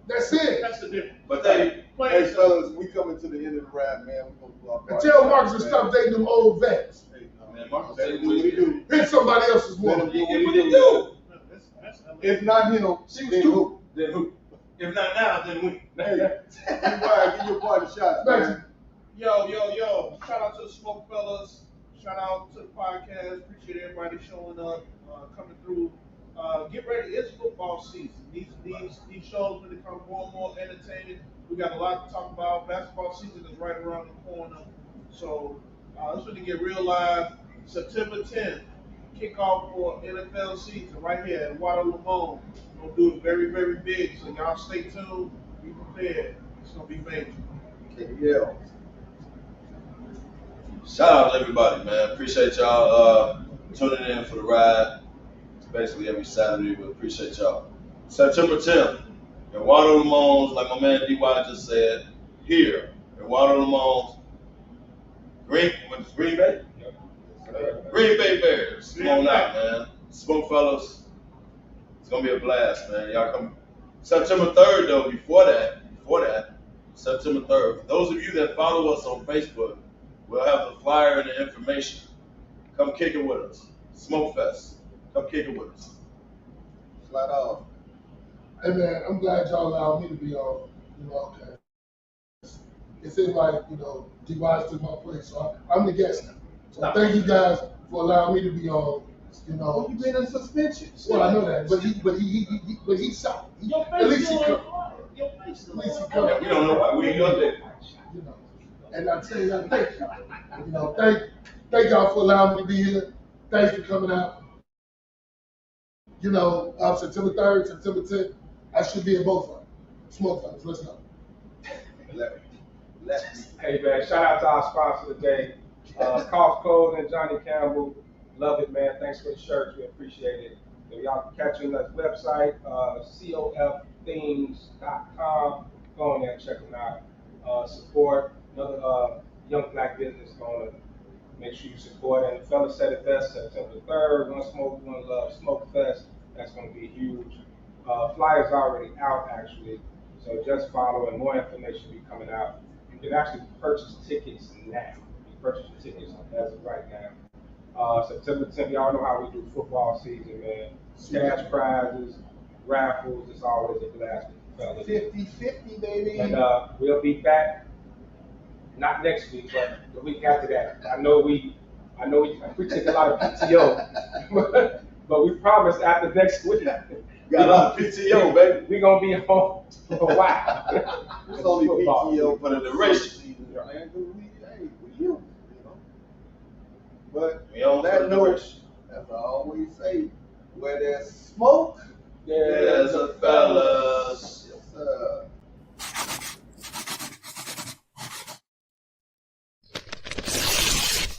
That's it. That's the difference. But hey fellas, we coming to the end of the ride, man. We gonna do our and tell Marcus to stop dating them old vets. Man, Marcus, let him do what he do. Hit somebody else's Let woman. him do what he do. If not him, then who? Then who? If not now, then we. Hey, give your boy the shots, man. Yo. Shout out to the SmokeFellas. Shout out to the podcast. Appreciate everybody showing up, coming through. Get ready. It's football season. These shows really become more and more entertaining. We got a lot to talk about. Basketball season is right around the corner. So it's going to get real live. September 10th, kickoff for NFL season right here at Water Lamone. We're going to do it very, very big. So y'all stay tuned. Be prepared. It's going to be major. Yeah. Shout out to everybody, man. Appreciate y'all tuning in for the ride. It's basically every Saturday, but appreciate y'all. September 10th, in Water Lamone's, like my man DY just said, here in Water Lamone's, Green Bay? Green Bay Bears. Come on out, man. SmokeFellas. It's gonna be a blast, man. Y'all come. September 3rd, though. Before that, September 3rd. For those of you that follow us on Facebook, we'll have the flyer and the information. Come kick it with us. SmokeFest. Come kick it with us. Flat off. Hey man, I'm glad y'all allowed me to be on. Okay. It seems like DY's took my place, so I'm the guest now. So thank you guys for allowing me to be on. You've been in suspension. Well, I know that, but he shot. At least he come. At least he come. We don't know why we ain't up there. And I tell you, thank you. Thank y'all for allowing me to be here. Thanks for coming out. September 3rd, September 10th, I should be at both of them. SmokeFellas, let's go. Hey man, shout out to our sponsor today, Cough Clothing, Johnny Campbell. Love it, man. Thanks for the shirts. We appreciate it. So y'all can catch us on that website, cofthemes.com. Go on there and check them out. Support another young black business going to make sure you support. And the fella said it best, September 3rd, One Smoke, One Love, SmokeFest. That's going to be huge. Flyers already out, actually. So just follow and more information will be coming out. You can actually purchase tickets now. You purchase tickets as of right now. September 10th, y'all know how we do football season, man. Cash prizes, raffles, it's always a blast. 50-50, baby. And we'll be back, not next week, but the week after that. I know we take a lot of PTO, but we promise after next week. Got a lot of PTO, baby. We're going to be home for a while. It's only PTO for the duration. But on that note, as I always say, where there's smoke, there's